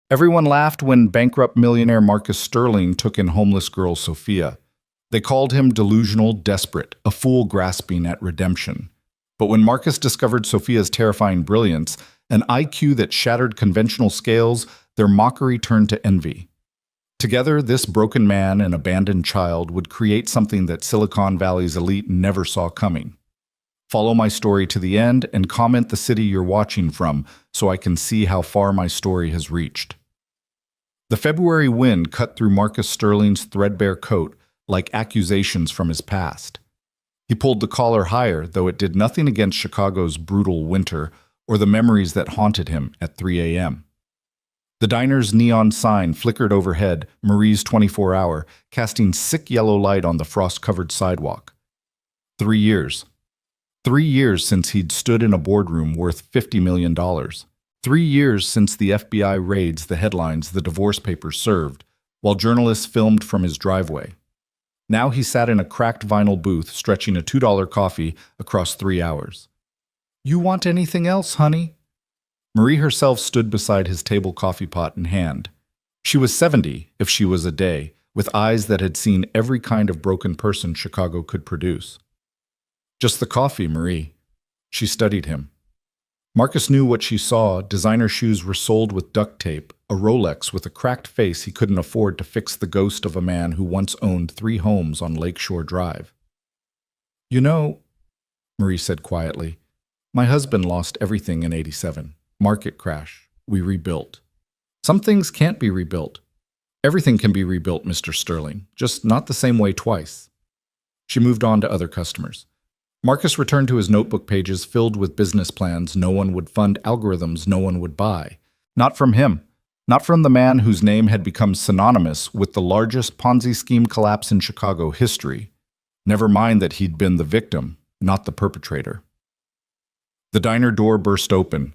Everyone laughed when bankrupt millionaire Marcus Sterling took in homeless girl Sophia. They called him delusional, desperate, a fool grasping at redemption. But when Marcus discovered Sophia's terrifying brilliance, an IQ that shattered conventional scales, their mockery turned to envy. Together, this broken man and abandoned child would create something that Silicon Valley's elite never saw coming. Follow my story to the end and comment the city you're watching from so I can see how far my story has reached. The February wind cut through Marcus Sterling's threadbare coat like accusations from his past. He pulled the collar higher, though it did nothing against Chicago's brutal winter or the memories that haunted him at 3 a.m. The diner's neon sign flickered overhead, Marie's 24-hour, casting sick yellow light on the frost-covered sidewalk. 3 years. 3 years since he'd stood in a boardroom worth $50 million. 3 years since the FBI raids the headlines the divorce papers served, while journalists filmed from his driveway. Now he sat in a cracked vinyl booth stretching a $2 coffee across 3 hours. "You want anything else, honey?" Marie herself stood beside his table, coffee pot in hand. She was 70, if she was a day, with eyes that had seen every kind of broken person Chicago could produce. "Just the coffee, Marie." She studied him. Marcus knew what she saw. Designer shoes were sold with duct tape, a Rolex with a cracked face he couldn't afford to fix the ghost of a man who once owned 3 homes on Lakeshore Drive. "You know," Marie said quietly, "my husband lost everything in '87. Market crash. We rebuilt. Some things can't be rebuilt. Everything can be rebuilt, Mr. Sterling, just not the same way twice." She moved on to other customers. Marcus returned to his notebook pages filled with business plans no one would fund, algorithms no one would buy. Not from him. Not from the man whose name had become synonymous with the largest Ponzi scheme collapse in Chicago history. Never mind that he'd been the victim, not the perpetrator. The diner door burst open.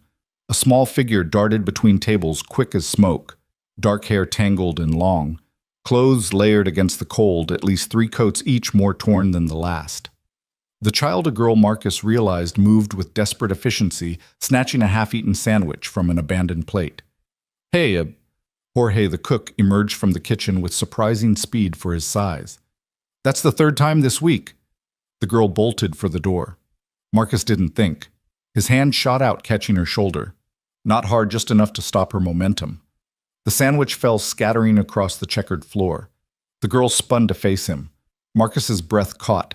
A small figure darted between tables, quick as smoke, dark hair tangled and long, clothes layered against the cold, at least 3 coats each more torn than the last. The child, a girl Marcus realized, moved with desperate efficiency, snatching a half-eaten sandwich from an abandoned plate. "Hey, Jorge the cook emerged from the kitchen with surprising speed for his size. "That's the 3rd time this week." The girl bolted for the door. Marcus didn't think. His hand shot out, catching her shoulder. Not hard, just enough to stop her momentum. The sandwich fell scattering across the checkered floor. The girl spun to face him. Marcus's breath caught.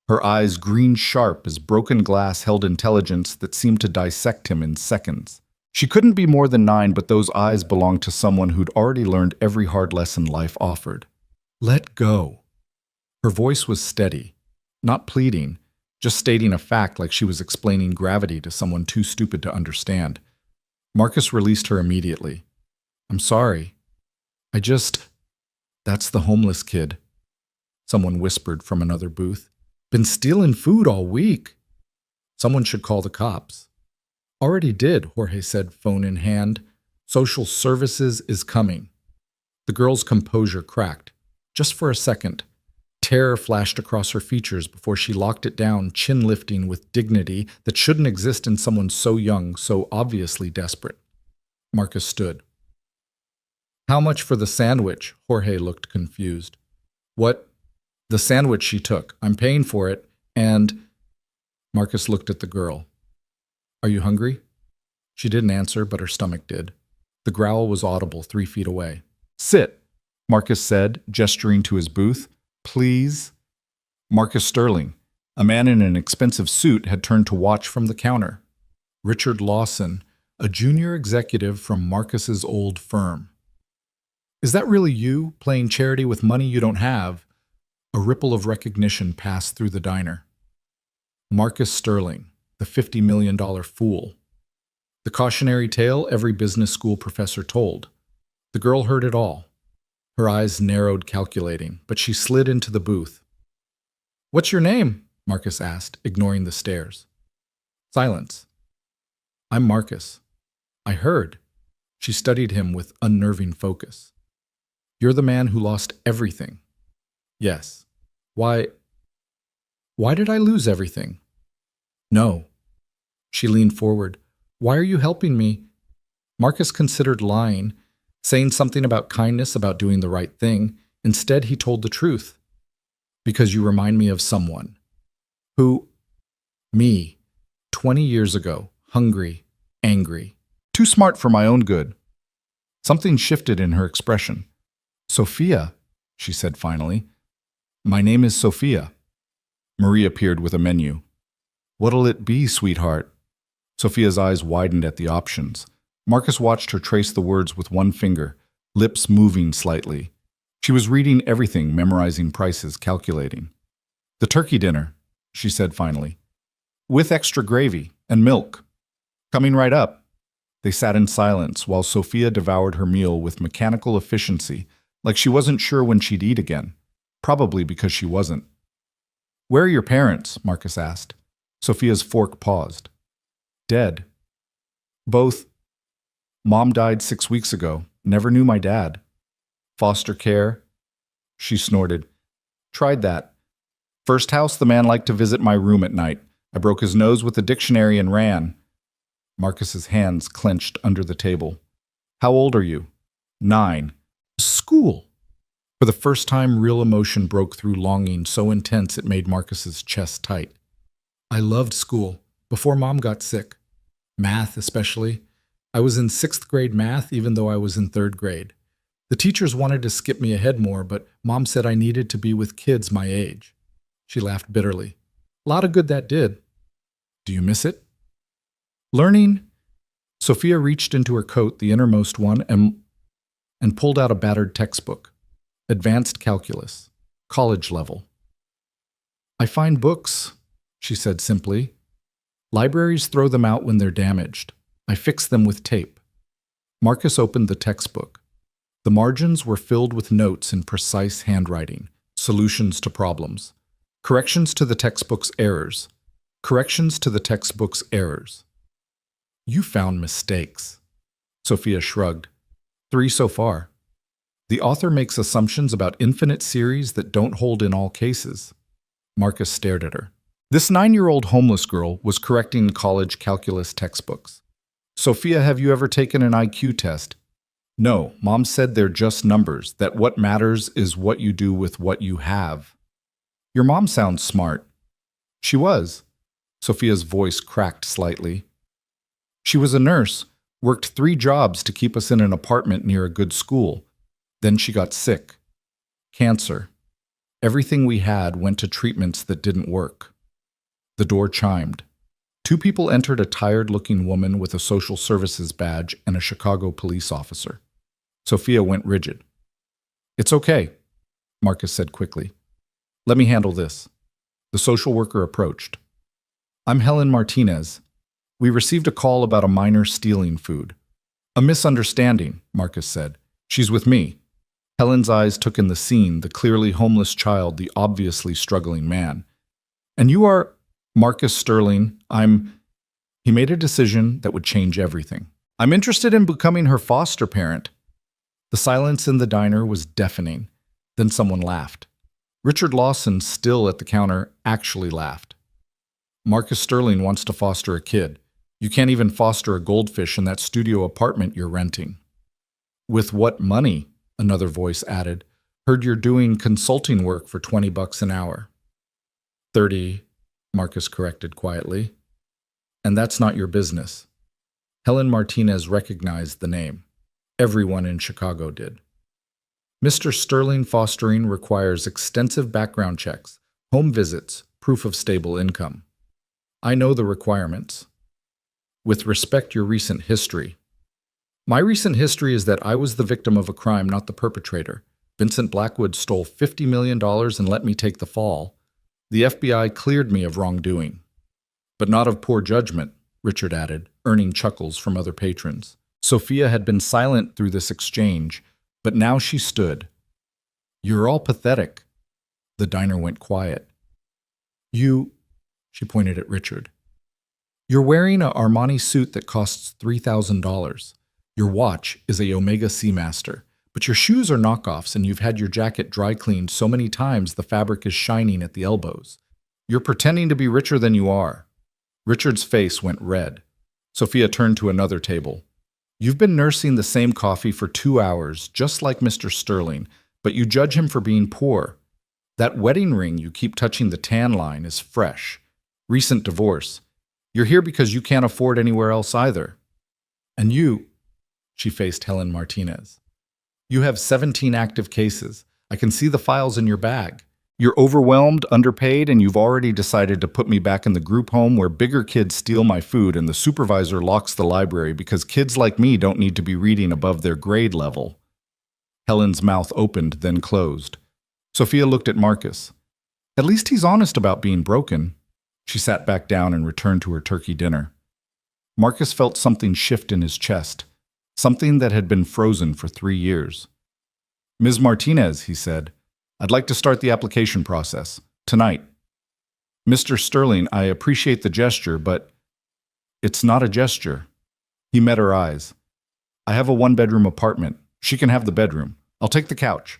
Her eyes green-sharp as broken glass held intelligence that seemed to dissect him in seconds. She couldn't be more than 9, but those eyes belonged to someone who'd already learned every hard lesson life offered. "Let go." Her voice was steady, not pleading, just stating a fact like she was explaining gravity to someone too stupid to understand. Marcus released her immediately. "I'm sorry. That's the homeless kid," someone whispered from another booth. "Been stealing food all week." "Someone should call the cops." "Already did," Jorge said, phone in hand. "Social services is coming." The girl's composure cracked. Just for a second. Terror flashed across her features before she locked it down, chin-lifting with dignity that shouldn't exist in someone so young, so obviously desperate. Marcus stood. "How much for the sandwich?" Jorge looked confused. "What?" "The sandwich she took. I'm paying for it, and—" Marcus looked at the girl. "Are you hungry?" She didn't answer, but her stomach did. The growl was audible 3 feet away. "Sit," Marcus said, gesturing to his booth. "Please?" Marcus Sterling, a man in an expensive suit, had turned to watch from the counter. Richard Lawson, a junior executive from Marcus's old firm. "Is that really you, playing charity with money you don't have?" A ripple of recognition passed through the diner. Marcus Sterling, the $50 million fool. The cautionary tale every business school professor told. The girl heard it all. Her eyes narrowed, calculating, but she slid into the booth. "What's your name?" Marcus asked, ignoring the stares. Silence. "I'm Marcus." "I heard." She studied him with unnerving focus. "You're the man who lost everything." "Yes." Why did I lose everything?" "No." She leaned forward. "Why are you helping me?" Marcus considered lying. saying something about kindness, about doing the right thing. Instead, he told the truth. Because you remind me of someone. Who? Me. 20 years ago. Hungry. Angry. Too smart for my own good. Something shifted in her expression. Sophia, she said finally. My name is Sophia. Marie appeared with a menu. What'll it be, sweetheart? Sophia's eyes widened at the options. Marcus watched her trace the words with one finger, lips moving slightly. She was reading everything, memorizing prices, calculating. The turkey dinner, she said finally. With extra gravy and milk. Coming right up. They sat in silence while Sophia devoured her meal with mechanical efficiency, like she wasn't sure when she'd eat again. Probably because she wasn't. Where are your parents? Marcus asked. Sophia's fork paused. Dead. Both. Mom died 6 weeks ago. Never knew my dad. Foster care? She snorted. Tried that. First house, the man liked to visit my room at night. I broke his nose with a dictionary and ran. Marcus's hands clenched under the table. How old are you? 9. School. For the first time, real emotion broke through longing so intense it made Marcus's chest tight. I loved school, before Mom got sick. Math, especially. I was in 6th grade math even though I was in 3rd grade. The teachers wanted to skip me ahead more, but Mom said I needed to be with kids my age. She laughed bitterly. A lot of good that did. Do you miss it? Learning? Sophia reached into her coat, the innermost one, and pulled out a battered textbook. Advanced calculus. College level. I find books, she said simply. Libraries throw them out when they're damaged. I fix them with tape. Marcus opened the textbook. The margins were filled with notes in precise handwriting, solutions to problems, corrections to the textbook's errors, corrections to the textbook's errors. You found mistakes. Sophia shrugged. 3 so far. The author makes assumptions about infinite series that don't hold in all cases. Marcus stared at her. This 9-year-old homeless girl was correcting college calculus textbooks. Sophia, have you ever taken an IQ test? No, Mom said they're just numbers, that what matters is what you do with what you have. Your mom sounds smart. She was. Sophia's voice cracked slightly. She was a nurse, worked 3 jobs to keep us in an apartment near a good school. Then she got sick. Cancer. Everything we had went to treatments that didn't work. The door chimed. 2 people entered, a tired-looking woman with a social services badge and a Chicago police officer. Sophia went rigid. It's okay, Marcus said quickly. Let me handle this. The social worker approached. I'm Helen Martinez. We received a call about a minor stealing food. A misunderstanding, Marcus said. She's with me. Helen's eyes took in the scene, the clearly homeless child, the obviously struggling man. And you are Marcus Sterling. He made a decision that would change everything. I'm interested in becoming her foster parent. The silence in the diner was deafening. Then someone laughed. Richard Lawson, still at the counter, actually laughed. Marcus Sterling wants to foster a kid. You can't even foster a goldfish in that studio apartment you're renting. With what money? Another voice added. Heard you're doing consulting work for $20 an hour. 30, Marcus corrected quietly. And that's not your business. Helen Martinez recognized the name. Everyone in Chicago did. Mr. Sterling fostering requires extensive background checks, home visits, proof of stable income. I know the requirements. With respect your recent history. My recent history is that I was the victim of a crime, not the perpetrator. Vincent Blackwood stole $50 million and let me take the fall. The FBI cleared me of wrongdoing. But not of poor judgment, Richard added, earning chuckles from other patrons. Sophia had been silent through this exchange, but now she stood. You're all pathetic. The diner went quiet. She pointed at Richard. You're wearing an Armani suit that costs $3,000. Your watch is a Omega Seamaster, but your shoes are knockoffs and you've had your jacket dry cleaned so many times the fabric is shining at the elbows. You're pretending to be richer than you are. Richard's face went red. Sophia turned to another table. You've been nursing the same coffee for 2 hours, just like Mr. Sterling, but you judge him for being poor. That wedding ring you keep touching the tan line is fresh. Recent divorce. You're here because you can't afford anywhere else either. And you, she faced Helen Martinez. You have 17 active cases. I can see the files in your bag. You're overwhelmed, underpaid, and you've already decided to put me back in the group home where bigger kids steal my food and the supervisor locks the library because kids like me don't need to be reading above their grade level. Helen's mouth opened, then closed. Sophia looked at Marcus. At least he's honest about being broken. She sat back down and returned to her turkey dinner. Marcus felt something shift in his chest, something that had been frozen for 3 years. Ms. Martinez, he said, I'd like to start the application process, tonight. Mr. Sterling, I appreciate the gesture, but it's not a gesture. He met her eyes. I have a 1-bedroom apartment. She can have the bedroom. I'll take the couch.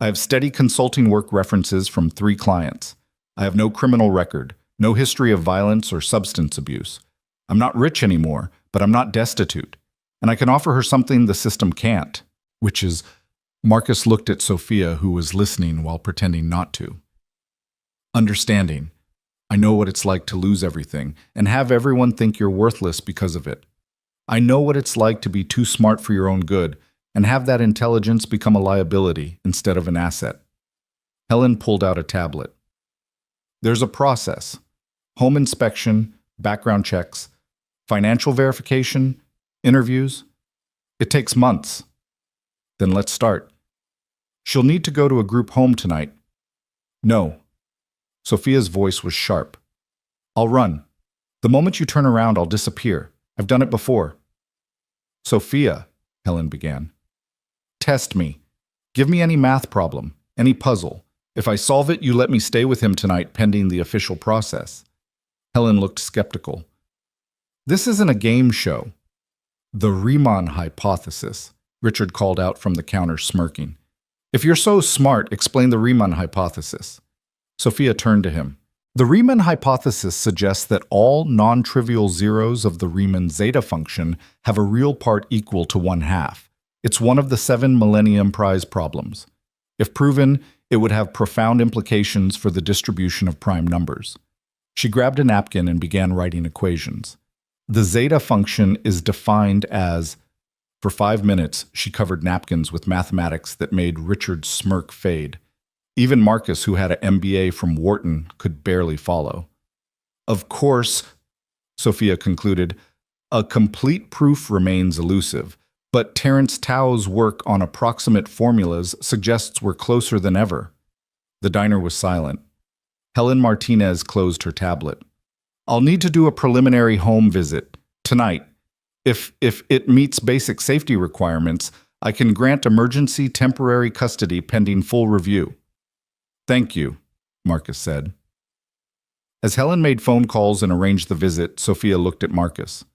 I have steady consulting work references from 3 clients. I have no criminal record, no history of violence or substance abuse. I'm not rich anymore, but I'm not destitute. And I can offer her something the system can't, which is... Marcus looked at Sophia, who was listening while pretending not to. Understanding. I know what it's like to lose everything and have everyone think you're worthless because of it. I know what it's like to be too smart for your own good and have that intelligence become a liability instead of an asset. Helen pulled out a tablet. There's a process. Home inspection, background checks, financial verification, interviews. It takes months. Then let's start. She'll need to go to a group home tonight. No. Sophia's voice was sharp. I'll run. The moment you turn around, I'll disappear. I've done it before. Sophia, Helen began. Test me. Give me any math problem, any puzzle. If I solve it, you let me stay with him tonight pending the official process. Helen looked skeptical. This isn't a game show. The Riemann hypothesis, Richard called out from the counter, smirking. If you're so smart, explain the Riemann hypothesis. Sophia turned to him. The Riemann hypothesis suggests that all non-trivial zeros of the Riemann zeta function have a real part equal to 1/2. It's one of the 7 Millennium Prize problems. If proven, it would have profound implications for the distribution of prime numbers. She grabbed a napkin and began writing equations. The zeta function is defined as... For 5 minutes, she covered napkins with mathematics that made Richard's smirk fade. Even Marcus, who had an MBA from Wharton, could barely follow. Of course, Sophia concluded, a complete proof remains elusive, but Terence Tao's work on approximate formulas suggests we're closer than ever. The diner was silent. Helen Martinez closed her tablet. I'll need to do a preliminary home visit, tonight. If it meets basic safety requirements, I can grant emergency temporary custody pending full review. Thank you, Marcus said. As Helen made phone calls and arranged the visit, Sophia looked at Marcus.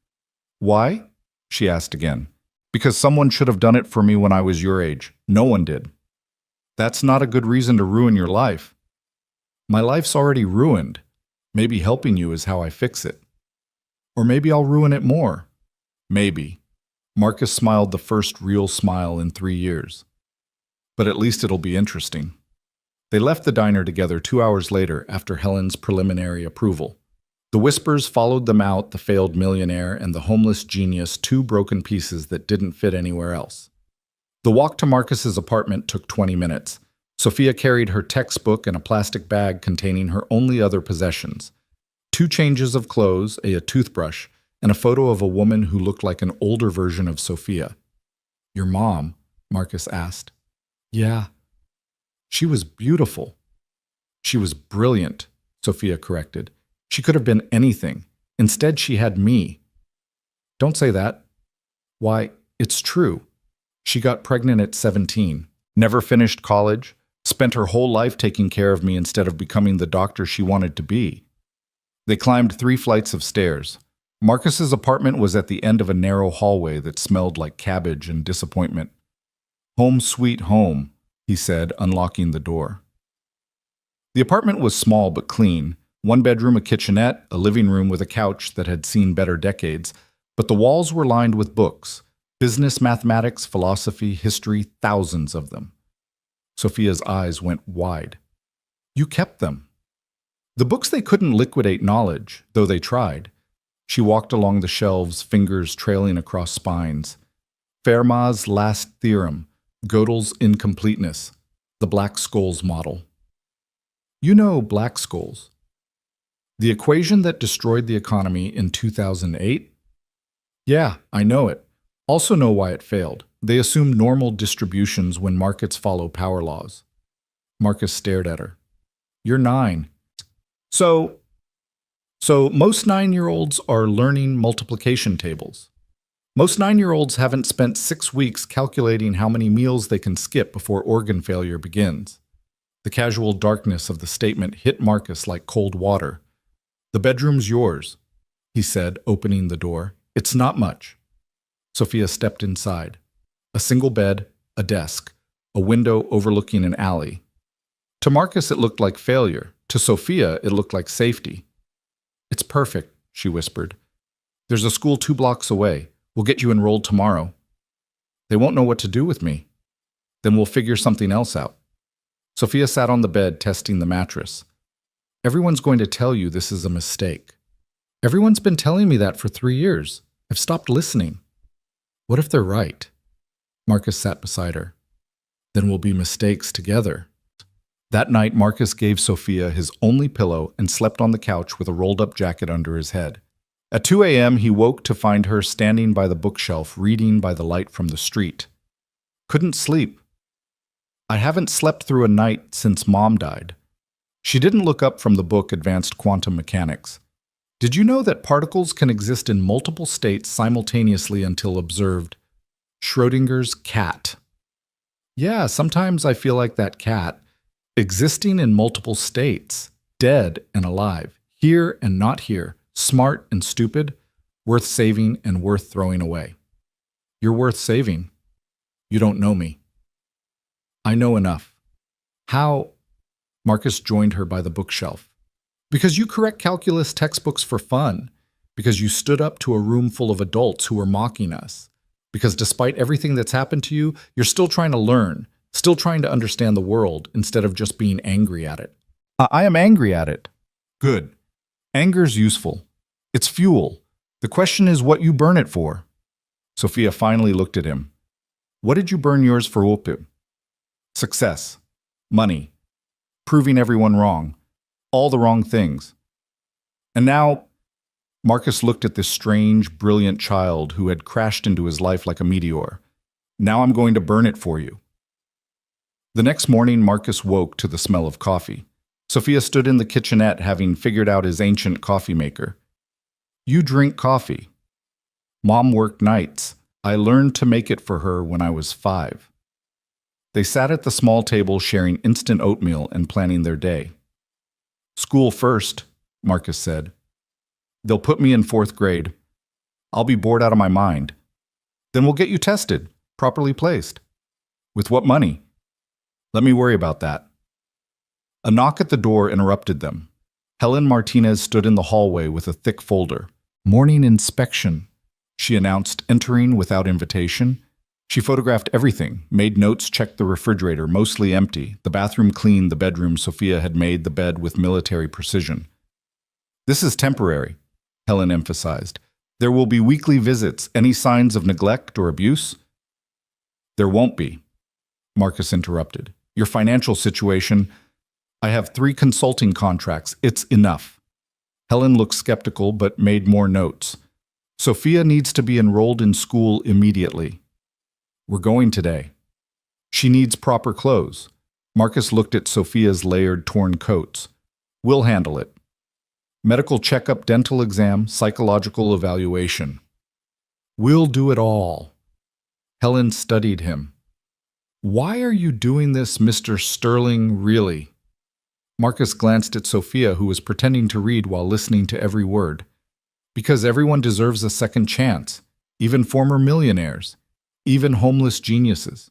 Why? She asked again. Because someone should have done it for me when I was your age. No one did. That's not a good reason to ruin your life. My life's already ruined. Maybe helping you is how I fix it. Or maybe I'll ruin it more. Maybe. Marcus smiled the first real smile in 3 years. But at least it'll be interesting. They left the diner together 2 hours later after Helen's preliminary approval. The whispers followed them out, the failed millionaire and the homeless genius, 2 broken pieces that didn't fit anywhere else. The walk to Marcus's apartment took 20 minutes. Sophia carried her textbook and a plastic bag containing her only other possessions. 2 changes of clothes, a toothbrush, and a photo of a woman who looked like an older version of Sophia. Your mom? Marcus asked. Yeah. She was beautiful. She was brilliant, Sophia corrected. She could have been anything. Instead, she had me. Don't say that. Why, it's true. She got pregnant at 17, never finished college, spent her whole life taking care of me instead of becoming the doctor she wanted to be. They climbed 3 flights of stairs. Marcus's apartment was at the end of a narrow hallway that smelled like cabbage and disappointment. Home sweet home, he said, unlocking the door. The apartment was small but clean. 1 bedroom, a kitchenette, a living room with a couch that had seen better decades, but the walls were lined with books, Business, mathematics, philosophy, history, thousands of them. Sophia's eyes went wide. You kept them. The books they couldn't liquidate knowledge, though they tried. She walked along the shelves, fingers trailing across spines. Fermat's last theorem, Gödel's incompleteness, the black skulls model. You know black skulls. The equation that destroyed the economy in 2008? Yeah, I know it. Also know why it failed. They assume normal distributions when markets follow power laws. Marcus stared at her. You're 9. So most 9-year-olds are learning multiplication tables. Most 9-year-olds haven't spent 6 weeks calculating how many meals they can skip before organ failure begins. The casual darkness of the statement hit Marcus like cold water. The bedroom's yours, he said, opening the door. It's not much. Sophia stepped inside. A single bed, a desk, a window overlooking an alley. To Marcus it looked like failure. To Sophia it looked like safety. It's perfect, she whispered. There's a school 2 blocks away. We'll get you enrolled tomorrow. They won't know what to do with me. Then we'll figure something else out. Sophia sat on the bed, testing the mattress. Everyone's going to tell you this is a mistake. Everyone's been telling me that for 3 years. I've stopped listening. What if they're right? Marcus sat beside her. Then we'll be mistakes together. That night, Marcus gave Sophia his only pillow and slept on the couch with a rolled-up jacket under his head. At 2 a.m., he woke to find her standing by the bookshelf, reading by the light from the street. Couldn't sleep. I haven't slept through a night since Mom died. She didn't look up from the book Advanced Quantum Mechanics. Did you know that particles can exist in multiple states simultaneously until observed? Schrödinger's cat. Yeah, sometimes I feel like that cat, existing in multiple states, dead and alive, here and not here, smart and stupid, worth saving and worth throwing away. You're worth saving. You don't know me. I know enough. How? Marcus joined her by the bookshelf. Because you correct calculus textbooks for fun. Because you stood up to a room full of adults who were mocking us. Because despite everything that's happened to you, you're still trying to learn, still trying to understand the world instead of just being angry at it. I am angry at it. Good. Anger's useful. It's fuel. The question is what you burn it for. Sophia finally looked at him. What did you burn yours for, Opim? Success. Money. Proving everyone wrong. All the wrong things. And now, Marcus looked at this strange, brilliant child who had crashed into his life like a meteor. Now I'm going to burn it for you. The next morning, Marcus woke to the smell of coffee. Sophia stood in the kitchenette, having figured out his ancient coffee maker. You drink coffee. Mom worked nights. I learned to make it for her when I was 5. They sat at the small table sharing instant oatmeal and planning their day. School first, Marcus said. They'll put me in 4th grade. I'll be bored out of my mind. Then we'll get you tested, properly placed. With what money? Let me worry about that. A knock at the door interrupted them. Helen Martinez stood in the hallway with a thick folder. Morning inspection, she announced, entering without invitation. She photographed everything, made notes, checked the refrigerator, mostly empty, the bathroom clean, the bedroom. Sophia had made the bed with military precision. This is temporary, Helen emphasized. There will be weekly visits. Any signs of neglect or abuse? There won't be, Marcus interrupted. Your financial situation, I have 3 consulting contracts. It's enough. Helen looked skeptical but made more notes. Sophia needs to be enrolled in school immediately. We're going today. She needs proper clothes. Marcus looked at Sophia's layered torn coats. We'll handle it. Medical checkup, dental exam, psychological evaluation. We'll do it all. Helen studied him. Why are you doing this, Mr. Sterling, really? Marcus glanced at Sophia, who was pretending to read while listening to every word. Because everyone deserves a second chance, even former millionaires, even homeless geniuses.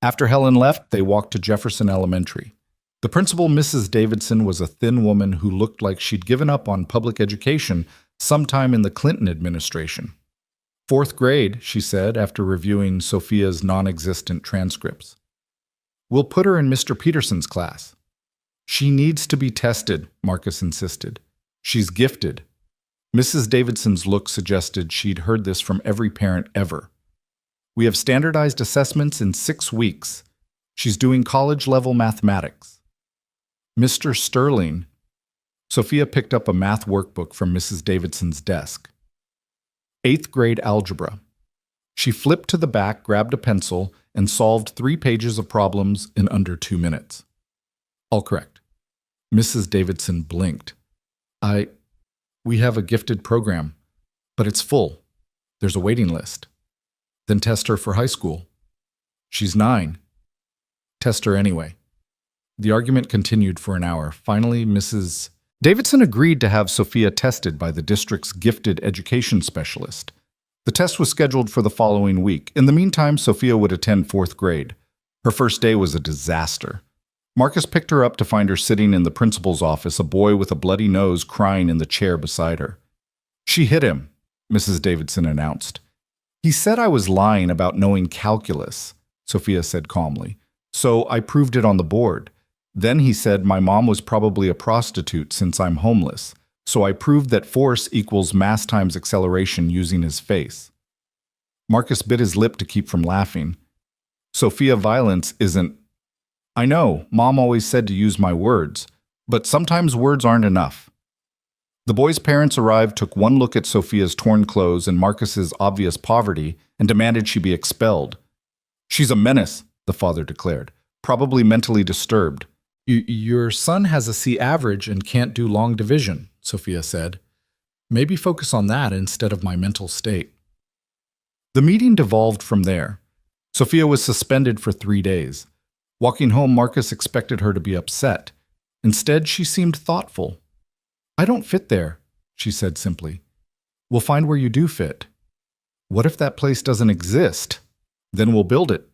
After Helen left, they walked to Jefferson Elementary. The principal, Mrs. Davidson, was a thin woman who looked like she'd given up on public education sometime in the Clinton administration. "Fourth grade," she said after reviewing Sophia's non-existent transcripts. "We'll put her in Mr. Peterson's class." "She needs to be tested," Marcus insisted. "She's gifted." Mrs. Davidson's look suggested she'd heard this from every parent ever. "We have standardized assessments in 6 weeks. She's doing college-level mathematics." "Mr. Sterling." Sophia picked up a math workbook from Mrs. Davidson's desk. 8th grade algebra. She flipped to the back, grabbed a pencil, and solved 3 pages of problems in under 2 minutes. "All correct." Mrs. Davidson blinked. We have a gifted program, but it's full. There's a waiting list." "Then test her for high school." "She's 9. Test her anyway." The argument continued for an hour. Finally, Mrs. Davidson agreed to have Sophia tested by the district's gifted education specialist. The test was scheduled for the following week. In the meantime, Sophia would attend 4th grade. Her first day was a disaster. Marcus picked her up to find her sitting in the principal's office, a boy with a bloody nose crying in the chair beside her. "She hit him," Mrs. Davidson announced. "He said I was lying about knowing calculus," Sophia said calmly. "So I proved it on the board. Then he said my mom was probably a prostitute since I'm homeless. So I proved that force equals mass times acceleration using his face." Marcus bit his lip to keep from laughing. "Sophia, violence isn't—" "I know, Mom always said to use my words, but sometimes words aren't enough." The boy's parents arrived, took one look at Sophia's torn clothes and Marcus's obvious poverty, and demanded she be expelled. "She's a menace," the father declared, "probably mentally disturbed." Your son has a C average and can't do long division," Sophia said. "Maybe focus on that instead of my mental state." The meeting devolved from there. Sophia was suspended for 3 days. Walking home, Marcus expected her to be upset. Instead, she seemed thoughtful. "I don't fit there," she said simply. "We'll find where you do fit." "What if that place doesn't exist? Then we'll build it."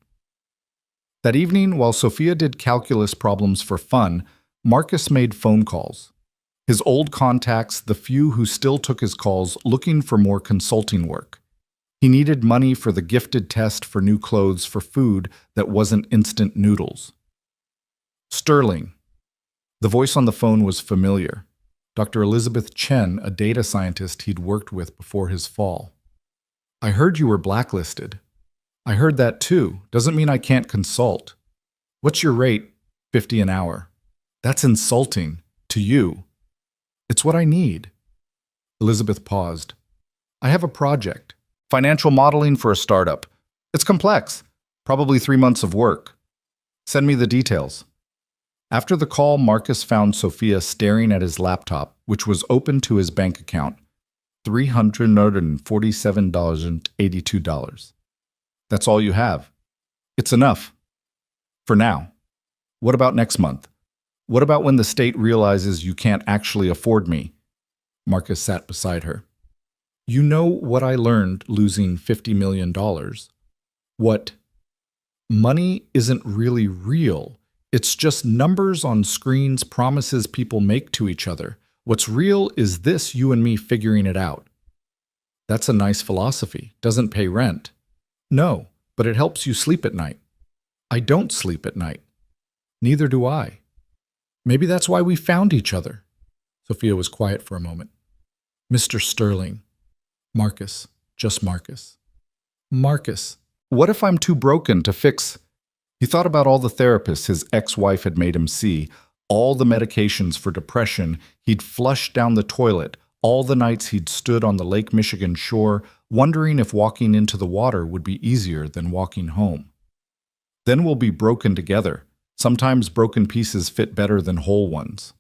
That evening, while Sophia did calculus problems for fun, Marcus made phone calls. His old contacts, the few who still took his calls, looking for more consulting work. He needed money for the gifted test, for new clothes, for food that wasn't instant noodles. "Sterling." The voice on the phone was familiar. Dr. Elizabeth Chen, a data scientist he'd worked with before his fall. "I heard you were blacklisted." "I heard that too. Doesn't mean I can't consult." "What's your rate?" "50 an hour." "That's insulting. To you." "It's what I need." Elizabeth paused. "I have a project. Financial modeling for a startup. It's complex. Probably 3 months of work. Send me the details." After the call, Marcus found Sophia staring at his laptop, which was open to his bank account. $347.82. "That's all you have." "It's enough. For now." "What about next month? What about when the state realizes you can't actually afford me?" Marcus sat beside her. "You know what I learned losing $50 million? What? Money isn't really real. It's just numbers on screens, promises people make to each other. What's real is this, you and me figuring it out." "That's a nice philosophy. Doesn't pay rent." "No, but it helps you sleep at night." "I don't sleep at night." "Neither do I." "Maybe that's why we found each other." Sophia was quiet for a moment. "Mr. Sterling." "Marcus. Just Marcus." "Marcus, what if I'm too broken to fix—" He thought about all the therapists his ex-wife had made him see, all the medications for depression he'd flushed down the toilet, all the nights he'd stood on the Lake Michigan shore, wondering if walking into the water would be easier than walking home. "Then we'll be broken together. Sometimes broken pieces fit better than whole ones."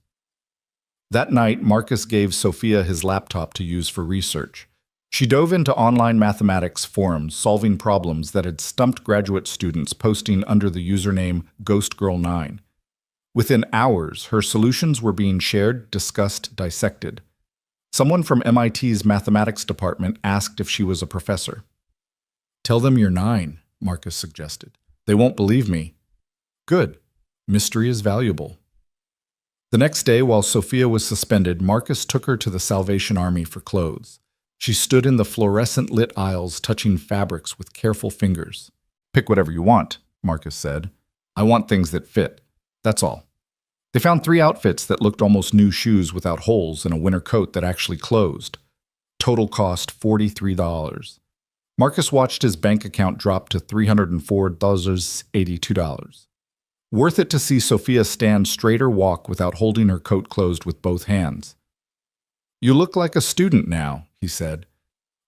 That night, Marcus gave Sophia his laptop to use for research. She dove into online mathematics forums, solving problems that had stumped graduate students, posting under the username GhostGirl9. Within hours, her solutions were being shared, discussed, dissected. Someone from MIT's mathematics department asked if she was a professor. "Tell them you're 9, Marcus suggested. "They won't believe me." "Good. Mystery is valuable." The next day, while Sophia was suspended, Marcus took her to the Salvation Army for clothes. She stood in the fluorescent-lit aisles, touching fabrics with careful fingers. "Pick whatever you want," Marcus said. "I want things that fit. That's all." They found 3 outfits that looked almost new shoes without holes and a winter coat that actually closed. Total cost $43. Marcus watched his bank account drop to $304.82. Worth it to see Sophia stand straight or walk without holding her coat closed with both hands. "You look like a student now," he said.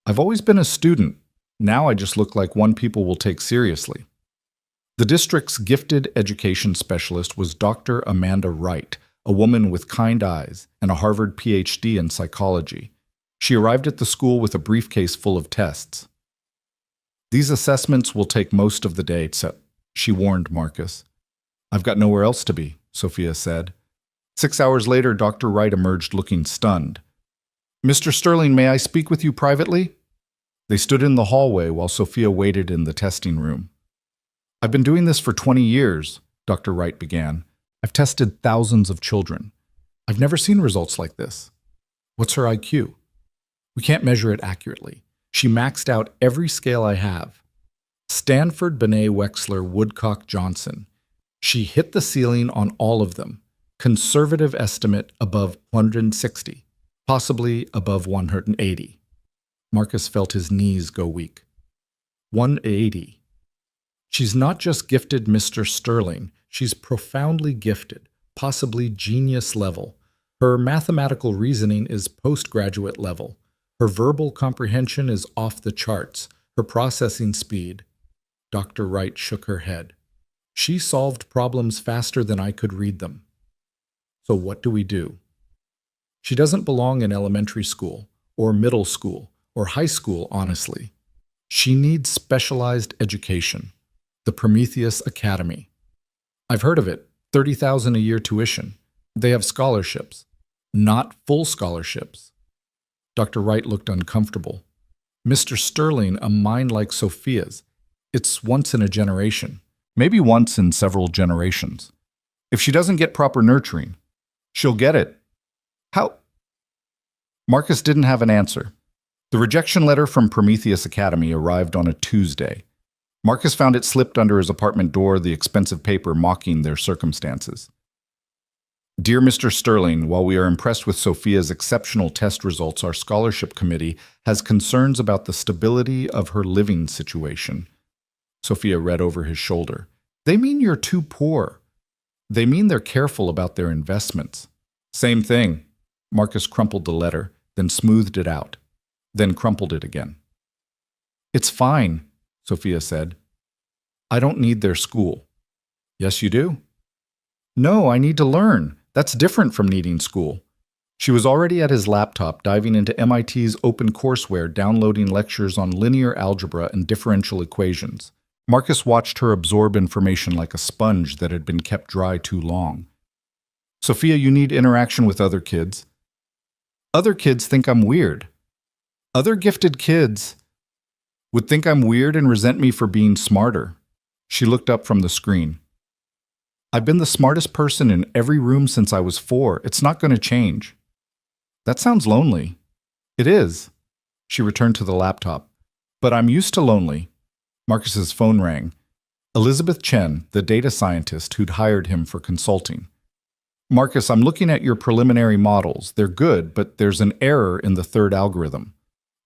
"I've always been a student. Now I just look like one people will take seriously." The district's gifted education specialist was Dr. Amanda Wright, a woman with kind eyes and a Harvard PhD in psychology. She arrived at the school with a briefcase full of tests. "These assessments will take most of the day," she warned Marcus. "I've got nowhere else to be," Sophia said. 6 hours later, Dr. Wright emerged looking stunned. "Mr. Sterling, may I speak with you privately?" They stood in the hallway while Sophia waited in the testing room. "I've been doing this for 20 years, Dr. Wright began. "I've tested thousands of children. I've never seen results like this." "What's her IQ?" "We can't measure it accurately. She maxed out every scale I have." Stanford Benet Wexler Woodcock Johnson. She hit the ceiling on all of them. Conservative estimate above 160, possibly above 180. Marcus felt his knees go weak. 180. She's not just gifted, Mr. Sterling. She's profoundly gifted, possibly genius level. Her mathematical reasoning is postgraduate level. Her verbal comprehension is off the charts. Her processing speed. Dr. Wright shook her head. She solved problems faster than I could read them. So what do we do? She doesn't belong in elementary school, or middle school, or high school, honestly. She needs specialized education. The Prometheus Academy. I've heard of it. $30,000 a year tuition. They have scholarships. Not full scholarships. Dr. Wright looked uncomfortable. "Mr. Sterling, a mind like Sophia's. It's once in a generation. Maybe once in several generations. If she doesn't get proper nurturing, she'll get it." "How?" Marcus didn't have an answer. The rejection letter from Prometheus Academy arrived on a Tuesday. Marcus found it slipped under his apartment door, the expensive paper mocking their circumstances. "Dear Mr. Sterling, while we are impressed with Sophia's exceptional test results, our scholarship committee has concerns about the stability of her living situation." Sophia read over his shoulder. "They mean you're too poor. They mean they're careful about their investments." "Same thing." Marcus crumpled the letter, then smoothed it out, then crumpled it again. "It's fine," Sophia said. "I don't need their school." "Yes, you do." "No, I need to learn. That's different from needing school." She was already at his laptop, diving into MIT's open courseware, downloading lectures on linear algebra and differential equations. Marcus watched her absorb information like a sponge that had been kept dry too long. "Sophia, you need interaction with other kids." "Other kids think I'm weird." "Other gifted kids would think I'm weird and resent me for being smarter." She looked up from the screen. "I've been the smartest person in every room since I was 4. It's not going to change." "That sounds lonely." "It is." She returned to the laptop. "But I'm used to lonely." Marcus's phone rang. Elizabeth Chen, the data scientist who'd hired him for consulting. "Marcus, I'm looking at your preliminary models. They're good, but there's an error in the third algorithm."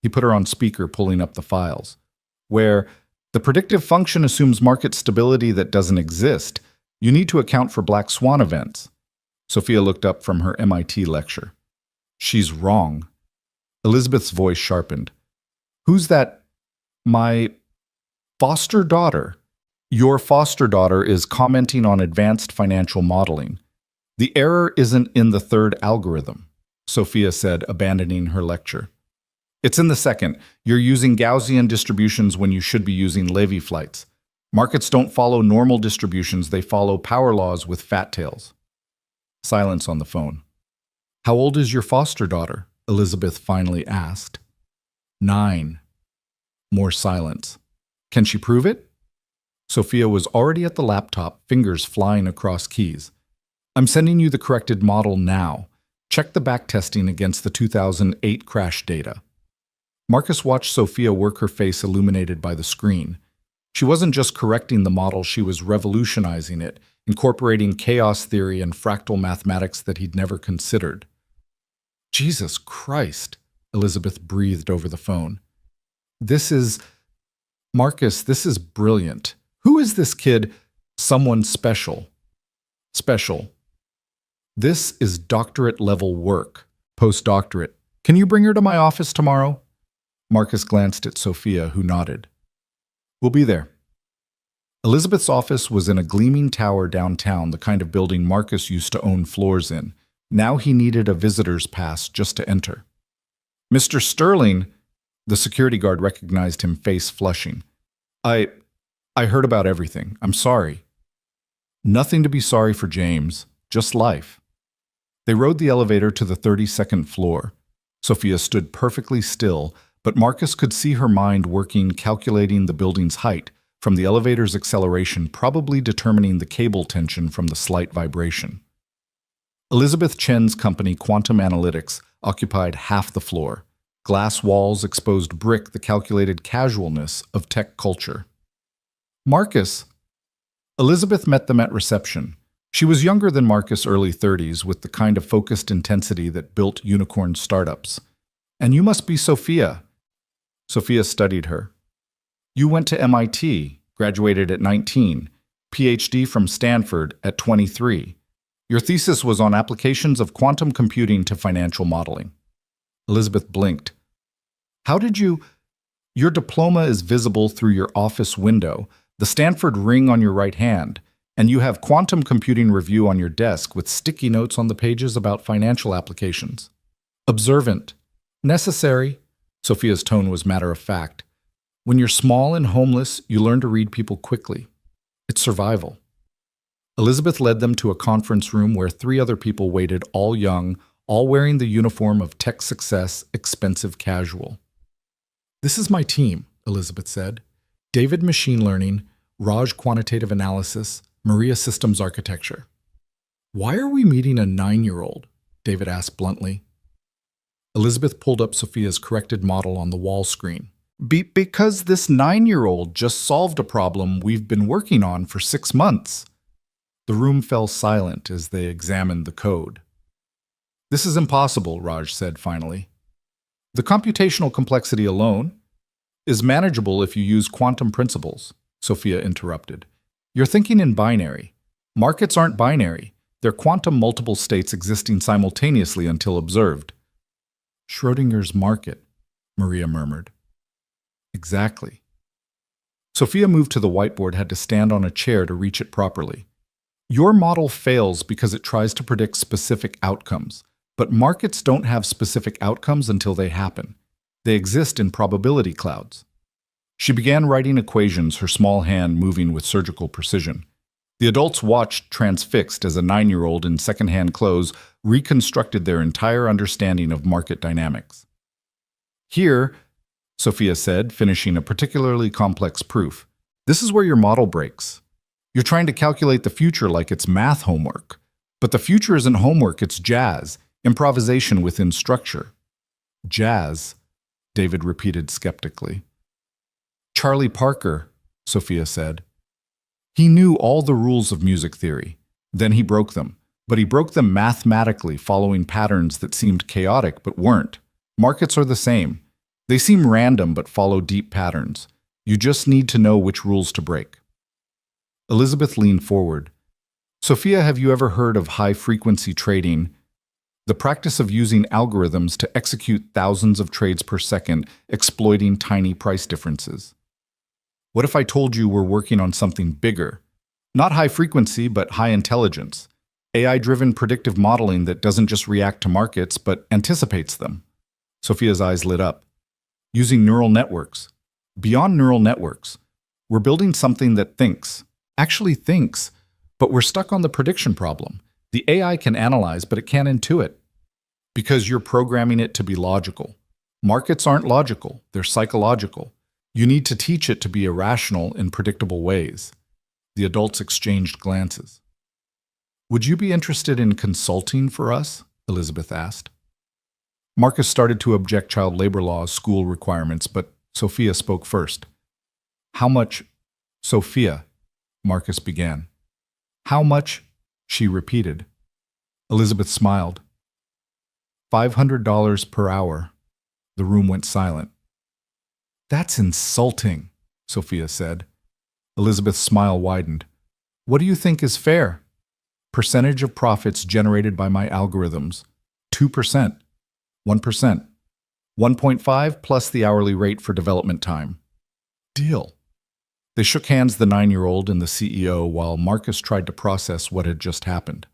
He put her on speaker, pulling up the files. "Where the predictive function assumes market stability that doesn't exist. You need to account for black swan events." Sophia looked up from her MIT lecture. "She's wrong." Elizabeth's voice sharpened. "Who's that?" "My foster daughter." "Your foster daughter is commenting on advanced financial modeling. The error isn't in the third algorithm," Sophia said, abandoning her lecture. "It's in the second. You're using Gaussian distributions when you should be using Levy flights. Markets don't follow normal distributions, they follow power laws with fat tails." Silence on the phone. "How old is your foster daughter?" Elizabeth finally asked. 9. More silence. "Can she prove it?" Sophia was already at the laptop, fingers flying across keys. "I'm sending you the corrected model now. Check the backtesting against the 2008 crash data." Marcus watched Sophia work, her face illuminated by the screen. She wasn't just correcting the model, she was revolutionizing it, incorporating chaos theory and fractal mathematics that he'd never considered. Jesus Christ, Elizabeth breathed over the phone. Marcus, this is brilliant. Who is this kid? Someone special. Special. This is doctorate-level work. Postdoctorate. Can you bring her to my office tomorrow? Marcus glanced at Sophia, who nodded. We'll be there. Elizabeth's office was in a gleaming tower downtown, the kind of building Marcus used to own floors in. Now he needed a visitor's pass just to enter. Mr. Sterling, the security guard recognized him, face flushing. I heard about everything. I'm sorry. Nothing to be sorry for, James. Just life. They rode the elevator to the 32nd floor. Sophia stood perfectly still, but Marcus could see her mind working, calculating the building's height, from the elevator's acceleration, probably determining the cable tension from the slight vibration. Elizabeth Chen's company, Quantum Analytics, occupied half the floor. Glass walls exposed brick, the calculated casualness of tech culture. Marcus. Elizabeth met them at reception. She was younger than Marcus, early 30s, with the kind of focused intensity that built unicorn startups. And you must be Sophia. Sophia studied her. You went to MIT, graduated at 19, PhD from Stanford at 23. Your thesis was on applications of quantum computing to financial modeling. Elizabeth blinked. How did you? Your diploma is visible through your office window, the Stanford ring on your right hand, and you have Quantum Computing Review on your desk with sticky notes on the pages about financial applications. Observant. Necessary. Sophia's tone was matter-of-fact. When you're small and homeless, you learn to read people quickly. It's survival. Elizabeth led them to a conference room where 3 other people waited, all young, all wearing the uniform of tech success, expensive casual. This is my team, Elizabeth said. David, machine learning, Raj, quantitative analysis, Maria, systems architecture. Why are we meeting a 9-year-old? David asked bluntly. Elizabeth pulled up Sophia's corrected model on the wall screen. Because this 9-year-old just solved a problem we've been working on for 6 months. The room fell silent as they examined the code. This is impossible, Raj said finally. The computational complexity alone is manageable if you use quantum principles, Sophia interrupted. You're thinking in binary. Markets aren't binary. They're quantum multiple states existing simultaneously until observed. Schrodinger's market, Maria murmured. Exactly. Sophia moved to the whiteboard, had to stand on a chair to reach it properly. Your model fails because it tries to predict specific outcomes, but markets don't have specific outcomes until they happen. They exist in probability clouds. She began writing equations, her small hand moving with surgical precision. The adults watched, transfixed, as a 9-year-old in second-hand clothes reconstructed their entire understanding of market dynamics. Here, Sophia said, finishing a particularly complex proof, this is where your model breaks. You're trying to calculate the future like it's math homework. But the future isn't homework, it's jazz, improvisation within structure. Jazz, David repeated skeptically. Charlie Parker, Sophia said. He knew all the rules of music theory. Then he broke them. But he broke them mathematically, following patterns that seemed chaotic but weren't. Markets are the same. They seem random but follow deep patterns. You just need to know which rules to break. Elizabeth leaned forward. Sophia, have you ever heard of high-frequency trading? The practice of using algorithms to execute thousands of trades per second, exploiting tiny price differences. What if I told you we're working on something bigger? Not high frequency, but high intelligence. AI-driven predictive modeling that doesn't just react to markets, but anticipates them. Sophia's eyes lit up. Using neural networks. Beyond neural networks, we're building something that thinks. Actually thinks, but we're stuck on the prediction problem. The AI can analyze, but it can't intuit. Because you're programming it to be logical. Markets aren't logical, they're psychological. You need to teach it to be irrational in predictable ways. The adults exchanged glances. Would you be interested in consulting for us? Elizabeth asked. Marcus started to object child labor laws, school requirements, but Sophia spoke first. How much, Sophia? Marcus began. How much? She repeated. Elizabeth smiled. $500 per hour. The room went silent. That's insulting, Sophia said. Elizabeth's smile widened. What do you think is fair? Percentage of profits generated by my algorithms. 2%. 1%. 1.5 plus the hourly rate for development time. Deal. They shook hands, the 9-year-old and the CEO, while Marcus tried to process what had just happened.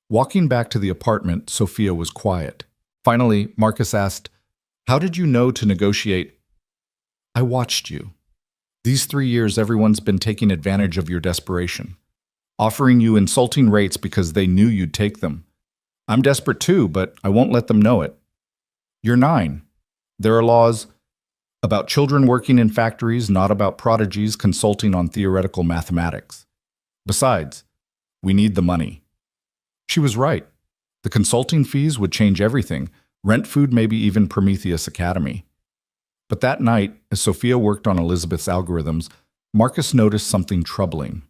Walking back to the apartment, Sophia was quiet. Finally, Marcus asked, How did you know to negotiate? I watched you. These 3 years, everyone's been taking advantage of your desperation, offering you insulting rates because they knew you'd take them. I'm desperate too, but I won't let them know it. You're 9. There are laws about children working in factories, not about prodigies consulting on theoretical mathematics. Besides, we need the money. She was right. The consulting fees would change everything, rent, food, maybe even Prometheus Academy. But that night, as Sophia worked on Elizabeth's algorithms, Marcus noticed something troubling.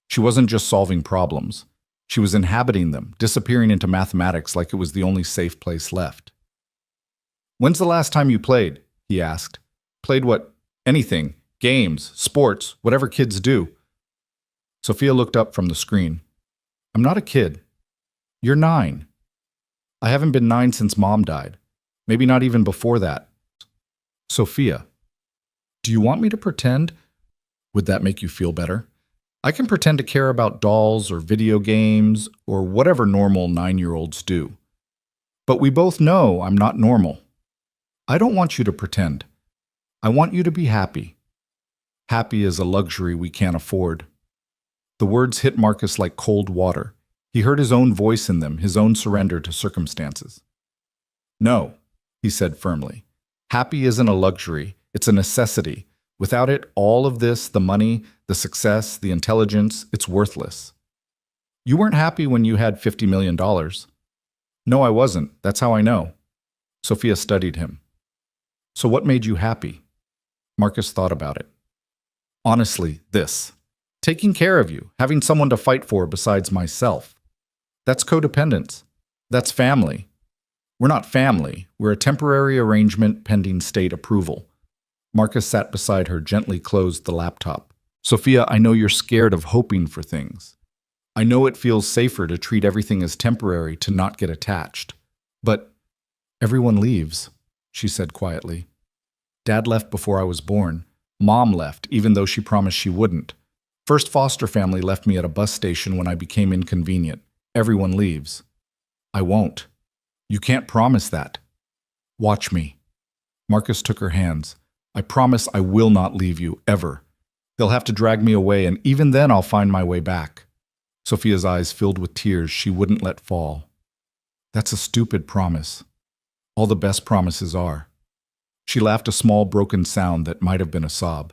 She wasn't just solving problems. She was inhabiting them, disappearing into mathematics like it was the only safe place left. When's the last time you played? He asked. Played what? Anything. Games, sports, whatever kids do. Sophia looked up from the screen. I'm not a kid. You're 9. I haven't been 9 since Mom died. Maybe not even before that. Sophia, do you want me to pretend? Would that make you feel better? I can pretend to care about dolls or video games or whatever normal 9-year-olds do. But we both know I'm not normal. I don't want you to pretend. I want you to be happy. Happy is a luxury we can't afford. The words hit Marcus like cold water. He heard his own voice in them, his own surrender to circumstances. No, he said firmly. Happy isn't a luxury. It's a necessity. Without it, all of this, the money, the success, the intelligence, it's worthless. You weren't happy when you had $50 million. No, I wasn't. That's how I know. Sophia studied him. So what made you happy? Marcus thought about it. Honestly, this. Taking care of you, having someone to fight for besides myself. That's codependence. That's family. We're not family. We're a temporary arrangement pending state approval. Marcus sat beside her, gently closed the laptop. Sophia, I know you're scared of hoping for things. I know it feels safer to treat everything as temporary, to not get attached. But everyone leaves, she said quietly. Dad left before I was born. Mom left, even though she promised she wouldn't. First foster family left me at a bus station when I became inconvenient. Everyone leaves. I won't. You can't promise that. Watch me. Marcus took her hands. I promise I will not leave you, ever. They'll have to drag me away, and even then I'll find my way back. Sophia's eyes filled with tears she wouldn't let fall. That's a stupid promise. All the best promises are. She laughed, a small broken sound that might have been a sob.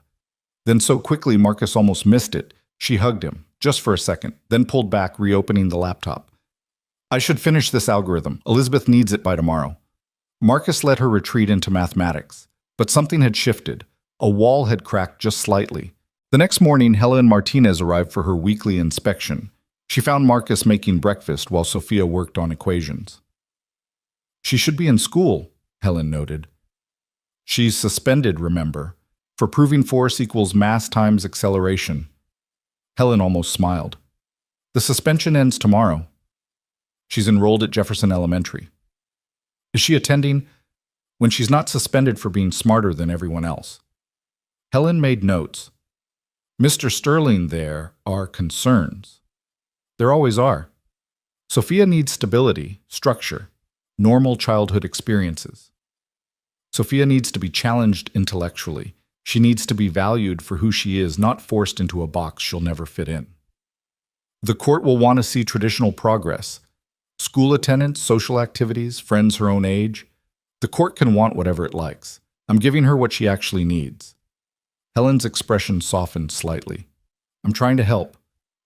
Then so quickly Marcus almost missed it. She hugged him, just for a second, then pulled back, reopening the laptop. I should finish this algorithm. Elizabeth needs it by tomorrow. Marcus let her retreat into mathematics. But something had shifted. A wall had cracked just slightly. The next morning, Helen Martinez arrived for her weekly inspection. She found Marcus making breakfast while Sophia worked on equations. She should be in school, Helen noted. She's suspended, remember, for proving force equals mass times acceleration. Helen almost smiled. The suspension ends tomorrow. She's enrolled at Jefferson Elementary. Is she attending? When she's not suspended for being smarter than everyone else. Helen made notes. Mr. Sterling, there are concerns. There always are. Sophia needs stability, structure, normal childhood experiences. Sophia needs to be challenged intellectually. She needs to be valued for who she is, not forced into a box she'll never fit in. The court will want to see traditional progress. School attendance, social activities, friends her own age. The court can want whatever it likes. I'm giving her what she actually needs. Helen's expression softened slightly. I'm trying to help.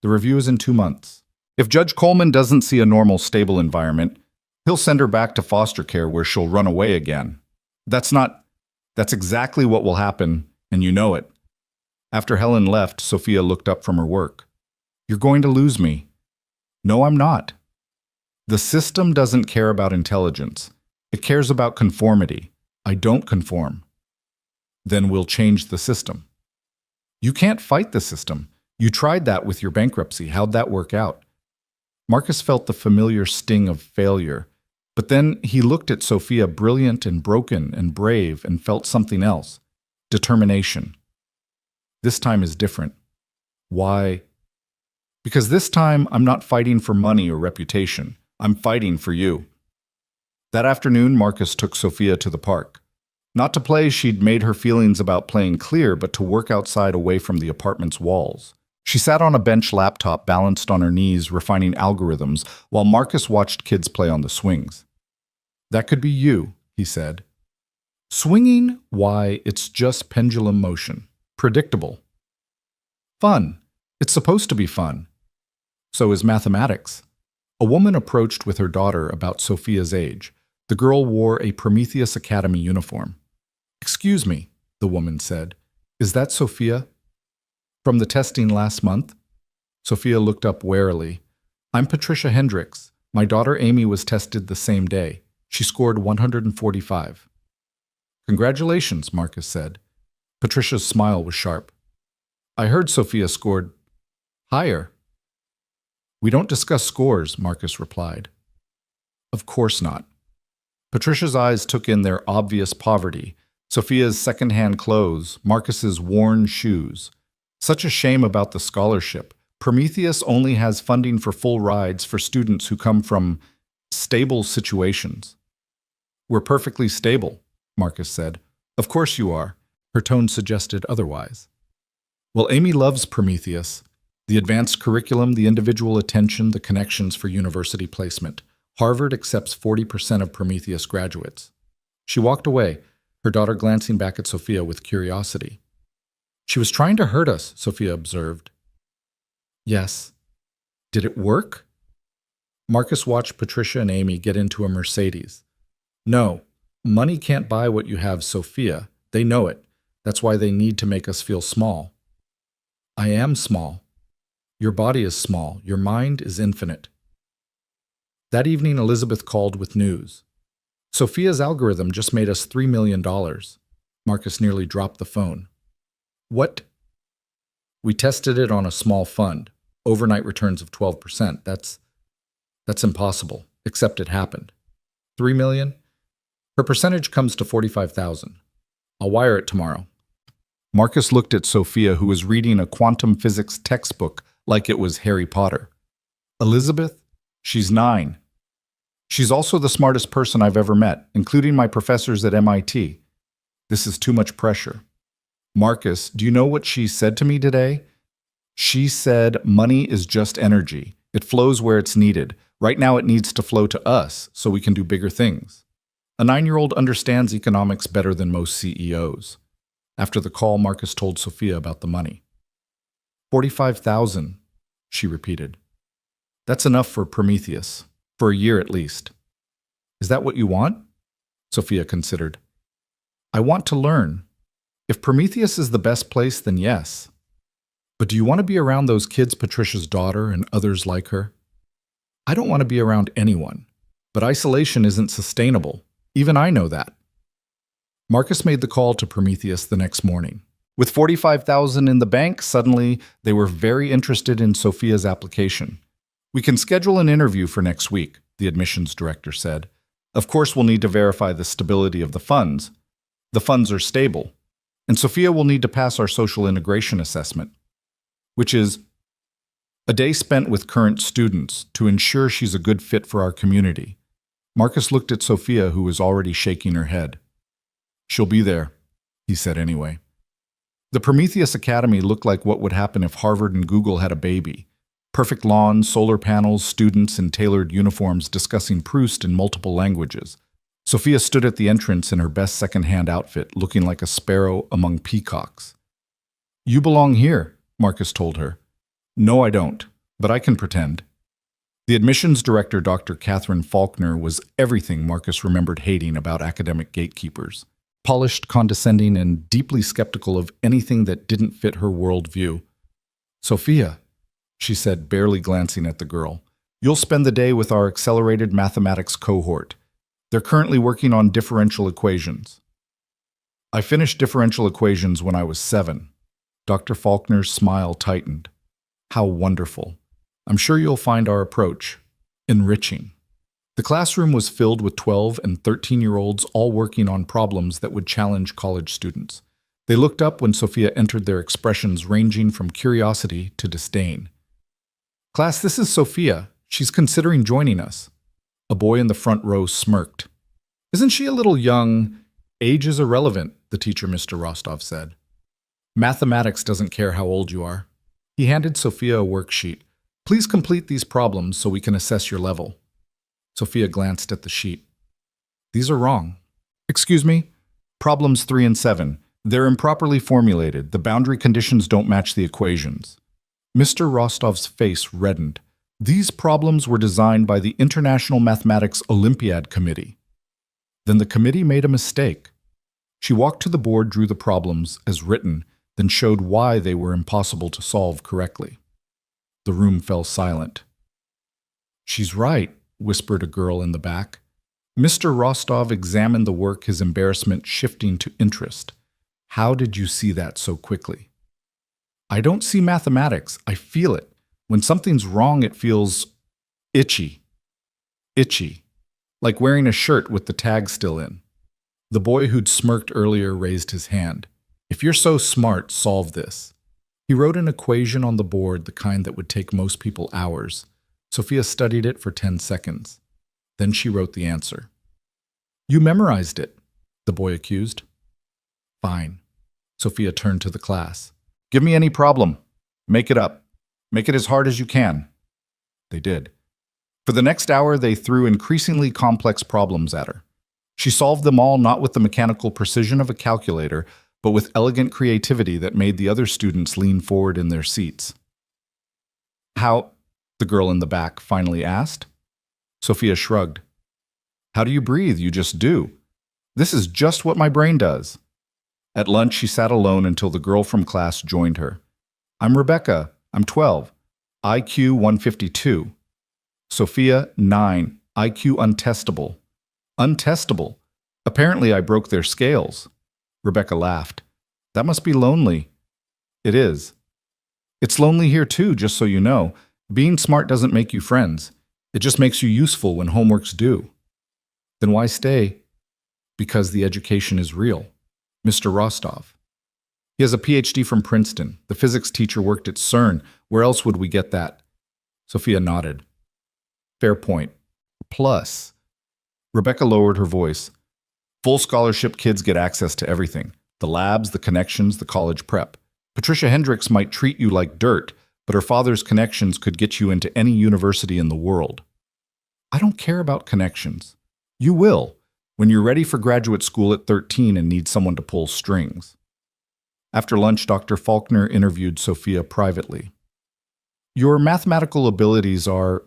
The review is in 2 months. If Judge Coleman doesn't see a normal, stable environment, He'll send her back to foster care where she'll run away again. That's exactly what will happen, and you know it. After Helen left, Sophia looked up from her work. You're going to lose me. No, I'm not. The system doesn't care about intelligence. It cares about conformity. I don't conform. Then we'll change the system. You can't fight the system. You tried that with your bankruptcy. How'd that work out? Marcus felt the familiar sting of failure, but then he looked at Sophia, brilliant and broken and brave, and felt something else. Determination. This time is different. Why? Because this time I'm not fighting for money or reputation. I'm fighting for you. That afternoon, Marcus took Sophia to the park. Not to play, she'd made her feelings about playing clear, but to work outside away from the apartment's walls. She sat on a bench laptop balanced on her knees, refining algorithms, while Marcus watched kids play on the swings. That could be you, he said. Swinging? Why, it's just pendulum motion. Predictable. Fun. It's supposed to be fun. So is mathematics. A woman approached with her daughter about Sophia's age. The girl wore a Prometheus Academy uniform. Excuse me, the woman said. Is that Sophia? From the testing last month? Sophia looked up warily. I'm Patricia Hendricks. My daughter Amy was tested the same day. She scored 145. Congratulations, Marcus said. Patricia's smile was sharp. I heard Sophia scored higher. We don't discuss scores, Marcus replied. Of course not. Patricia's eyes took in their obvious poverty, Sophia's second-hand clothes, Marcus's worn shoes. Such a shame about the scholarship. Prometheus only has funding for full rides for students who come from stable situations. We're perfectly stable, Marcus said. Of course you are. Her tone suggested otherwise. Well, Amy loves Prometheus. The advanced curriculum, the individual attention, the connections for university placement. Harvard accepts 40% of Prometheus graduates. She walked away, her daughter glancing back at Sophia with curiosity. She was trying to hurt us, Sophia observed. Yes. Did it work? Marcus watched Patricia and Amy get into a Mercedes. No, money can't buy what you have, Sophia. They know it. That's why they need to make us feel small. I am small. Your body is small. Your mind is infinite. That evening, Elizabeth called with news. Sophia's algorithm just made us $3 million. Marcus nearly dropped the phone. What? We tested it on a small fund. Overnight returns of 12%. That's impossible, except it happened. 3 million? Her percentage comes to 45,000. I'll wire it tomorrow. Marcus looked at Sophia, who was reading a quantum physics textbook like it was Harry Potter. Elizabeth? She's 9. She's also the smartest person I've ever met, including my professors at MIT. This is too much pressure. Marcus, do you know what she said to me today? She said money is just energy. It flows where it's needed. Right now it needs to flow to us so we can do bigger things. A 9-year-old understands economics better than most CEOs. After the call, Marcus told Sophia about the money. 45,000, she repeated. That's enough for Prometheus, for a year at least. Is that what you want? Sophia considered. I want to learn. If Prometheus is the best place, then yes. But do you want to be around those kids, Patricia's daughter and others like her? I don't want to be around anyone, but isolation isn't sustainable. Even I know that. Marcus made the call to Prometheus the next morning. With 45,000 in the bank, suddenly they were very interested in Sophia's application. We can schedule an interview for next week, the admissions director said. Of course, we'll need to verify the stability of the funds. The funds are stable. And Sophia will need to pass our social integration assessment, which is a day spent with current students to ensure she's a good fit for our community. Marcus looked at Sophia, who was already shaking her head. She'll be there, he said anyway. The Prometheus Academy looked like what would happen if Harvard and Google had a baby. Perfect lawns, solar panels, students in tailored uniforms discussing Proust in multiple languages. Sophia stood at the entrance in her best second-hand outfit, looking like a sparrow among peacocks. You belong here, Marcus told her. No, I don't, but I can pretend. The admissions director, Dr. Catherine Faulkner, was everything Marcus remembered hating about academic gatekeepers. Polished, condescending, and deeply skeptical of anything that didn't fit her worldview. "Sophia," she said, barely glancing at the girl, "you'll spend the day with our accelerated mathematics cohort. They're currently working on differential equations." "I finished differential equations when I was 7. Dr. Faulkner's smile tightened. "How wonderful. I'm sure you'll find our approach enriching." The classroom was filled with 12 and 13-year-olds all working on problems that would challenge college students. They looked up when Sophia entered, their expressions ranging from curiosity to disdain. "Class, this is Sophia. She's considering joining us." A boy in the front row smirked. "Isn't she a little young?" "Age is irrelevant," the teacher, Mr. Rostov, said. "Mathematics doesn't care how old you are." He handed Sophia a worksheet. "Please complete these problems so we can assess your level." Sophia glanced at the sheet. "These are wrong." "Excuse me? Problems 3 and 7. They're improperly formulated. The boundary conditions don't match the equations." Mr. Rostov's face reddened. "These problems were designed by the International Mathematics Olympiad Committee." Then the committee made a mistake. She walked to the board, drew the problems as written, then showed why they were impossible to solve correctly. The room fell silent. "She's right," whispered a girl in the back. Mr. Rostov examined the work, his embarrassment shifting to interest. "How did you see that so quickly?" "I don't see mathematics. I feel it. When something's wrong, it feels itchy. Itchy. Like wearing a shirt with the tag still in." The boy who'd smirked earlier raised his hand. "If you're so smart, solve this." He wrote an equation on the board, the kind that would take most people hours. Sophia studied it for 10 seconds. Then she wrote the answer. "You memorized it," the boy accused. "Fine." Sophia turned to the class. "Give me any problem. Make it up. Make it as hard as you can." They did. For the next hour, they threw increasingly complex problems at her. She solved them all not with the mechanical precision of a calculator, but with elegant creativity that made the other students lean forward in their seats. "How?" the girl in the back finally asked. Sophia shrugged. "How do you breathe? You just do. This is just what my brain does." At lunch, she sat alone until the girl from class joined her. "I'm Rebecca. I'm 12. IQ 152. Sophia, 9. IQ untestable." "Untestable? Apparently I broke their scales." Rebecca laughed. "That must be lonely." "It is. It's lonely here too, just so you know. Being smart doesn't make you friends. It just makes you useful when homework's due." "Then why stay?" "Because the education is real." Mr. Rostov. "He has a PhD from Princeton. The physics teacher worked at CERN. Where else would we get that?" Sophia nodded. "Fair point. Plus," Rebecca lowered her voice, "full scholarship kids get access to everything. The labs, the connections, the college prep. Patricia Hendricks might treat you like dirt, but her father's connections could get you into any university in the world." "I don't care about connections." "You will, when you're ready for graduate school at 13 and need someone to pull strings." After lunch, Dr. Faulkner interviewed Sophia privately. "Your mathematical abilities are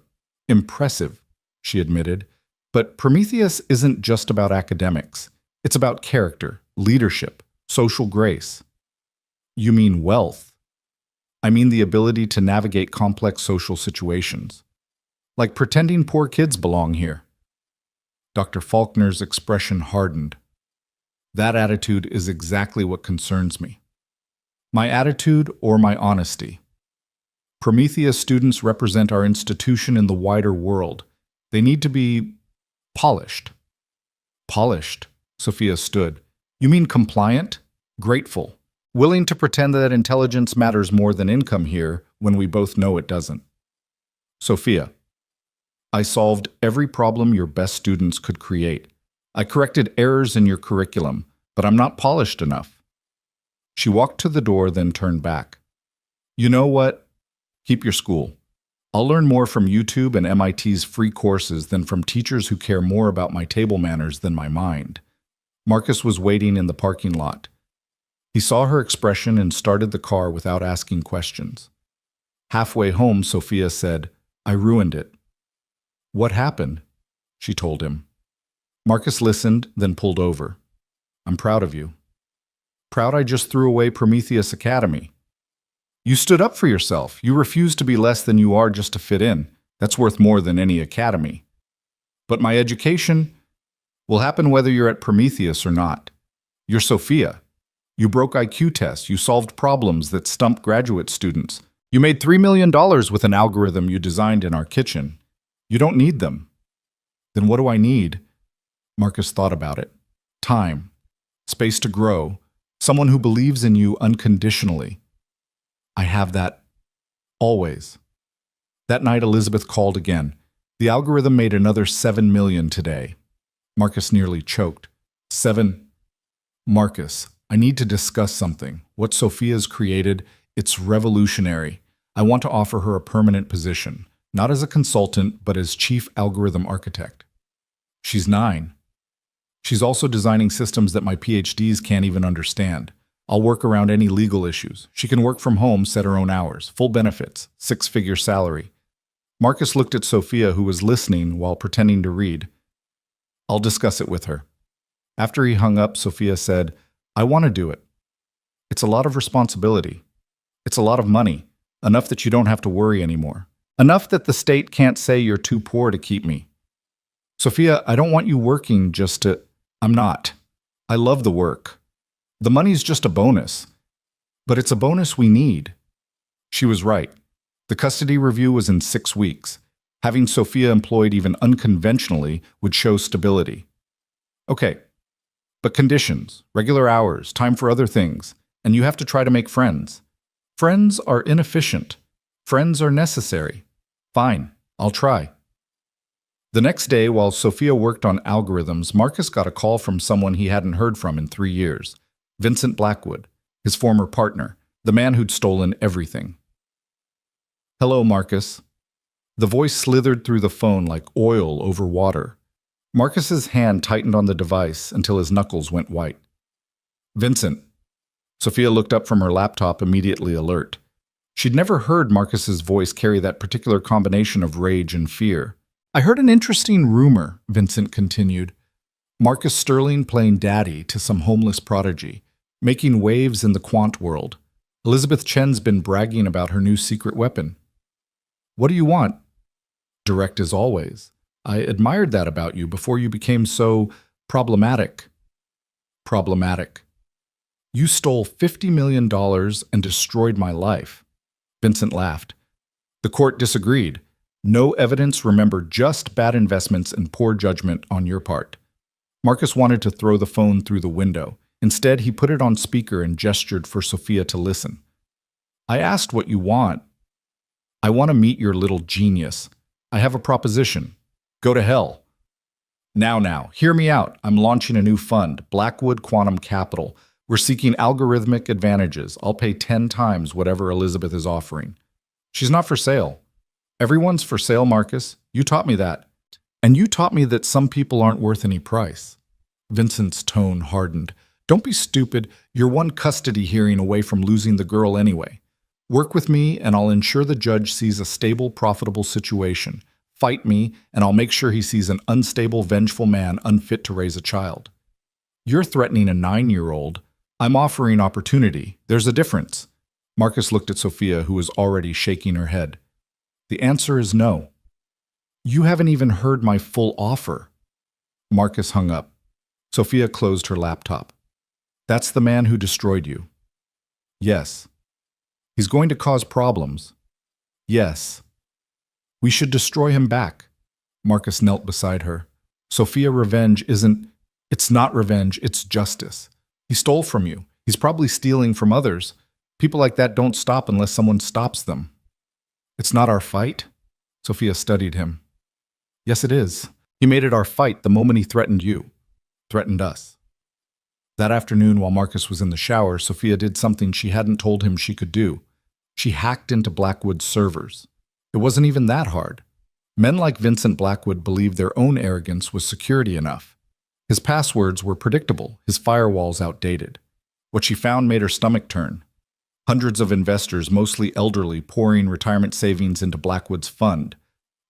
impressive," she admitted, "but Prometheus isn't just about academics. It's about character, leadership, social grace." "You mean wealth?" "I mean the ability to navigate complex social situations. Like pretending poor kids belong here." Dr. Faulkner's expression hardened. "That attitude is exactly what concerns me. My attitude or my honesty. Prometheus students represent our institution in the wider world. They need to be polished." "Polished?" Sophia stood. "You mean compliant? Grateful? Willing to pretend that intelligence matters more than income here when we both know it doesn't?" "Sophia, I solved every problem your best students could create. I corrected errors in your curriculum, but I'm not polished enough." She walked to the door, then turned back. "You know what? Keep your school. I'll learn more from YouTube and MIT's free courses than from teachers who care more about my table manners than my mind." Marcus was waiting in the parking lot. He saw her expression and started the car without asking questions. Halfway home, Sophia said, "I ruined it." What happened? She told him. Marcus listened, then pulled over. I'm proud of you. Proud I just threw away Prometheus Academy. You stood up for yourself. You refused to be less than you are just to fit in. That's worth more than any academy. But my education will happen whether you're at Prometheus or not. You're Sophia. You broke IQ tests. You solved problems that stumped graduate students. You made $3 million with an algorithm you designed in our kitchen. You don't need them. Then what do I need? Marcus thought about it. Time. Space to grow. Someone who believes in you unconditionally. I have that. Always. That night, Elizabeth called again. The algorithm made another 7 million today. Marcus nearly choked. 7. Marcus, I need to discuss something. What Sophia's created, it's revolutionary. I want to offer her a permanent position, not as a consultant, but as chief algorithm architect. She's 9. She's also designing systems that my PhDs can't even understand. I'll work around any legal issues. She can work from home, set her own hours, full benefits, 6-figure salary. Marcus looked at Sophia, who was listening while pretending to read. I'll discuss it with her. After he hung up, Sophia said, I want to do it. It's a lot of responsibility. It's a lot of money, enough that you don't have to worry anymore. Enough that the state can't say you're too poor to keep me. Sophia, I don't want you working just to... I'm not. I love the work. The money's just a bonus. But it's a bonus we need. She was right. The custody review was in 6 weeks. Having Sophia employed even unconventionally would show stability. Okay, but conditions, regular hours, time for other things, and you have to try to make friends. Friends are inefficient. Friends are necessary. Fine, I'll try. The next day, while Sophia worked on algorithms, Marcus got a call from someone he hadn't heard from in 3 years. Vincent Blackwood, his former partner, the man who'd stolen everything. Hello, Marcus. The voice slithered through the phone like oil over water. Marcus's hand tightened on the device until his knuckles went white. Vincent. Sophia looked up from her laptop, immediately alert. She'd never heard Marcus's voice carry that particular combination of rage and fear. I heard an interesting rumor, Vincent continued. Marcus Sterling playing daddy to some homeless prodigy, making waves in the quant world. Elizabeth Chen's been bragging about her new secret weapon. What do you want? Direct as always. I admired that about you before you became so problematic. Problematic. You stole $50 million and destroyed my life. Vincent laughed. The court disagreed. No evidence, remember, just bad investments and poor judgment on your part. Marcus wanted to throw the phone through the window. Instead, he put it on speaker and gestured for Sophia to listen. I asked what you want. I want to meet your little genius. I have a proposition. Go to hell. Now, hear me out. I'm launching a new fund, Blackwood Quantum Capital. We're seeking algorithmic advantages. I'll pay 10 times whatever Elizabeth is offering. She's not for sale. Everyone's for sale, Marcus. You taught me that. And you taught me that some people aren't worth any price. Vincent's tone hardened. Don't be stupid. You're one custody hearing away from losing the girl anyway. Work with me, and I'll ensure the judge sees a stable, profitable situation. Fight me, and I'll make sure he sees an unstable, vengeful man unfit to raise a child. You're threatening a 9-year-old. I'm offering opportunity. There's a difference. Marcus looked at Sophia, who was already shaking her head. The answer is no. You haven't even heard my full offer. Marcus hung up. Sophia closed her laptop. That's the man who destroyed you. Yes. He's going to cause problems. Yes. We should destroy him back. Marcus knelt beside her. Sophia, it's not revenge, it's justice. He stole from you. He's probably stealing from others. People like that don't stop unless someone stops them. It's not our fight? Sophia studied him. Yes, it is. He made it our fight the moment he threatened you. Threatened us. That afternoon, while Marcus was in the shower, Sophia did something she hadn't told him she could do. She hacked into Blackwood's servers. It wasn't even that hard. Men like Vincent Blackwood believed their own arrogance was security enough. His passwords were predictable, his firewalls outdated. What she found made her stomach turn. Hundreds of investors, mostly elderly, pouring retirement savings into Blackwood's fund.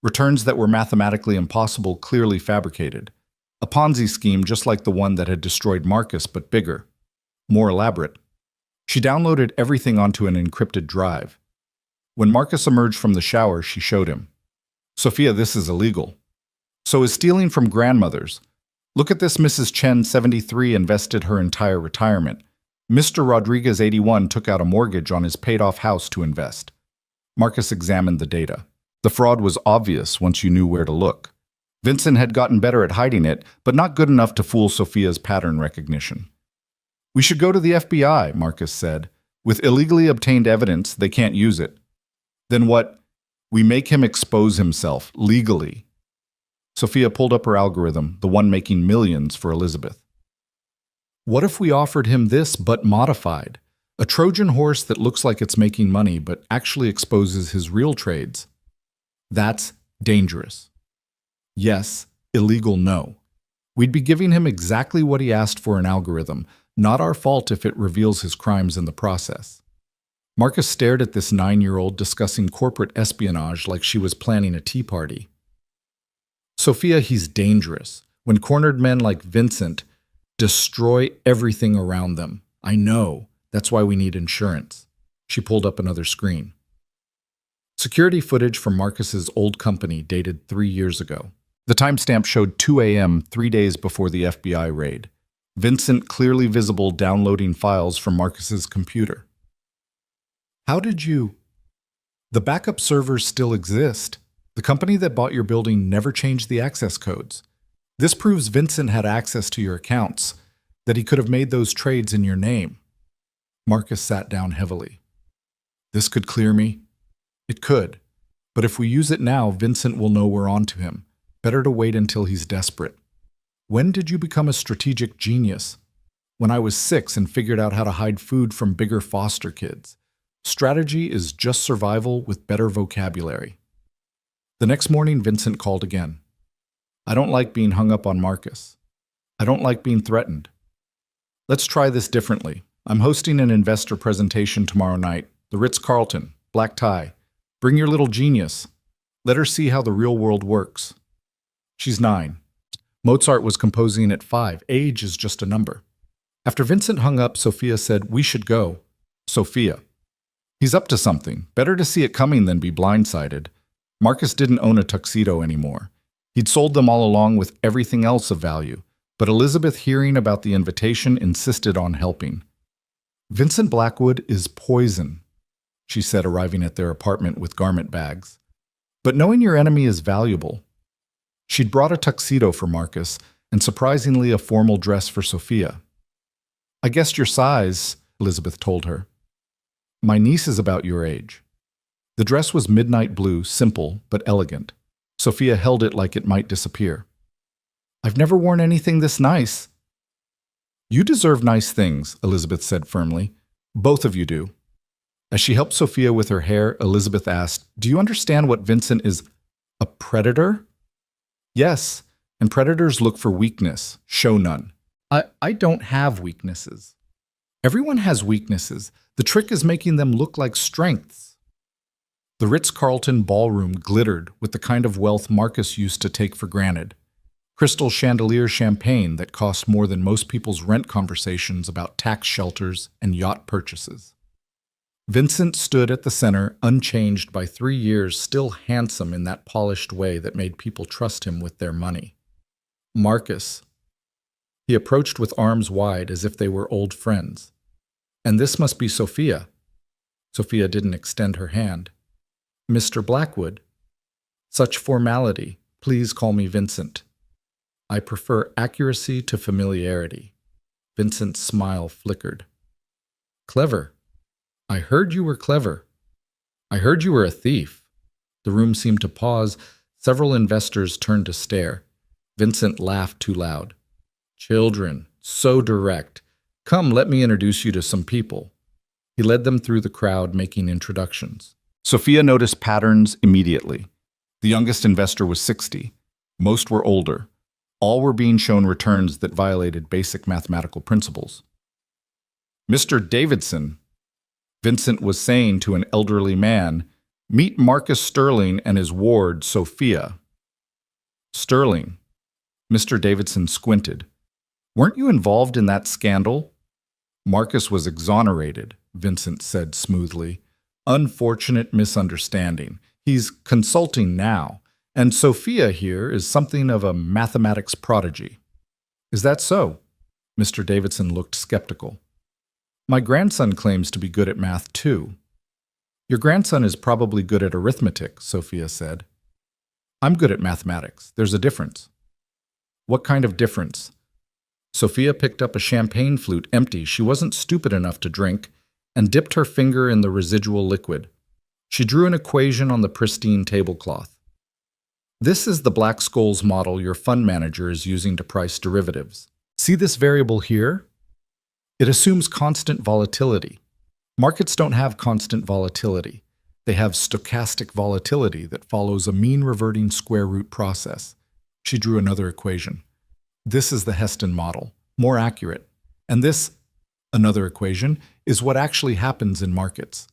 Returns that were mathematically impossible, clearly fabricated. A Ponzi scheme just like the one that had destroyed Marcus, but bigger, more elaborate. She downloaded everything onto an encrypted drive. When Marcus emerged from the shower, she showed him. Sophia, this is illegal. So is stealing from grandmothers. Look at this. Mrs. Chen, 73, invested her entire retirement. Mr. Rodriguez, 81, took out a mortgage on his paid-off house to invest. Marcus examined the data. The fraud was obvious once you knew where to look. Vincent had gotten better at hiding it, but not good enough to fool Sophia's pattern recognition. We should go to the FBI, Marcus said. With illegally obtained evidence, they can't use it. Then what? We make him expose himself, legally. Sophia pulled up her algorithm, the one making millions for Elizabeth. What if we offered him this, but modified? A Trojan horse that looks like it's making money, but actually exposes his real trades. That's dangerous. Yes, illegal, no. We'd be giving him exactly what he asked for an algorithm, not our fault if it reveals his crimes in the process. Marcus stared at this 9-year-old discussing corporate espionage like she was planning a tea party. Sophia, he's dangerous. When cornered men like Vincent destroy everything around them. I know. That's why we need insurance. She pulled up another screen. Security footage from Marcus's old company dated 3 years ago. The timestamp showed 2 a.m. 3 days before the FBI raid. Vincent clearly visible downloading files from Marcus's computer. How did you? The backup servers still exist. The company that bought your building never changed the access codes. This proves Vincent had access to your accounts, that he could have made those trades in your name. Marcus sat down heavily. This could clear me? It could. But if we use it now, Vincent will know we're on to him. Better to wait until he's desperate. When did you become a strategic genius? When I was 6 and figured out how to hide food from bigger foster kids. Strategy is just survival with better vocabulary. The next morning, Vincent called again. I don't like being hung up on Marcus. I don't like being threatened. Let's try this differently. I'm hosting an investor presentation tomorrow night. The Ritz-Carlton, black tie. Bring your little genius. Let her see how the real world works. She's 9. Mozart was composing at 5. Age is just a number. After Vincent hung up, Sophia said, we should go. Sophia. He's up to something. Better to see it coming than be blindsided. Marcus didn't own a tuxedo anymore. He'd sold them all along with everything else of value. But Elizabeth, hearing about the invitation, insisted on helping. Vincent Blackwood is poison, she said, arriving at their apartment with garment bags. But knowing your enemy is valuable. She'd brought a tuxedo for Marcus, and surprisingly a formal dress for Sophia. I guessed your size, Elizabeth told her. My niece is about your age. The dress was midnight blue, simple but elegant. Sophia held it like it might disappear. I've never worn anything this nice. You deserve nice things, Elizabeth said firmly. Both of you do. As she helped Sophia with her hair, Elizabeth asked, do you understand what Vincent is? A predator? Yes, and predators look for weakness, show none. I don't have weaknesses. Everyone has weaknesses. The trick is making them look like strengths. The Ritz-Carlton ballroom glittered with the kind of wealth Marcus used to take for granted. Crystal chandelier champagne that cost more than most people's rent conversations about tax shelters and yacht purchases. Vincent stood at the center, unchanged by 3 years, still handsome in that polished way that made people trust him with their money. Marcus. He approached with arms wide as if they were old friends. And this must be Sophia. Sophia didn't extend her hand. Mr. Blackwood. Such formality. Please call me Vincent. I prefer accuracy to familiarity. Vincent's smile flickered. Clever. I heard you were clever. I heard you were a thief. The room seemed to pause. Several investors turned to stare. Vincent laughed too loud. Children, so direct. Come, let me introduce you to some people. He led them through the crowd, making introductions. Sophia noticed patterns immediately. The youngest investor was 60. Most were older. All were being shown returns that violated basic mathematical principles. Mr. Davidson, Vincent was saying to an elderly man, Meet Marcus Sterling and his ward, Sophia. Sterling. Mr. Davidson squinted. Weren't you involved in that scandal? Marcus was exonerated, Vincent said smoothly. Unfortunate misunderstanding. He's consulting now, and Sophia here is something of a mathematics prodigy. Is that so? Mr. Davidson looked skeptical. My grandson claims to be good at math, too. Your grandson is probably good at arithmetic, Sophia said. I'm good at mathematics. There's a difference. What kind of difference? Sophia picked up a champagne flute empty she wasn't stupid enough to drink and dipped her finger in the residual liquid. She drew an equation on the pristine tablecloth. This is the Black-Scholes model your fund manager is using to price derivatives. See this variable here? It assumes constant volatility. Markets don't have constant volatility. They have stochastic volatility that follows a mean-reverting square root process. She drew another equation. This is the Heston model, more accurate. And this, another equation, is what actually happens in markets.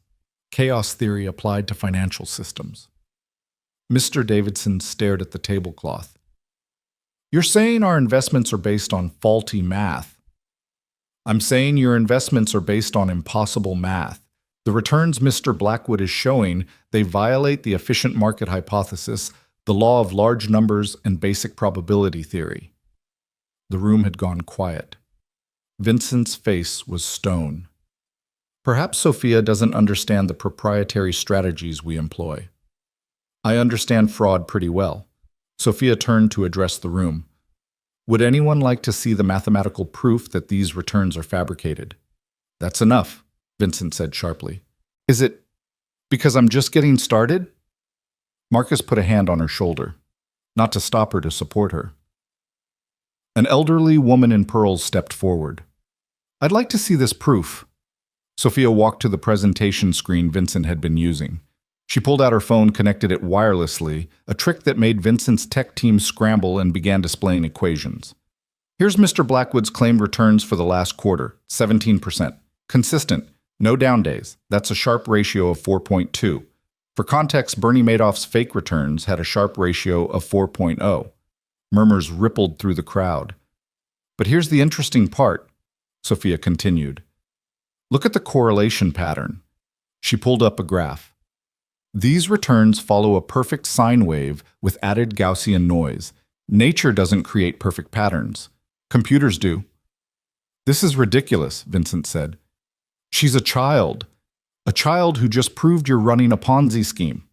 Chaos theory applied to financial systems. Mr. Davidson stared at the tablecloth. You're saying our investments are based on faulty math. I'm saying your investments are based on impossible math. The returns Mr. Blackwood is showing, they violate the efficient market hypothesis, the law of large numbers, and basic probability theory. The room had gone quiet. Vincent's face was stone. Perhaps Sophia doesn't understand the proprietary strategies we employ. I understand fraud pretty well. Sophia turned to address the room. Would anyone like to see the mathematical proof that these returns are fabricated? That's enough, Vincent said sharply. Is it because I'm just getting started? Marcus put a hand on her shoulder, not to stop her, to support her. An elderly woman in pearls stepped forward. I'd like to see this proof. Sophia walked to the presentation screen Vincent had been using. She pulled out her phone, connected it wirelessly, a trick that made Vincent's tech team scramble, and began displaying equations. Here's Mr. Blackwood's claimed returns for the last quarter, 17%. Consistent, no down days. That's a Sharpe ratio of 4.2. For context, Bernie Madoff's fake returns had a Sharpe ratio of 4.0. Murmurs rippled through the crowd. But here's the interesting part, Sophia continued. Look at the correlation pattern. She pulled up a graph. These returns follow a perfect sine wave with added Gaussian noise. Nature doesn't create perfect patterns. Computers do. This is ridiculous, Vincent said. She's a child who just proved you're running a Ponzi scheme.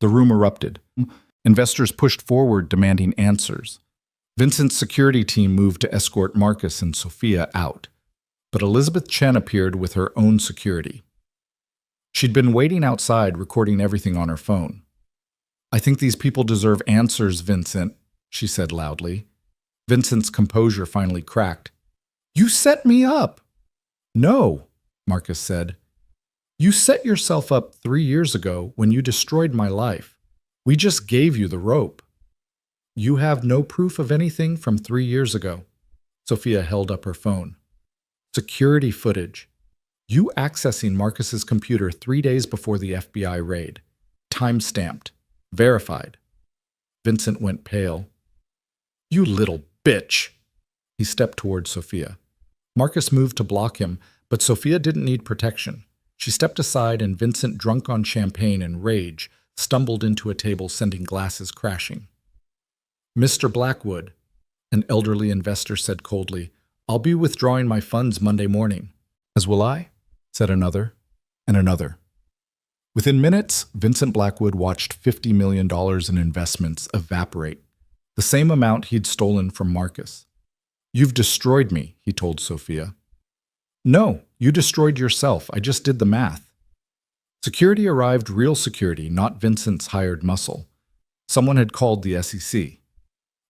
The room erupted. Investors pushed forward, demanding answers. Vincent's security team moved to escort Marcus and Sophia out. But Elizabeth Chen appeared with her own security. She'd been waiting outside, recording everything on her phone. I think these people deserve answers, Vincent, she said loudly. Vincent's composure finally cracked. You set me up. No, Marcus said. You set yourself up 3 years ago when you destroyed my life. We just gave you the rope. You have no proof of anything from 3 years ago. Sophia held up her phone. Security footage. You accessing Marcus's computer 3 days before the FBI raid. Time-stamped. Verified. Vincent went pale. You little bitch! He stepped toward Sophia. Marcus moved to block him, but Sophia didn't need protection. She stepped aside, and Vincent, drunk on champagne and rage, stumbled into a table, sending glasses crashing. Mr. Blackwood, an elderly investor said coldly, I'll be withdrawing my funds Monday morning. As will I, said another, and another. Within minutes, Vincent Blackwood watched $50 million in investments evaporate, the same amount he'd stolen from Marcus. You've destroyed me, he told Sophia. No, you destroyed yourself. I just did the math. Security arrived, real security, not Vincent's hired muscle. Someone had called the SEC.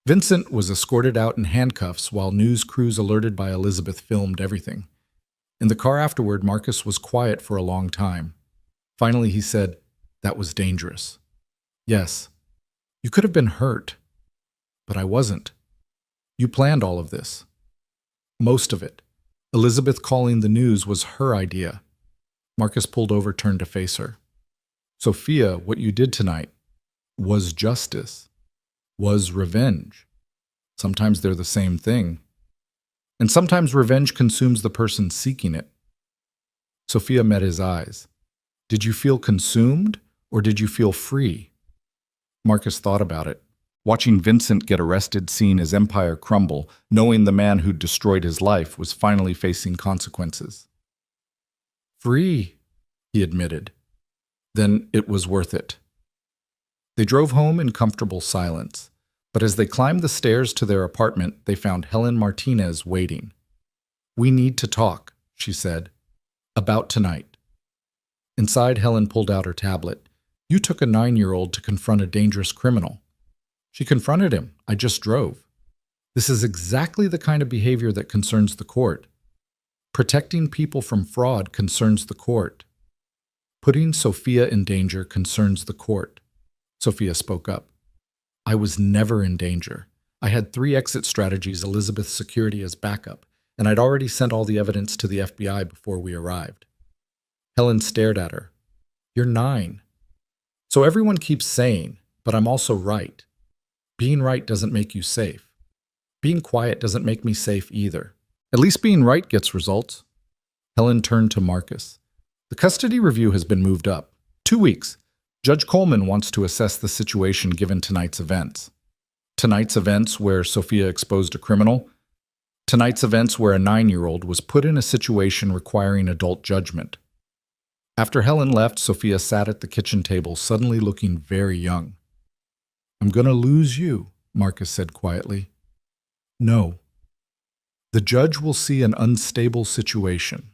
Vincent was escorted out in handcuffs while news crews alerted by Elizabeth filmed everything. In the car afterward, Marcus was quiet for a long time. Finally, he said, that was dangerous. Yes, you could have been hurt, but I wasn't. You planned all of this. Most of it. Elizabeth calling the news was her idea. Marcus pulled over, turned to face her. Sophia, what you did tonight was justice, was revenge. Sometimes they're the same thing. And sometimes revenge consumes the person seeking it. Sophia met his eyes. Did you feel consumed or did you feel free? Marcus thought about it, watching Vincent get arrested, seeing his empire crumble, knowing the man who'd destroyed his life was finally facing consequences. Free, he admitted. Then it was worth it. They drove home in comfortable silence, but as they climbed the stairs to their apartment, they found Helen Martinez waiting. We need to talk, she said, about tonight. Inside, Helen pulled out her tablet. You took a 9-year-old to confront a dangerous criminal. She confronted him. I just drove. This is exactly the kind of behavior that concerns the court. Protecting people from fraud concerns the court. Putting Sophia in danger concerns the court. Sophia spoke up. I was never in danger. I had 3 exit strategies, Elizabeth's security as backup, and I'd already sent all the evidence to the FBI before we arrived. Helen stared at her. You're 9. So everyone keeps saying, but I'm also right. Being right doesn't make you safe. Being quiet doesn't make me safe either. At least being right gets results. Helen turned to Marcus. The custody review has been moved up. 2 weeks. Judge Coleman wants to assess the situation given tonight's events. Tonight's events where Sophia exposed a criminal. Tonight's events where a 9-year-old was put in a situation requiring adult judgment. After Helen left, Sophia sat at the kitchen table, suddenly looking very young. I'm going to lose you, Marcus said quietly. No. The judge will see an unstable situation.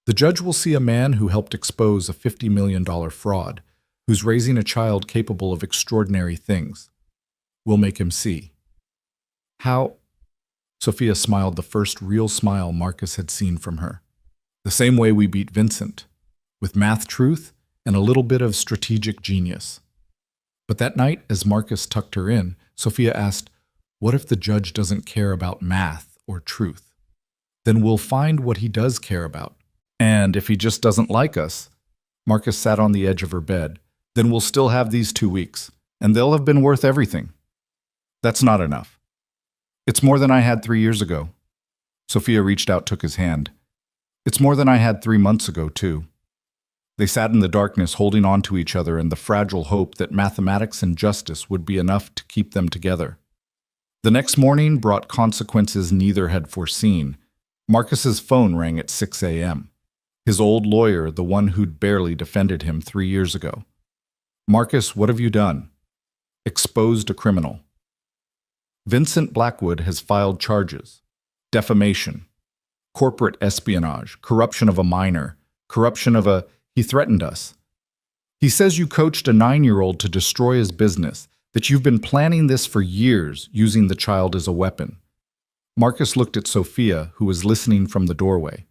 The judge will see a man who helped expose a $50 million fraud, who's raising a child capable of extraordinary things. We'll make him see. How? Sophia smiled, the first real smile Marcus had seen from her. The same way we beat Vincent, with math truth and a little bit of strategic genius. But that night, as Marcus tucked her in, Sophia asked, what if the judge doesn't care about math or truth? Then we'll find what he does care about. And if he just doesn't like us, Marcus sat on the edge of her bed, then we'll still have these 2 weeks, and they'll have been worth everything. That's not enough. It's more than I had 3 years ago. Sophia reached out, took his hand. It's more than I had 3 months ago, too. They sat in the darkness, holding on to each other in the fragile hope that mathematics and justice would be enough to keep them together. The next morning brought consequences neither had foreseen. Marcus's phone rang at 6 a.m. His old lawyer, the one who'd barely defended him 3 years ago. Marcus, what have you done? Exposed a criminal. Vincent Blackwood has filed charges. Defamation. Corporate espionage. Corruption of a minor. Corruption of a... He threatened us. He says you coached a 9-year-old to destroy his business, that you've been planning this for years, using the child as a weapon. Marcus looked at Sophia, who was listening from the doorway.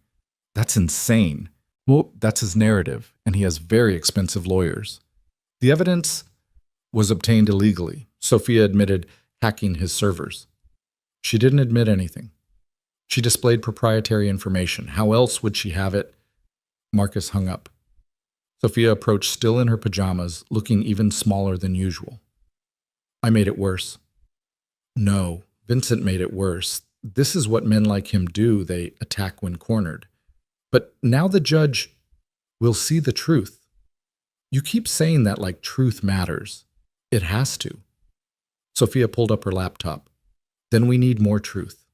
That's insane. Well, that's his narrative, and he has very expensive lawyers. The evidence was obtained illegally. Sophia admitted hacking his servers. She didn't admit anything. She displayed proprietary information. How else would she have it? Marcus hung up. Sophia approached, still in her pajamas, looking even smaller than usual. I made it worse. No, Vincent made it worse. This is what men like him do. They attack when cornered. But now the judge will see the truth. You keep saying that like truth matters. It has to. Sophia pulled up her laptop. Then we need more truth.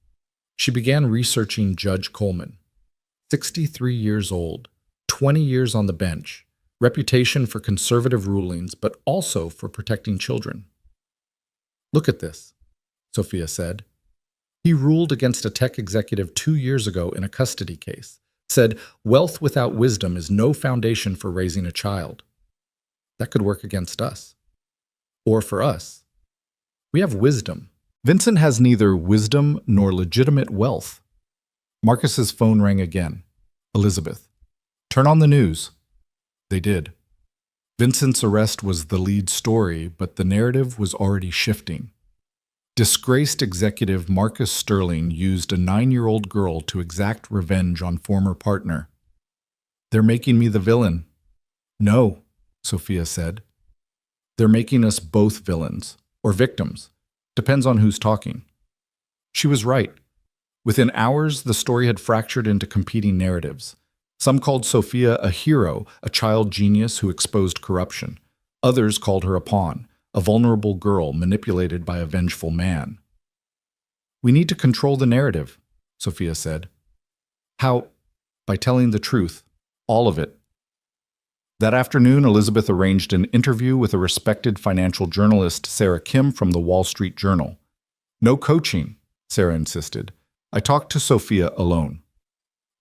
She began researching Judge Coleman. 63 years old, 20 years on the bench, reputation for conservative rulings, but also for protecting children. Look at this, Sophia said. He ruled against a tech executive 2 years ago in a custody case, said wealth without wisdom is no foundation for raising a child. That could work against us. Or for us. We have wisdom. Vincent has neither wisdom nor legitimate wealth. Marcus's phone rang again. Elizabeth. Turn on the news. They did. Vincent's arrest was the lead story, but the narrative was already shifting. Disgraced executive Marcus Sterling used a 9-year-old girl to exact revenge on former partner. They're making me the villain. No, Sophia said. They're making us both villains, or victims. Depends on who's talking. She was right. Within hours, the story had fractured into competing narratives. Some called Sophia a hero, a child genius who exposed corruption. Others called her a pawn, a vulnerable girl manipulated by a vengeful man. We need to control the narrative, Sophia said. How? By telling the truth, all of it. That afternoon, Elizabeth arranged an interview with a respected financial journalist, Sarah Kim from the Wall Street Journal. No coaching, Sarah insisted. I talked to Sophia alone.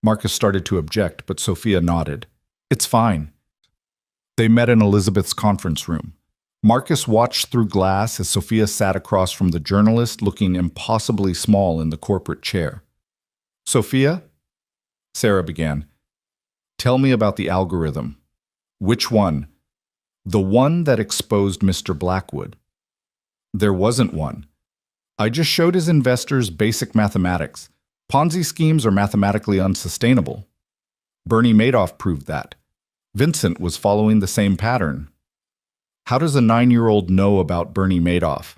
Marcus started to object, but Sophia nodded. It's fine. They met in Elizabeth's conference room. Marcus watched through glass as Sophia sat across from the journalist, looking impossibly small in the corporate chair. Sophia? Sarah began. Tell me about the algorithm. Which one? The one that exposed Mr. Blackwood. There wasn't one. I just showed his investors basic mathematics. Ponzi schemes are mathematically unsustainable. Bernie Madoff proved that. Vincent was following the same pattern. How does a 9-year-old know about Bernie Madoff?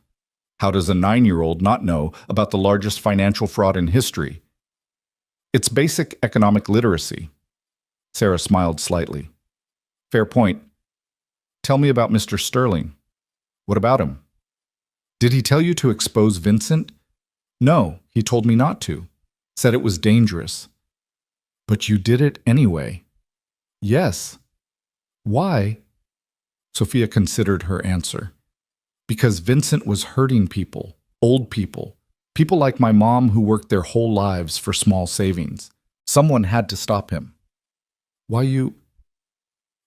How does a 9-year-old not know about the largest financial fraud in history? It's basic economic literacy. Sarah smiled slightly. Fair point. Tell me about Mr. Sterling. What about him? Did he tell you to expose Vincent? No, he told me not to. Said it was dangerous. But you did it anyway. Yes. Why? Sophia considered her answer. Because Vincent was hurting people, old people, people like my mom who worked their whole lives for small savings. Someone had to stop him. Why you?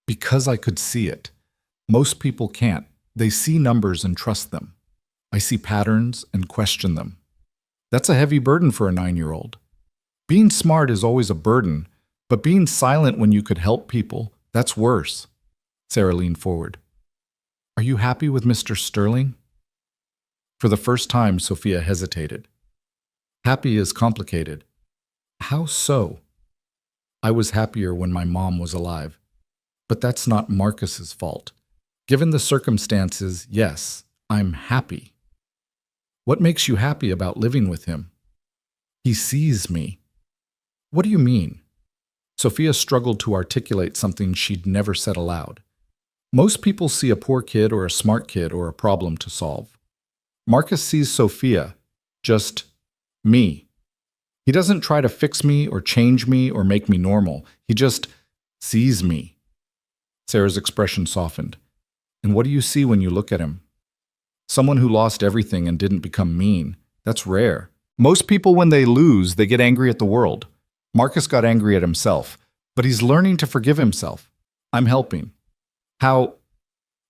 Because I could see it. Most people can't. They see numbers and trust them. I see patterns and question them. That's a heavy burden for a 9-year-old. Being smart is always a burden, but being silent when you could help people, that's worse. Sarah leaned forward. Are you happy with Mr. Sterling? For the first time, Sophia hesitated. Happy is complicated. How so? I was happier when my mom was alive. But that's not Marcus's fault. Given the circumstances, yes, I'm happy. What makes you happy about living with him? He sees me. What do you mean? Sophia struggled to articulate something she'd never said aloud. Most people see a poor kid or a smart kid or a problem to solve. Marcus sees Sophia, just me. He doesn't try to fix me or change me or make me normal. He just sees me. Sarah's expression softened. And what do you see when you look at him? Someone who lost everything and didn't become mean. That's rare. Most people, when they lose, they get angry at the world. Marcus got angry at himself, but he's learning to forgive himself. I'm helping. How?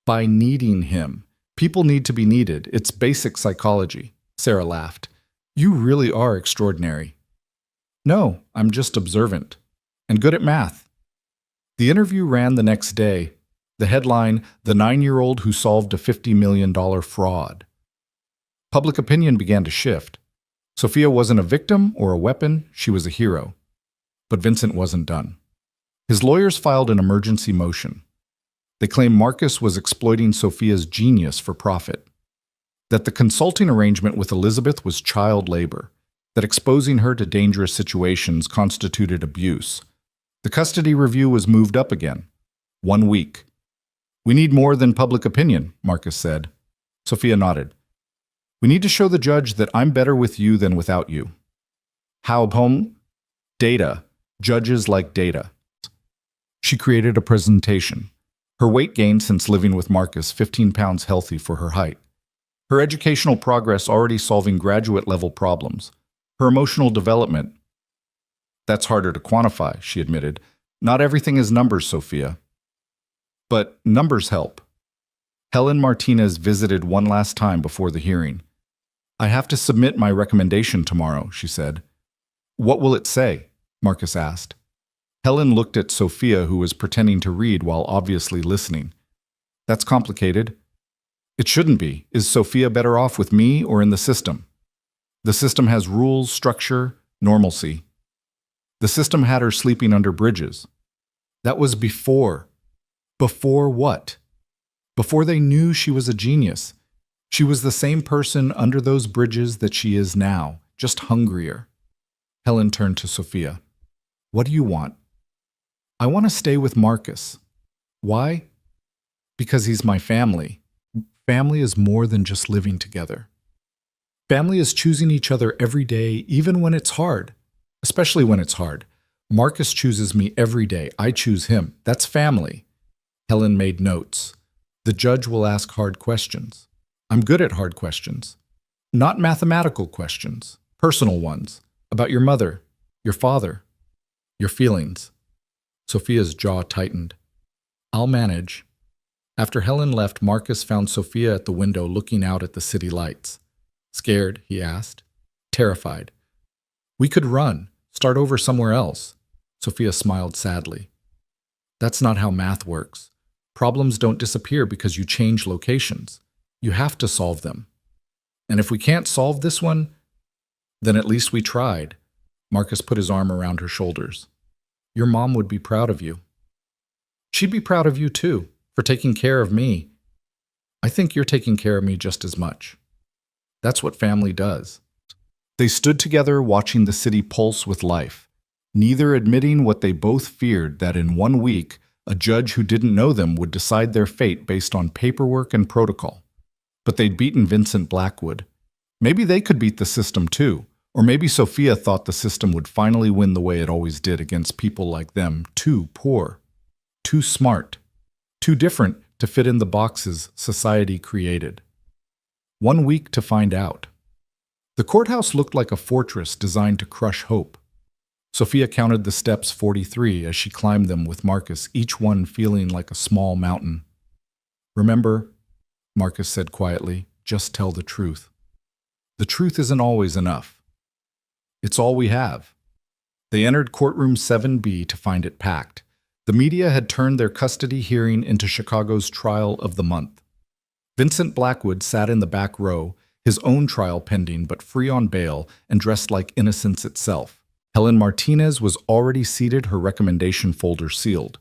By needing him. People need to be needed. It's basic psychology. Sarah laughed. You really are extraordinary. No, I'm just observant. And good at math. The interview ran the next day. The headline, The 9-Year-Old Who Solved a $50 million Fraud. Public opinion began to shift. Sophia wasn't a victim or a weapon, she was a hero. But Vincent wasn't done. His lawyers filed an emergency motion. They claimed Marcus was exploiting Sophia's genius for profit. That the consulting arrangement with Elizabeth was child labor. That exposing her to dangerous situations constituted abuse. The custody review was moved up again. 1 week. We need more than public opinion, Marcus said. Sophia nodded. We need to show the judge that I'm better with you than without you. How, home? Data. Judges like data. She created a presentation. Her weight gain since living with Marcus, 15 pounds healthy for her height. Her educational progress already solving graduate-level problems. Her emotional development. That's harder to quantify, she admitted. Not everything is numbers, Sophia. But numbers help. Helen Martinez visited one last time before the hearing. I have to submit my recommendation tomorrow, she said. What will it say? Marcus asked. Helen looked at Sophia, who was pretending to read while obviously listening. That's complicated. It shouldn't be. Is Sophia better off with me or in the system? The system has rules, structure, normalcy. The system had her sleeping under bridges. That was before. Before what? Before they knew she was a genius. She was the same person under those bridges that she is now, just hungrier. Helen turned to Sophia. What do you want? I want to stay with Marcus. Why? Because he's my family. Family is more than just living together. Family is choosing each other every day, even when it's hard. Especially when it's hard. Marcus chooses me every day. I choose him. That's family. Helen made notes. The judge will ask hard questions. I'm good at hard questions. Not mathematical questions. Personal ones. About your mother, your father, your feelings. Sophia's jaw tightened. I'll manage. After Helen left, Marcus found Sophia at the window looking out at the city lights. Scared, he asked. Terrified. We could run, start over somewhere else. Sophia smiled sadly. That's not how math works. Problems don't disappear because you change locations. You have to solve them. And if we can't solve this one, then at least we tried. Marcus put his arm around her shoulders. Your mom would be proud of you. She'd be proud of you too, for taking care of me. I think you're taking care of me just as much. That's what family does. They stood together watching the city pulse with life, neither admitting what they both feared, that in 1 week, a judge who didn't know them would decide their fate based on paperwork and protocol. But they'd beaten Vincent Blackwood. Maybe they could beat the system too, or maybe Sophia thought the system would finally win the way it always did against people like them, too poor, too smart, too different to fit in the boxes society created. 1 week to find out. The courthouse looked like a fortress designed to crush hope. Sophia counted the steps 43 as she climbed them with Marcus, each one feeling like a small mountain. Remember, Marcus said quietly, just tell the truth. The truth isn't always enough. It's all we have. They entered courtroom 7B to find it packed. The media had turned their custody hearing into Chicago's trial of the month. Vincent Blackwood sat in the back row, his own trial pending but free on bail and dressed like innocence itself. Helen Martinez was already seated, her recommendation folder sealed.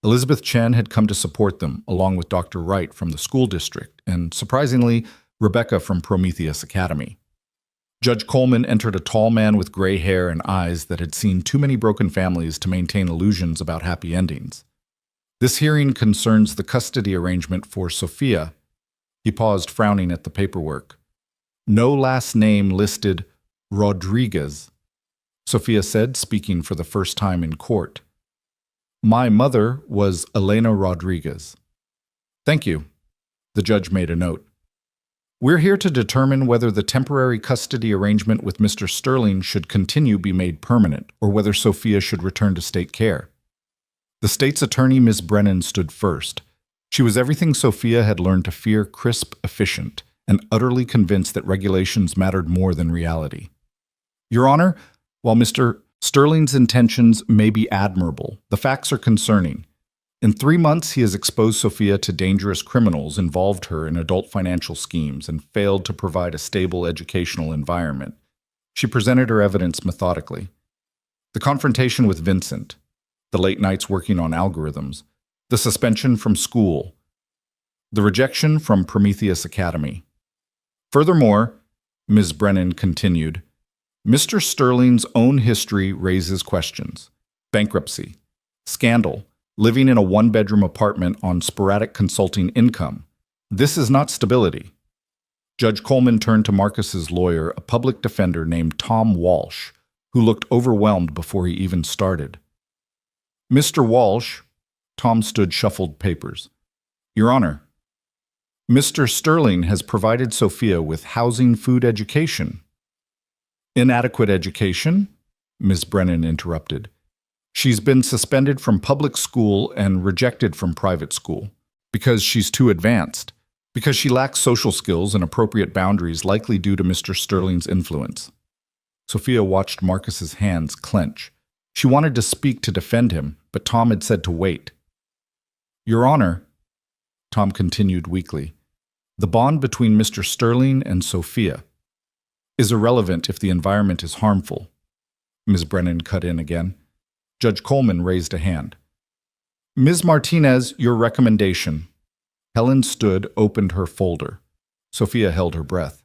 Elizabeth Chen had come to support them, along with Dr. Wright from the school district, and, surprisingly, Rebecca from Prometheus Academy. Judge Coleman entered, a tall man with gray hair and eyes that had seen too many broken families to maintain illusions about happy endings. This hearing concerns the custody arrangement for Sophia. He paused, frowning at the paperwork. No last name listed. Rodriguez, Sophia said, speaking for the first time in court. My mother was Elena Rodriguez. Thank you. The judge made a note. We're here to determine whether the temporary custody arrangement with Mr. Sterling should continue be made permanent, or whether Sophia should return to state care. The state's attorney, Ms. Brennan, stood first. She was everything Sophia had learned to fear: crisp, efficient, and utterly convinced that regulations mattered more than reality. Your Honor, while Mr. Sterling's intentions may be admirable, the facts are concerning. In 3 months, he has exposed Sophia to dangerous criminals, involved her in adult financial schemes, and failed to provide a stable educational environment. She presented her evidence methodically. The confrontation with Vincent, the late nights working on algorithms, the suspension from school, the rejection from Prometheus Academy. Furthermore, Ms. Brennan continued, Mr. Sterling's own history raises questions. Bankruptcy, scandal, living in a 1-bedroom apartment on sporadic consulting income. This is not stability. Judge Coleman turned to Marcus's lawyer, a public defender named Tom Walsh, who looked overwhelmed before he even started. Mr. Walsh, Tom stood, shuffled papers. Your Honor, Mr. Sterling has provided Sophia with housing, food, education. Inadequate education? Ms. Brennan interrupted. She's been suspended from public school and rejected from private school because she's too advanced, because she lacks social skills and appropriate boundaries, likely due to Mr. Sterling's influence. Sophia watched Marcus's hands clench. She wanted to speak to defend him, but Tom had said to wait. Your Honor, Tom continued weakly, the bond between Mr. Sterling and Sophia is irrelevant if the environment is harmful. Ms. Brennan cut in again. Judge Coleman raised a hand. Ms. Martinez, your recommendation. Helen stood, opened her folder. Sophia held her breath.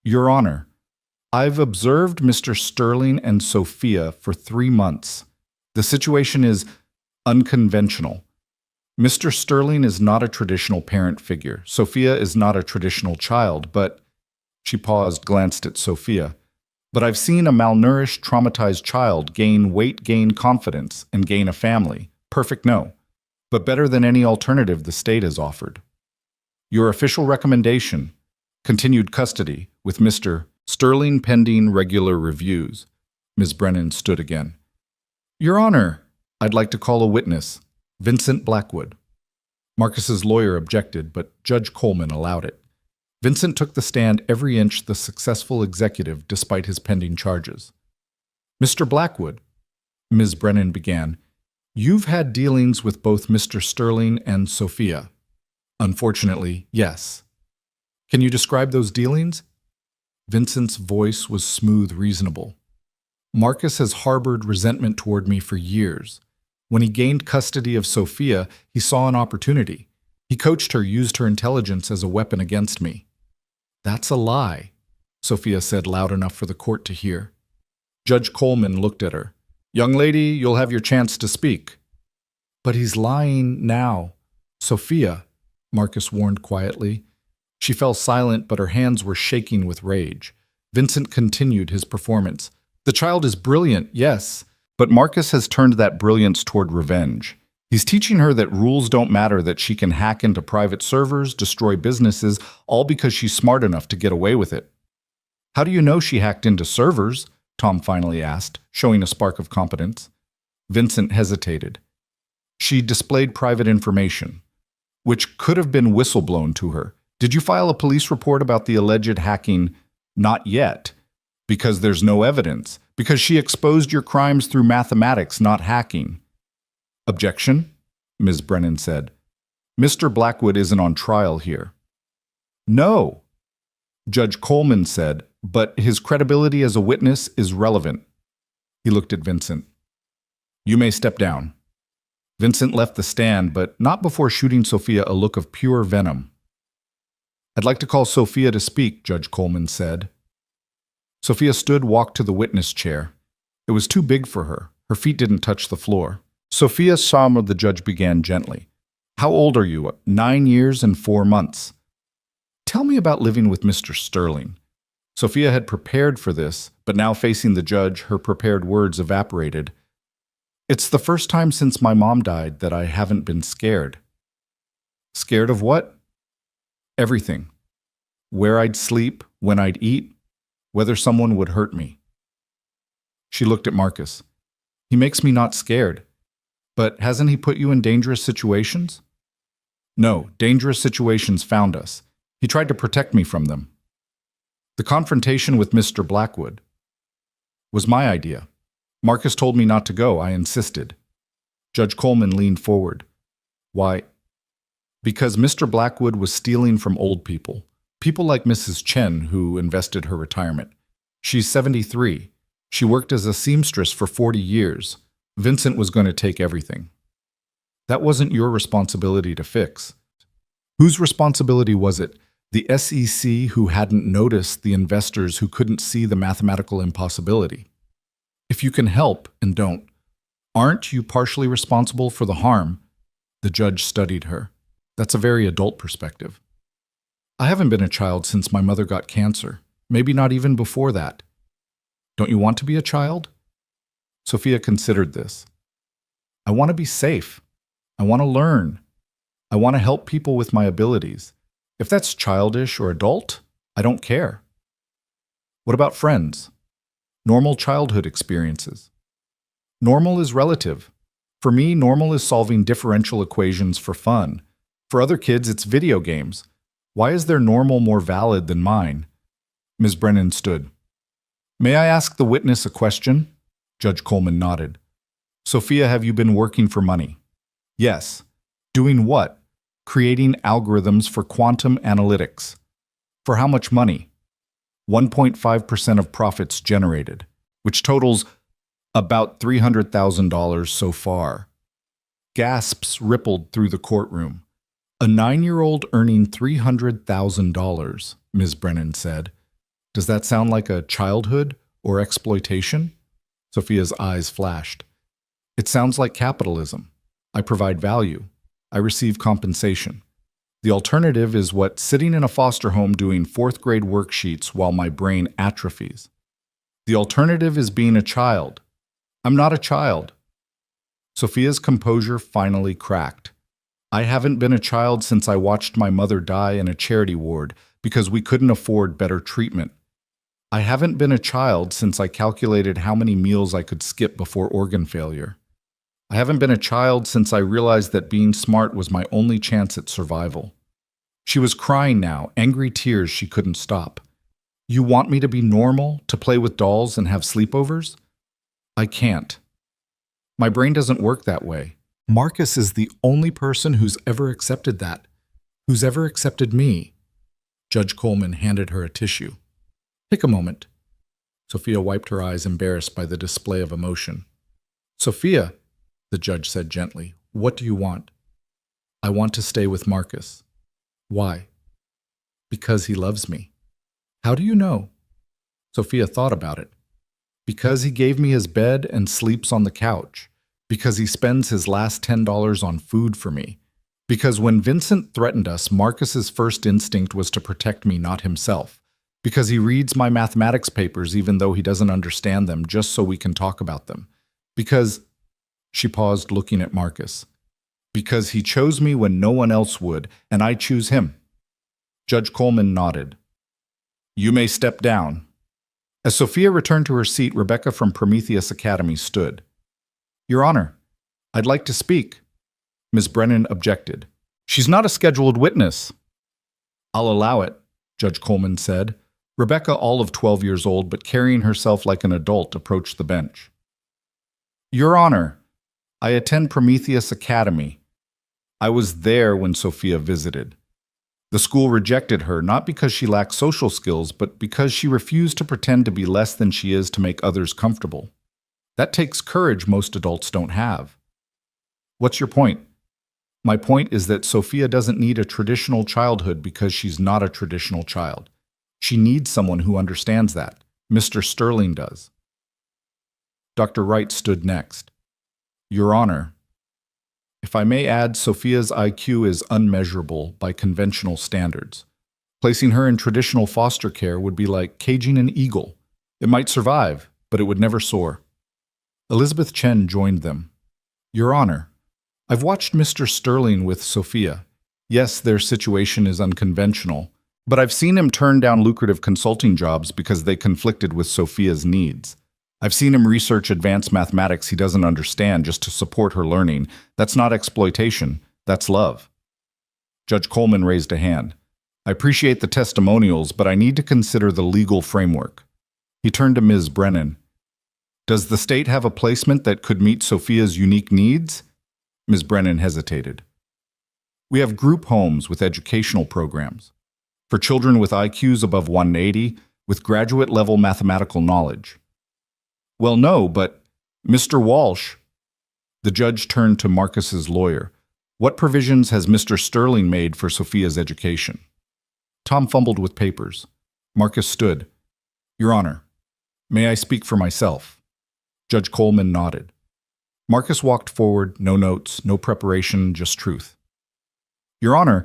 Your Honor, I've observed Mr. Sterling and Sophia for 3 months. The situation is unconventional. Mr. Sterling is not a traditional parent figure. Sophia is not a traditional child, but she paused, glanced at Sophia. But I've seen a malnourished, traumatized child gain weight, gain confidence, and gain a family. Perfect no, but better than any alternative the state has offered. Your official recommendation, continued custody with Mr. Sterling pending regular reviews. Ms. Brennan stood again. Your Honor, I'd like to call a witness, Vincent Blackwood. Marcus's lawyer objected, but Judge Coleman allowed it. Vincent took the stand every inch the successful executive despite his pending charges. Mr. Blackwood, Ms. Brennan began, you've had dealings with both Mr. Sterling and Sophia. Unfortunately, yes. Can you describe those dealings? Vincent's voice was smooth, reasonable. Marcus has harbored resentment toward me for years. When he gained custody of Sophia, he saw an opportunity. He coached her, used her intelligence as a weapon against me. That's a lie, Sophia said loud enough for the court to hear. Judge Coleman looked at her. Young lady, you'll have your chance to speak. But he's lying now. Sophia, Marcus warned quietly. She fell silent, but her hands were shaking with rage. Vincent continued his performance. The child is brilliant, yes, but Marcus has turned that brilliance toward revenge. He's teaching her that rules don't matter, that she can hack into private servers, destroy businesses, all because she's smart enough to get away with it. How do you know she hacked into servers? Tom finally asked, showing a spark of competence. Vincent hesitated. She displayed private information, which could have been whistleblown to her. Did you file a police report about the alleged hacking? Not yet, because there's no evidence, because she exposed your crimes through mathematics, not hacking. Objection, Ms. Brennan said. Mr. Blackwood isn't on trial here. No, Judge Coleman said, but his credibility as a witness is relevant. He looked at Vincent. You may step down. Vincent left the stand, but not before shooting Sophia a look of pure venom. I'd like to call Sophia to speak, Judge Coleman said. Sophia stood, walked to the witness chair. It was too big for her. Her feet didn't touch the floor. Sophia saw the judge began gently. How old are you? 9 years and 4 months. Tell me about living with Mr. Sterling. Sophia had prepared for this, but now facing the judge, her prepared words evaporated. It's the first time since my mom died that I haven't been scared. Scared of what? Everything. Where I'd sleep, when I'd eat, whether someone would hurt me. She looked at Marcus. He makes me not scared. But hasn't he put you in dangerous situations? No, dangerous situations found us. He tried to protect me from them. The confrontation with Mr. Blackwood was my idea. Marcus told me not to go. I insisted. Judge Coleman leaned forward. Why? Because Mr. Blackwood was stealing from old people. People like Mrs. Chen, who invested her retirement. She's 73. She worked as a seamstress for 40 years. Vincent was going to take everything. That wasn't your responsibility to fix. Whose responsibility was it? The SEC, who hadn't noticed the investors who couldn't see the mathematical impossibility. If you can help and don't, aren't you partially responsible for the harm? The judge studied her. That's a very adult perspective. I haven't been a child since my mother got cancer, maybe not even before that. Don't you want to be a child? Sophia considered this. I want to be safe. I want to learn. I want to help people with my abilities. If that's childish or adult, I don't care. What about friends? Normal childhood experiences. Normal is relative. For me, normal is solving differential equations for fun. For other kids, it's video games. Why is their normal more valid than mine? Ms. Brennan stood. May I ask the witness a question? Judge Coleman nodded. Sophia, have you been working for money? Yes. Doing what? Creating algorithms for quantum analytics. For how much money? 1.5% of profits generated, which totals about $300,000 so far. Gasps rippled through the courtroom. A 9-year-old earning $300,000, Ms. Brennan said. Does that sound like a childhood or exploitation? Sophia's eyes flashed. It sounds like capitalism. I provide value. I receive compensation. The alternative is what sitting in a foster home doing fourth-grade worksheets while my brain atrophies. The alternative is being a child. I'm not a child. Sophia's composure finally cracked. I haven't been a child since I watched my mother die in a charity ward because we couldn't afford better treatment. I haven't been a child since I calculated how many meals I could skip before organ failure. I haven't been a child since I realized that being smart was my only chance at survival. She was crying now, angry tears she couldn't stop. You want me to be normal, to play with dolls and have sleepovers? I can't. My brain doesn't work that way. Marcus is the only person who's ever accepted that, who's ever accepted me. Judge Coleman handed her a tissue. Take a moment. Sophia wiped her eyes, embarrassed by the display of emotion. Sophia, the judge said gently, what do you want? I want to stay with Marcus. Why? Because he loves me. How do you know? Sophia thought about it. Because he gave me his bed and sleeps on the couch. Because he spends his last $10 on food for me. Because when Vincent threatened us, Marcus's first instinct was to protect me, not himself. Because he reads my mathematics papers even though he doesn't understand them, just so we can talk about them. Because, she paused, looking at Marcus. Because he chose me when no one else would, and I choose him. Judge Coleman nodded. You may step down. As Sophia returned to her seat, Rebecca from Prometheus Academy stood. Your Honor, I'd like to speak. Ms. Brennan objected. She's not a scheduled witness. I'll allow it, Judge Coleman said. Rebecca, all of 12 years old, but carrying herself like an adult, approached the bench. Your Honor, I attend Prometheus Academy. I was there when Sophia visited. The school rejected her not because she lacked social skills, but because she refused to pretend to be less than she is to make others comfortable. That takes courage most adults don't have. What's your point? My point is that Sophia doesn't need a traditional childhood because she's not a traditional child. She needs someone who understands that. Mr. Sterling does. Dr. Wright stood next. Your Honor, if I may add, Sophia's IQ is unmeasurable by conventional standards. Placing her in traditional foster care would be like caging an eagle. It might survive, but it would never soar. Elizabeth Chen joined them. Your Honor, I've watched Mr. Sterling with Sophia. Yes, their situation is unconventional, but I've seen him turn down lucrative consulting jobs because they conflicted with Sophia's needs. I've seen him research advanced mathematics he doesn't understand just to support her learning. That's not exploitation, that's love. Judge Coleman raised a hand. I appreciate the testimonials, but I need to consider the legal framework. He turned to Ms. Brennan. Does the state have a placement that could meet Sophia's unique needs? Ms. Brennan hesitated. We have group homes with educational programs for children with IQs above 180 with graduate-level mathematical knowledge. Well, no, but Mr. Walsh, the judge turned to Marcus's lawyer. What provisions has Mr. Sterling made for Sophia's education? Tom fumbled with papers. Marcus stood. Your Honor, may I speak for myself? Judge Coleman nodded. Marcus walked forward, no notes, no preparation, just truth. Your Honor,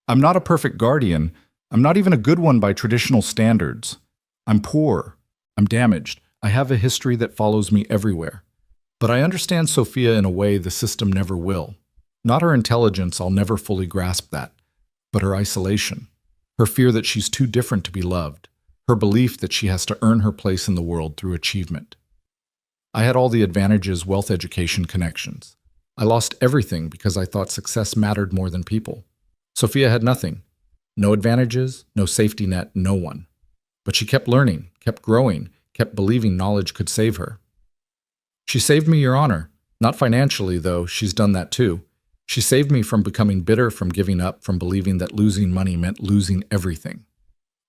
I'm not a perfect guardian. I'm not even a good one by traditional standards. I'm poor. I'm damaged. I have a history that follows me everywhere. But I understand Sophia in a way the system never will. Not her intelligence, I'll never fully grasp that, but her isolation, her fear that she's too different to be loved, her belief that she has to earn her place in the world through achievement. I had all the advantages, wealth, education, connections. I lost everything because I thought success mattered more than people. Sophia had nothing. No advantages, no safety net, no one. But she kept learning, kept growing, kept believing knowledge could save her. She saved me, Your Honor. Not financially, though, she's done that too. She saved me from becoming bitter, from giving up, from believing that losing money meant losing everything.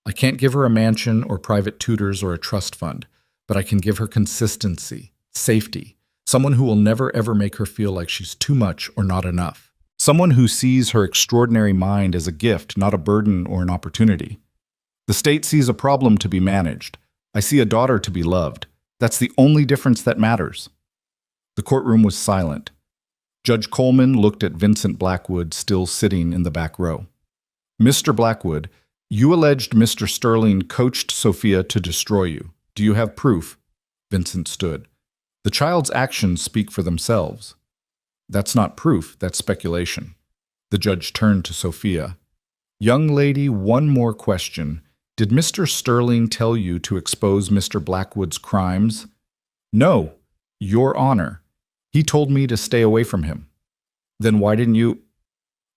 I can't give her a mansion or private tutors or a trust fund, but I can give her consistency, safety, Someone who will never ever make her feel like she's too much or not enough. Someone who sees her extraordinary mind as a gift, not a burden or an opportunity. The state sees a problem to be managed. I see a daughter to be loved. That's the only difference that matters. The courtroom was silent. Judge Coleman looked at Vincent Blackwood, still sitting in the back row. Mr. Blackwood, you alleged Mr. Sterling coached Sophia to destroy you. Do you have proof? Vincent stood. The child's actions speak for themselves. That's not proof, that's speculation. The judge turned to Sophia. Young lady, one more question. Did Mr. Sterling tell you to expose Mr. Blackwood's crimes? No, Your Honor. He told me to stay away from him. Then why didn't you?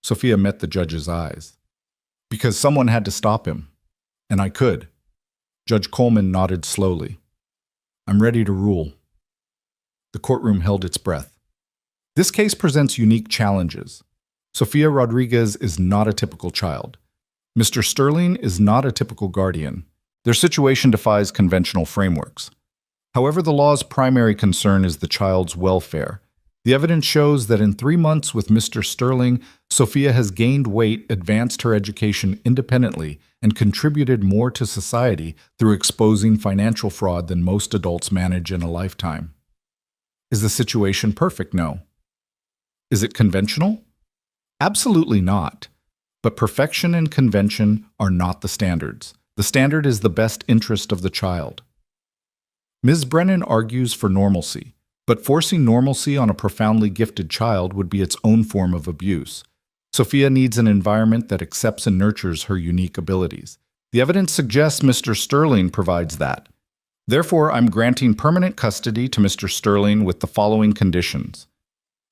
Sophia met the judge's eyes. Because someone had to stop him. And I could. Judge Coleman nodded slowly. I'm ready to rule. The courtroom held its breath. This case presents unique challenges. Sophia Rodriguez is not a typical child. Mr. Sterling is not a typical guardian. Their situation defies conventional frameworks. However, the law's primary concern is the child's welfare. The evidence shows that in 3 months with Mr. Sterling, Sophia has gained weight, advanced her education independently, and contributed more to society through exposing financial fraud than most adults manage in a lifetime. Is the situation perfect? No. Is it conventional? Absolutely not. But perfection and convention are not the standards. The standard is the best interest of the child. Ms. Brennan argues for normalcy, but forcing normalcy on a profoundly gifted child would be its own form of abuse. Sophia needs an environment that accepts and nurtures her unique abilities. The evidence suggests Mr. Sterling provides that. Therefore, I'm granting permanent custody to Mr. Sterling with the following conditions.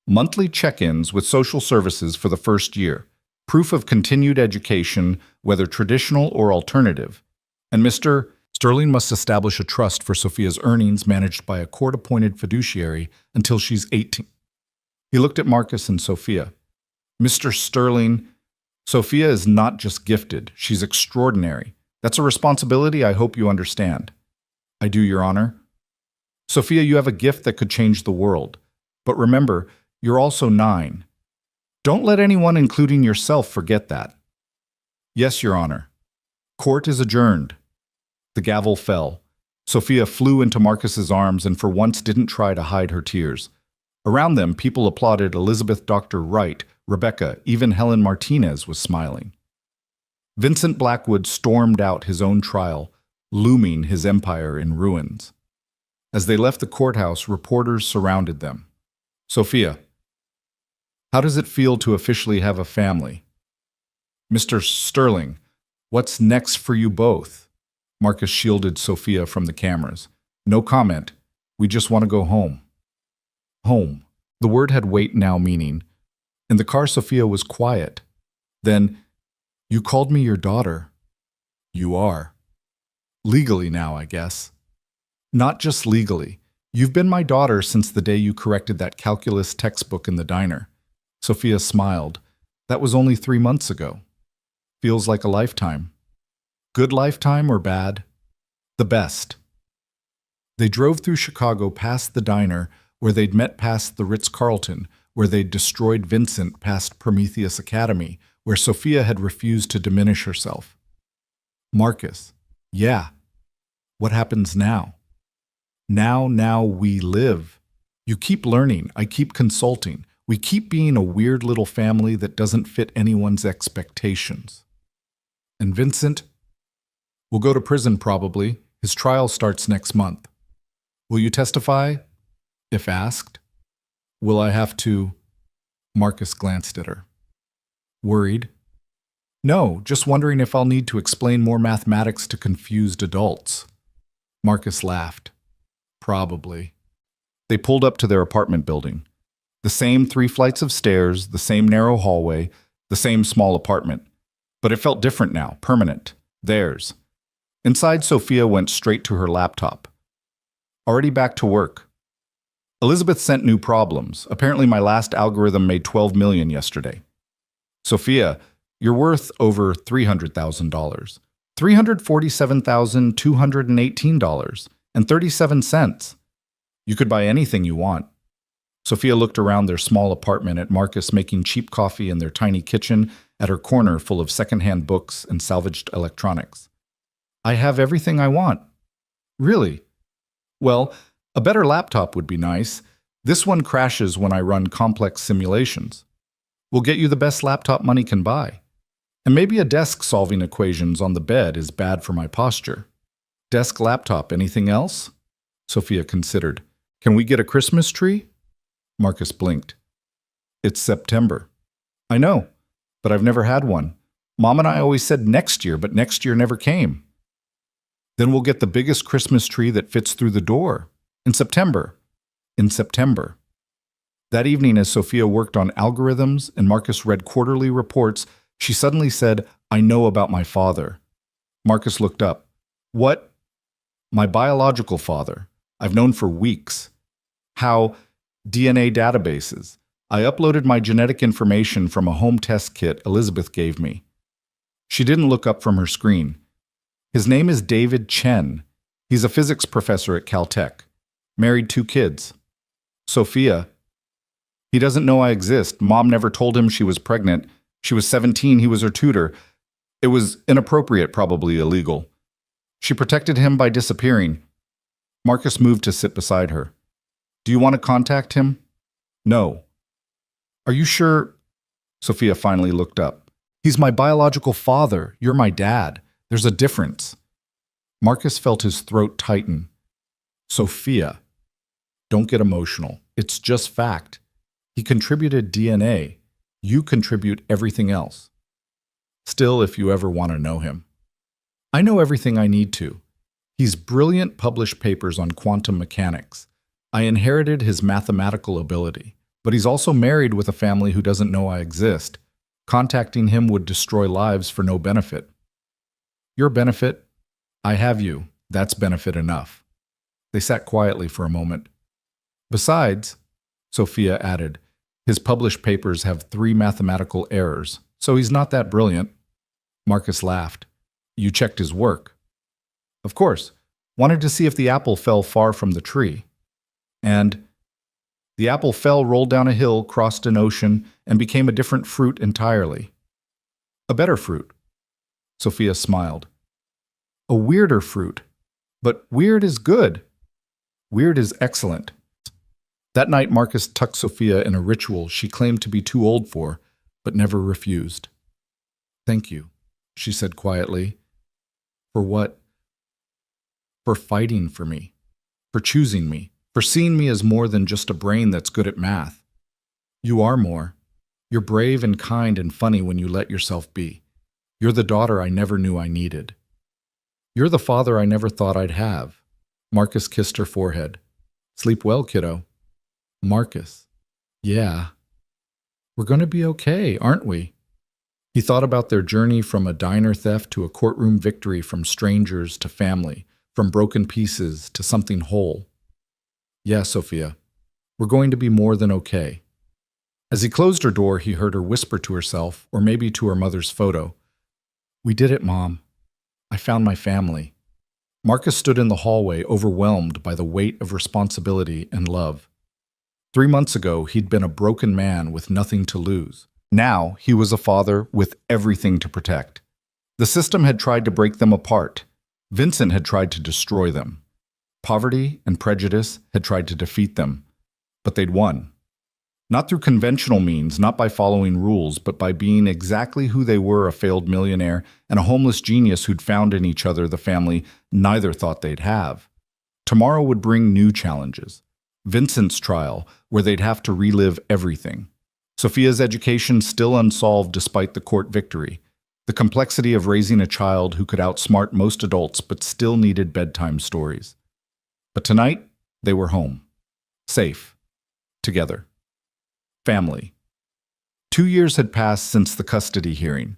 Monthly check-ins with social services for the first year, proof of continued education, whether traditional or alternative, and Mr. Sterling must establish a trust for Sophia's earnings managed by a court-appointed fiduciary until she's 18. He looked at Marcus and Sophia. Mr. Sterling, Sophia is not just gifted, she's extraordinary. That's a responsibility I hope you understand. I do, Your Honor. Sophia, you have a gift that could change the world. But remember, you're also 9. Don't let anyone, including yourself, forget that. Yes, Your Honor. Court is adjourned. The gavel fell. Sophia flew into Marcus's arms and for once didn't try to hide her tears. Around them, people applauded. Elizabeth, Dr. Wright, Rebecca, even Helen Martinez was smiling. Vincent Blackwood stormed out his own trial, looming his empire in ruins. As they left the courthouse, reporters surrounded them. Sophia, how does it feel to officially have a family? Mr. Sterling, what's next for you both? Marcus shielded Sophia from the cameras. No comment. We just want to go home. Home. The word had weight now, meaning. In the car, Sophia was quiet. Then, you called me your daughter. You are. Legally now, I guess. Not just legally. You've been my daughter since the day you corrected that calculus textbook in the diner. Sophia smiled. That was only 3 months ago. Feels like a lifetime. Good lifetime or bad? The best. They drove through Chicago past the diner, where they'd met past the Ritz-Carlton, where they'd destroyed Vincent past Prometheus Academy, where Sophia had refused to diminish herself. Marcus. Yeah. What happens now? Now we live. You keep learning, I keep consulting. We keep being a weird little family that doesn't fit anyone's expectations. And Vincent? Will go to prison probably. His trial starts next month. Will you testify? If asked. Will I have to? Marcus glanced at her. Worried? No, just wondering if I'll need to explain more mathematics to confused adults. Marcus laughed. Probably. They pulled up to their apartment building. The same 3 flights of stairs, the same narrow hallway, the same small apartment. But it felt different now, permanent. Theirs. Inside, Sophia went straight to her laptop. Already back to work. Elizabeth sent new problems. Apparently my last algorithm made $12 million yesterday. Sophia, you're worth over $300,000. $347,218.37. You could buy anything you want. Sophia looked around their small apartment at Marcus making cheap coffee in their tiny kitchen, at her corner full of secondhand books and salvaged electronics. I have everything I want. Really? Well, a better laptop would be nice. This one crashes when I run complex simulations. We'll get you the best laptop money can buy. And maybe a desk solving equations on the bed is bad for my posture. Desk, laptop, anything else? Sophia considered. Can we get a Christmas tree? Marcus blinked. It's September. I know, but I've never had one. Mom and I always said next year, but next year never came. Then we'll get the biggest Christmas tree that fits through the door. In September. In September. That evening, as Sophia worked on algorithms and Marcus read quarterly reports, she suddenly said, I know about my father. Marcus looked up. What? My biological father. I've known for weeks. How? DNA databases. I uploaded my genetic information from a home test kit Elizabeth gave me. She didn't look up from her screen. His name is David Chen. He's a physics professor at Caltech. Married 2 kids. Sophia. He doesn't know I exist. Mom never told him she was pregnant. She was 17. He was her tutor. It was inappropriate, probably illegal. She protected him by disappearing. Marcus moved to sit beside her. Do you want to contact him? No. Are you sure? Sophia finally looked up. He's my biological father. You're my dad. There's a difference. Marcus felt his throat tighten. Sophia, don't get emotional. It's just fact. He contributed DNA. You contribute everything else. Still, if you ever want to know him. I know everything I need to. He's brilliant, published papers on quantum mechanics. I inherited his mathematical ability, but he's also married with a family who doesn't know I exist. Contacting him would destroy lives for no benefit. Your benefit? I have you. That's benefit enough. They sat quietly for a moment. Besides, Sophia added, his published papers have 3 mathematical errors, so he's not that brilliant. Marcus laughed. You checked his work. Of course. Wanted to see if the apple fell far from the tree. And the apple fell, rolled down a hill, crossed an ocean, and became a different fruit entirely. A better fruit. Sophia smiled. A weirder fruit. But weird is good. Weird is excellent. That night, Marcus tucked Sophia in a ritual she claimed to be too old for, but never refused. Thank you, she said quietly. For what? For fighting for me. For choosing me. For seeing me as more than just a brain that's good at math. You are more. You're brave and kind and funny when you let yourself be. You're the daughter I never knew I needed. You're the father I never thought I'd have. Marcus kissed her forehead. Sleep well, kiddo. Marcus. Yeah. We're going to be okay, aren't we? He thought about their journey from a diner theft to a courtroom victory, from strangers to family, from broken pieces to something whole. Yeah, Sophia. We're going to be more than okay. As he closed her door, he heard her whisper to herself, or maybe to her mother's photo. We did it, Mom. I found my family. Marcus stood in the hallway, overwhelmed by the weight of responsibility and love. 3 months ago, he'd been a broken man with nothing to lose. Now, he was a father with everything to protect. The system had tried to break them apart. Vincent had tried to destroy them. Poverty and prejudice had tried to defeat them. But they'd won. Not through conventional means, not by following rules, but by being exactly who they were, a failed millionaire and a homeless genius who'd found in each other the family neither thought they'd have. Tomorrow would bring new challenges. Vincent's trial, where they'd have to relive everything. Sophia's education still unsolved despite the court victory. The complexity of raising a child who could outsmart most adults but still needed bedtime stories. But tonight, they were home. Safe. Together. Family. 2 years had passed since the custody hearing.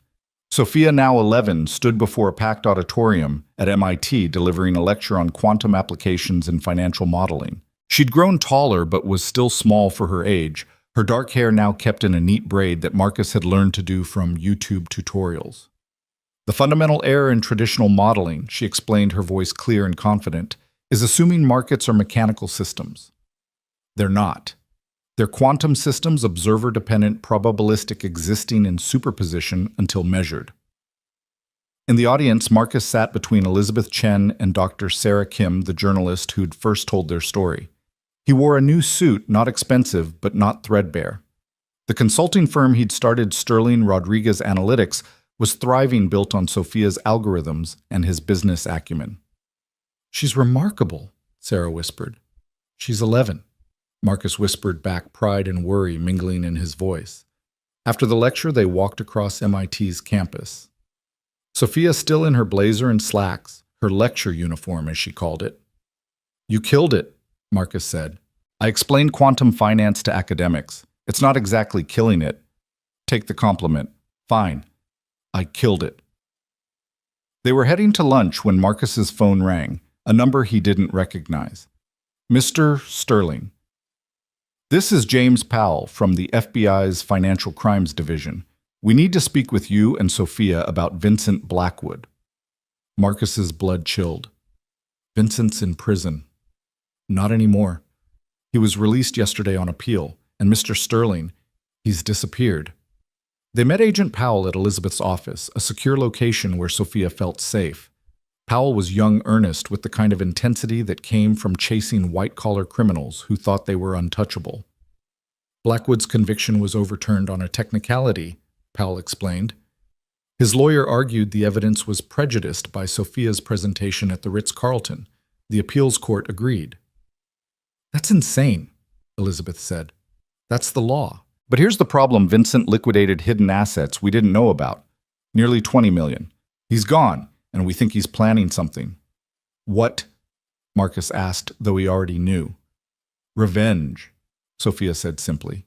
Sophia, now 11, stood before a packed auditorium at MIT delivering a lecture on quantum applications in financial modeling. She'd grown taller but was still small for her age, her dark hair now kept in a neat braid that Marcus had learned to do from YouTube tutorials. The fundamental error in traditional modeling, she explained, her voice clear and confident, is assuming markets are mechanical systems. They're not. They're quantum systems, observer-dependent, probabilistic, existing in superposition until measured. In the audience, Marcus sat between Elizabeth Chen and Dr. Sarah Kim, the journalist who'd first told their story. He wore a new suit, not expensive, but not threadbare. The consulting firm he'd started, Sterling Rodriguez Analytics, was thriving, built on Sophia's algorithms and his business acumen. "She's remarkable," Sarah whispered. "She's 11. Marcus whispered back, pride and worry mingling in his voice. After the lecture, they walked across MIT's campus. Sophia still in her blazer and slacks, her lecture uniform as she called it. "You killed it," Marcus said. "I explained quantum finance to academics. It's not exactly killing it. Take the compliment. Fine. I killed it." They were heading to lunch when Marcus's phone rang, a number he didn't recognize. "Mr. Sterling. This is James Powell from the FBI's Financial Crimes Division. We need to speak with you and Sophia about Vincent Blackwood." Marcus's blood chilled. "Vincent's in prison." "Not anymore. He was released yesterday on appeal, and Mr. Sterling, he's disappeared." They met Agent Powell at Elizabeth's office, a secure location where Sophia felt safe. Powell was young earnest with the kind of intensity that came from chasing white-collar criminals who thought they were untouchable. "Blackwood's conviction was overturned on a technicality," Powell explained. His lawyer argued the evidence was prejudiced by Sophia's presentation at the Ritz-Carlton. The appeals court agreed. "That's insane," Elizabeth said. "That's the law." "But here's the problem. Vincent liquidated hidden assets we didn't know about. Nearly 20 million. He's gone, and we think he's planning something." "What?" Marcus asked, though he already knew. "Revenge," Sophia said simply.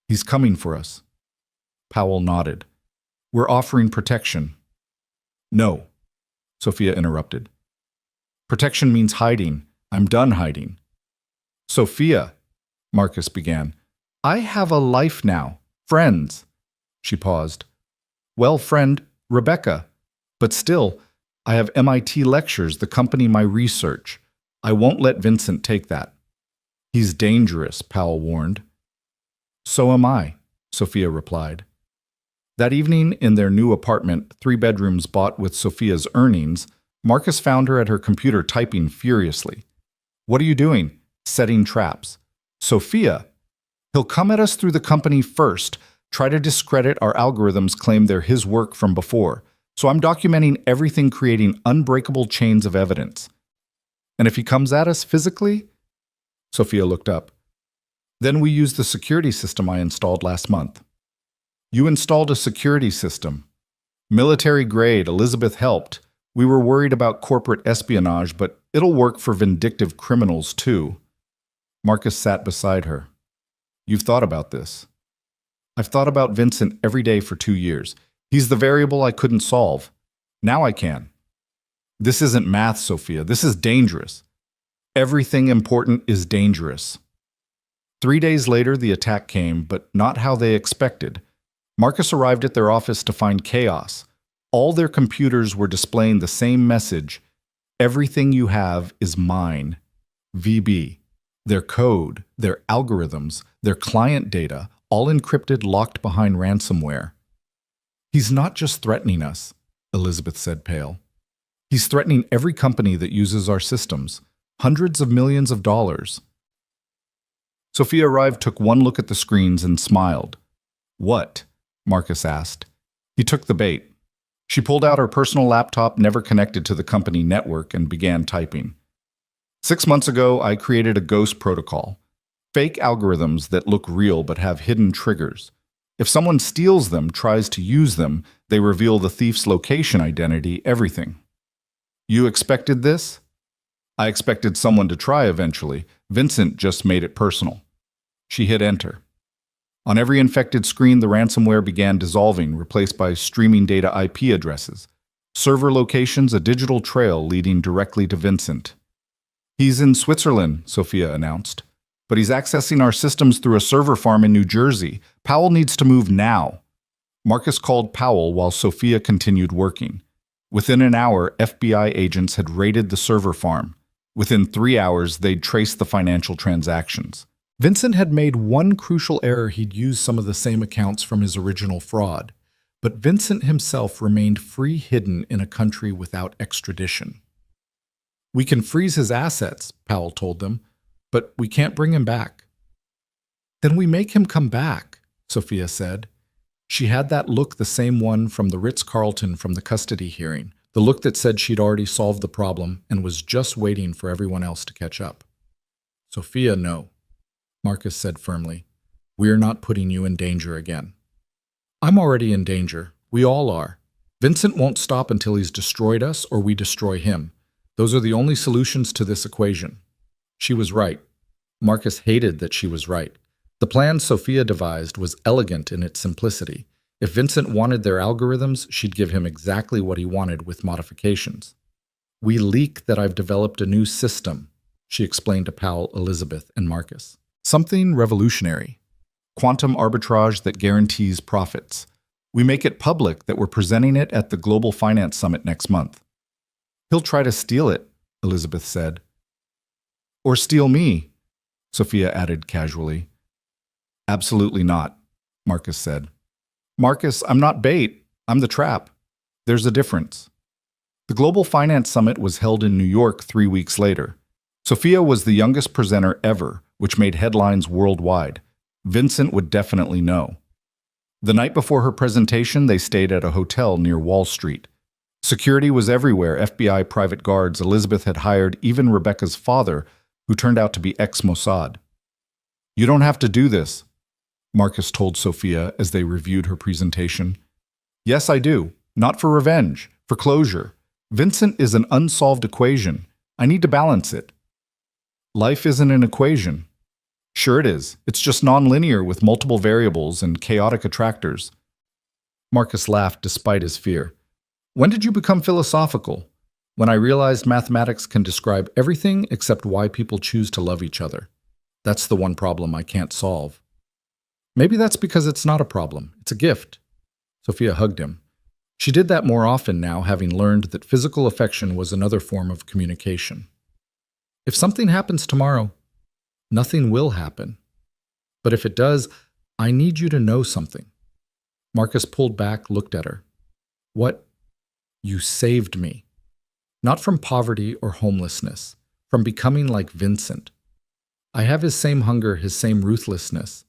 "He's coming for us." Powell nodded. "We're offering protection." "No," Sophia interrupted. "Protection means hiding. I'm done hiding." "Sophia," Marcus began, "I have a life now. Friends." She paused. "Well, friend, Rebecca. But still, I have MIT lectures, the company, my research. I won't let Vincent take that." "He's dangerous," Powell warned. "So am I," Sophia replied. That evening, in their new apartment, 3 bedrooms bought with Sophia's earnings, Marcus found her at her computer typing furiously. "What are you doing?" "Setting traps." "Sophia, he'll come at us through the company first, try to discredit our algorithms, claim they're his work from before. So I'm documenting everything, creating unbreakable chains of evidence. And if he comes at us physically?" Sophia looked up. "Then we use the security system I installed last month." "You installed a security system?" "Military grade. Elizabeth helped. We were worried about corporate espionage, but it'll work for vindictive criminals too." Marcus sat beside her. "You've thought about this?" "I've thought about Vincent every day for 2 years. He's the variable I couldn't solve. Now I can." "This isn't math, Sophia. This is dangerous." "Everything important is dangerous." 3 days later, the attack came, but not how they expected. Marcus arrived at their office to find chaos. All their computers were displaying the same message: "Everything you have is mine. VB." Their code, their algorithms, their client data, all encrypted, locked behind ransomware. "He's not just threatening us," Elizabeth said, pale. "He's threatening every company that uses our systems. Hundreds of millions of dollars." Sophia arrived, took one look at the screens, and smiled. "What?" Marcus asked. He took the bait. She pulled out her personal laptop, never connected to the company network, and began typing. 6 months ago, I created a ghost protocol. Fake algorithms that look real but have hidden triggers. If someone steals them, tries to use them, they reveal the thief's location, identity, everything." "You expected this?" "I expected someone to try eventually. Vincent just made it personal." She hit enter. On every infected screen, the ransomware began dissolving, replaced by streaming data IP addresses. Server locations, a digital trail leading directly to Vincent. "He's in Switzerland," Sophia announced. "But he's accessing our systems through a server farm in New Jersey. Powell needs to move now." Marcus called Powell while Sophia continued working. Within an hour, FBI agents had raided the server farm. Within 3 hours, they'd traced the financial transactions. Vincent had made one crucial error. He'd used some of the same accounts from his original fraud. But Vincent himself remained free, hidden in a country without extradition. "We can freeze his assets," Powell told them, "but we can't bring him back." "Then we make him come back," Sophia said. She had that look, the same one from the Ritz-Carlton from the custody hearing, the look that said she'd already solved the problem and was just waiting for everyone else to catch up. "Sophia, no," Marcus said firmly. "We're not putting you in danger again." "I'm already in danger. We all are. Vincent won't stop until he's destroyed us or we destroy him. Those are the only solutions to this equation." She was right. Marcus hated that she was right. The plan Sophia devised was elegant in its simplicity. If Vincent wanted their algorithms, she'd give him exactly what he wanted with modifications. "We leak that I've developed a new system," she explained to Powell, Elizabeth, and Marcus. "Something revolutionary. Quantum arbitrage that guarantees profits. We make it public that we're presenting it at the Global Finance Summit next month." "He'll try to steal it," Elizabeth said. "Or steal me," Sophia added casually. "Absolutely not," Marcus said. "Marcus, I'm not bait. I'm the trap. There's a difference." The Global Finance Summit was held in New York 3 weeks later. Sophia was the youngest presenter ever, which made headlines worldwide. Vincent would definitely know. The night before her presentation, they stayed at a hotel near Wall Street. Security was everywhere, FBI private guards. Elizabeth had hired even Rebecca's father, who turned out to be ex-Mossad. "You don't have to do this," Marcus told Sophia as they reviewed her presentation. "Yes, I do. Not for revenge, for closure. Vincent is an unsolved equation. I need to balance it." "Life isn't an equation." "Sure it is. It's just nonlinear with multiple variables and chaotic attractors." Marcus laughed despite his fear. "When did you become philosophical?" "When I realized mathematics can describe everything except why people choose to love each other. That's the one problem I can't solve." "Maybe that's because it's not a problem. It's a gift." Sophia hugged him. She did that more often now, having learned that physical affection was another form of communication. "If something happens tomorrow, nothing will happen. But if it does, I need you to know something." Marcus pulled back, looked at her. "What?" "You saved me. Not from poverty or homelessness, from becoming like Vincent. I have his same hunger, his same ruthlessness,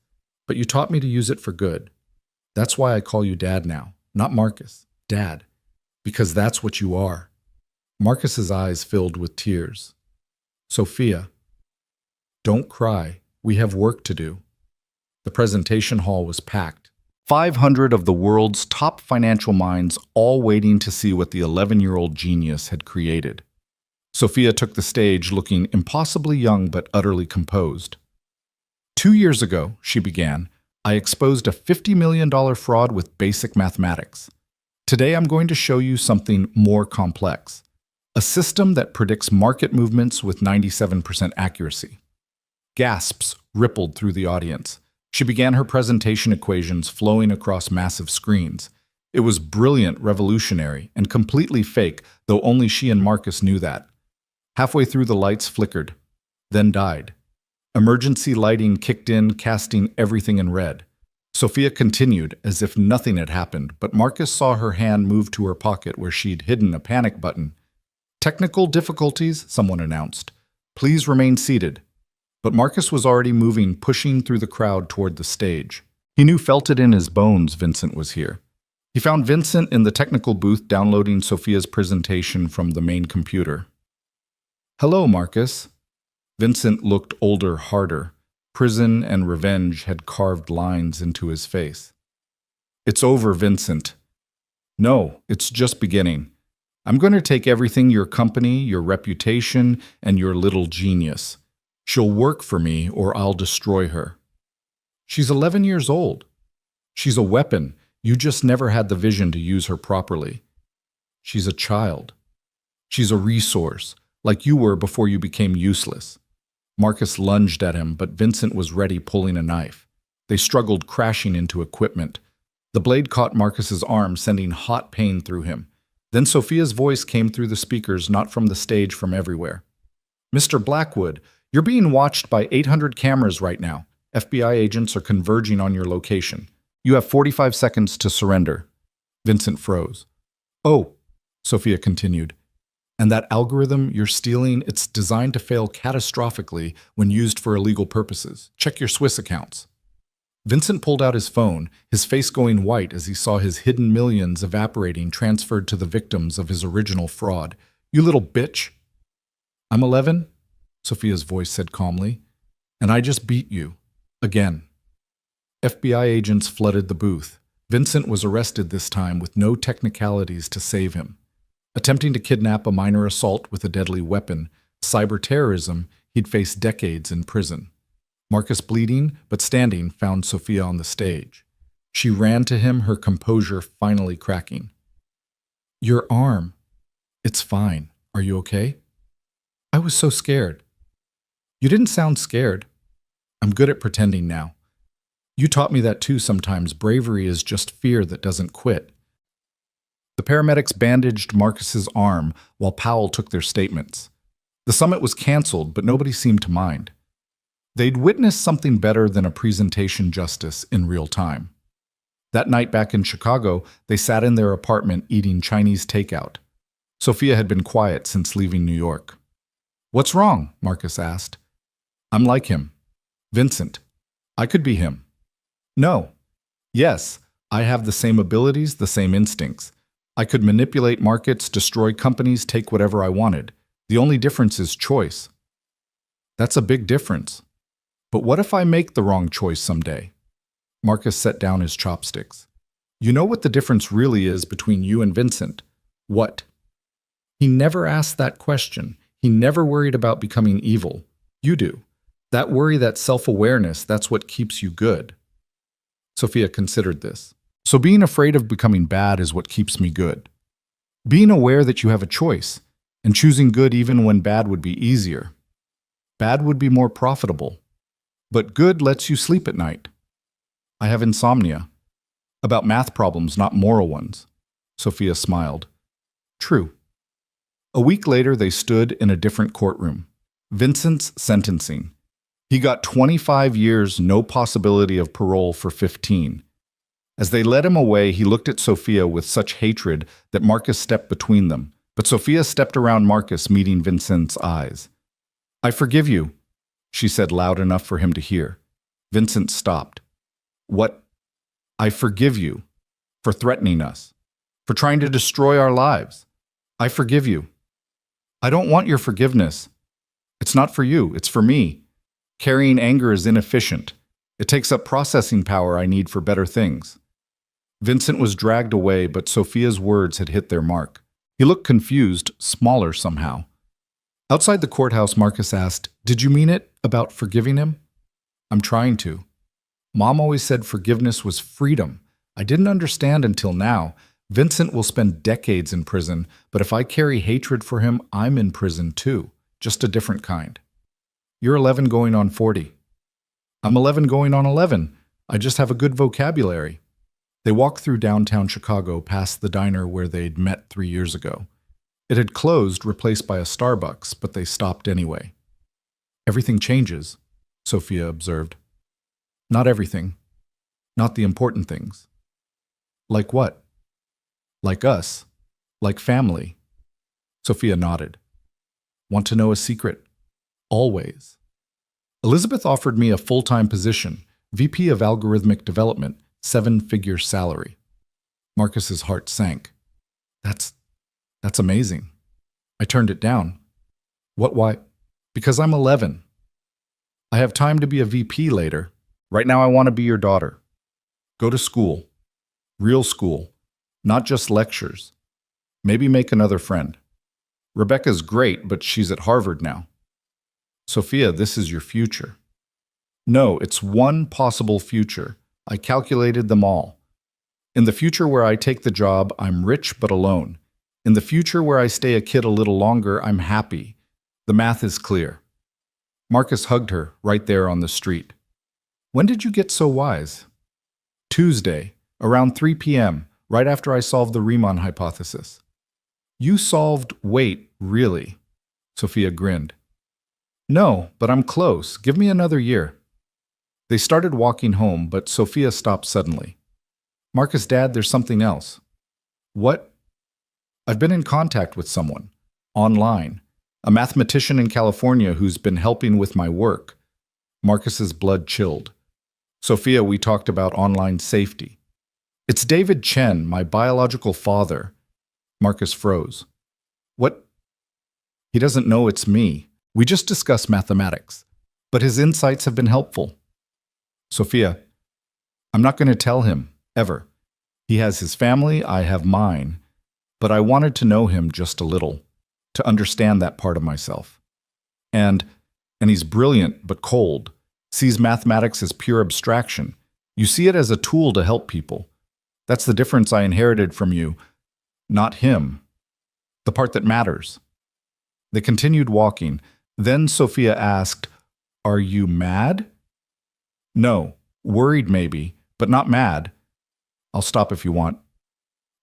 but you taught me to use it for good. That's why I call you Dad now, not Marcus, Dad, because that's what you are." Marcus's eyes filled with tears. "Sophia, don't cry. We have work to do." The presentation hall was packed. 500 of the world's top financial minds, all waiting to see what the 11-year-old genius had created. Sophia took the stage looking impossibly young but utterly composed. "2 years ago," she began, "I exposed a $50 million fraud with basic mathematics. Today I'm going to show you something more complex. A system that predicts market movements with 97% accuracy." Gasps rippled through the audience. She began her presentation, equations flowing across massive screens. It was brilliant, revolutionary, and completely fake, though only she and Marcus knew that. Halfway through, the lights flickered, then died. Emergency lighting kicked in, casting everything in red. Sophia continued, as if nothing had happened, but Marcus saw her hand move to her pocket where she'd hidden a panic button. "Technical difficulties," someone announced. "Please remain seated." But Marcus was already moving, pushing through the crowd toward the stage. He knew, felt it in his bones, Vincent was here. He found Vincent in the technical booth downloading Sophia's presentation from the main computer. "Hello, Marcus." Vincent looked older, harder. Prison and revenge had carved lines into his face. "It's over, Vincent." "No, it's just beginning. I'm going to take everything, your company, your reputation, and your little genius. She'll work for me or I'll destroy her." "She's 11 years old. She's a weapon. You just never had the vision to use her properly. She's a child. She's a resource, like you were before you became useless." Marcus lunged at him, but Vincent was ready, pulling a knife. They struggled, crashing into equipment. The blade caught Marcus's arm, sending hot pain through him. Then Sophia's voice came through the speakers, not from the stage, from everywhere. "Mr. Blackwood, You're being watched by 800 cameras right now. FBI agents are converging on your location. You have 45 seconds to surrender. Vincent froze. Oh, Sophia continued. And that algorithm you're stealing, it's designed to fail catastrophically when used for illegal purposes. Check your Swiss accounts. Vincent pulled out his phone, his face going white as he saw his hidden millions evaporating transferred to the victims of his original fraud. You little bitch. I'm 11, Sophia's voice said calmly, and I just beat you. Again. FBI agents flooded the booth. Vincent was arrested this time with no technicalities to save him. Attempting to kidnap a minor assault with a deadly weapon, cyber terrorism, he'd face decades in prison. Marcus, bleeding but standing, found Sophia on the stage. She ran to him, her composure finally cracking. Your arm. It's fine. Are you okay? I was so scared. You didn't sound scared. I'm good at pretending now. You taught me that too sometimes. Bravery is just fear that doesn't quit. The paramedics bandaged Marcus's arm while Powell took their statements. The summit was canceled, but nobody seemed to mind. They'd witnessed something better than a presentation justice in real time. That night back in Chicago, they sat in their apartment eating Chinese takeout. Sophia had been quiet since leaving New York. What's wrong? Marcus asked. I'm like him. Vincent. I could be him. No. Yes, I have the same abilities, the same instincts. I could manipulate markets, destroy companies, take whatever I wanted. The only difference is choice. That's a big difference. But what if I make the wrong choice someday? Marcus set down his chopsticks. You know what the difference really is between you and Vincent? What? He never asked that question. He never worried about becoming evil. You do. That worry, that self-awareness, that's what keeps you good. Sophia considered this. So being afraid of becoming bad is what keeps me good. Being aware that you have a choice, and choosing good even when bad would be easier. Bad would be more profitable. But good lets you sleep at night. I have insomnia. About math problems, not moral ones. Sophia smiled. True. A week later, they stood in a different courtroom. Vincent's sentencing. He got 25 years, no possibility of parole for 15. As they led him away, he looked at Sophia with such hatred that Marcus stepped between them. But Sophia stepped around Marcus, meeting Vincent's eyes. I forgive you, she said loud enough for him to hear. Vincent stopped. What? I forgive you for threatening us, for trying to destroy our lives. I forgive you. I don't want your forgiveness. It's not for you, it's for me. Carrying anger is inefficient. It takes up processing power I need for better things. Vincent was dragged away, but Sophia's words had hit their mark. He looked confused, smaller somehow. Outside the courthouse, Marcus asked, Did you mean it about forgiving him? I'm trying to. Mom always said forgiveness was freedom. I didn't understand until now. Vincent will spend decades in prison, but if I carry hatred for him, I'm in prison too, just a different kind. You're 11 going on 40. I'm 11 going on 11. I just have a good vocabulary. They walked through downtown Chicago past the diner where they'd met 3 years ago. It had closed, replaced by a Starbucks, but they stopped anyway. Everything changes, Sophia observed. Not everything. Not the important things. Like what? Like us. Like family. Sophia nodded. Want to know a secret? Always. Elizabeth offered me a full-time position, VP of Algorithmic Development, 7-figure salary. Marcus's heart sank. That's amazing. I turned it down. What, why? Because I'm 11. I have time to be a VP later. Right now I want to be your daughter. Go to school. Real school. Not just lectures. Maybe make another friend. Rebecca's great, but she's at Harvard now. Sophia, this is your future. No, it's one possible future. I calculated them all. In the future where I take the job, I'm rich but alone. In the future where I stay a kid a little longer, I'm happy. The math is clear. Marcus hugged her right there on the street. When did you get so wise? Tuesday, around 3 p.m., right after I solved the Riemann hypothesis. You solved, wait, really? Sophia grinned. No, but I'm close. Give me another year. They started walking home, but Sophia stopped suddenly. Marcus, Dad, there's something else. What? I've been in contact with someone. Online. A mathematician in California who's been helping with my work. Marcus's blood chilled. Sophia, we talked about online safety. It's David Chen, my biological father. Marcus froze. What? He doesn't know it's me. We just discussed mathematics. But his insights have been helpful. Sophia, I'm not going to tell him, ever. He has his family, I have mine. But I wanted to know him just a little, to understand that part of myself. And he's brilliant but cold, sees mathematics as pure abstraction. You see it as a tool to help people. That's the difference I inherited from you, not him. The part that matters. They continued walking. Then Sophia asked, Are you mad? No, worried maybe, but not mad. I'll stop if you want.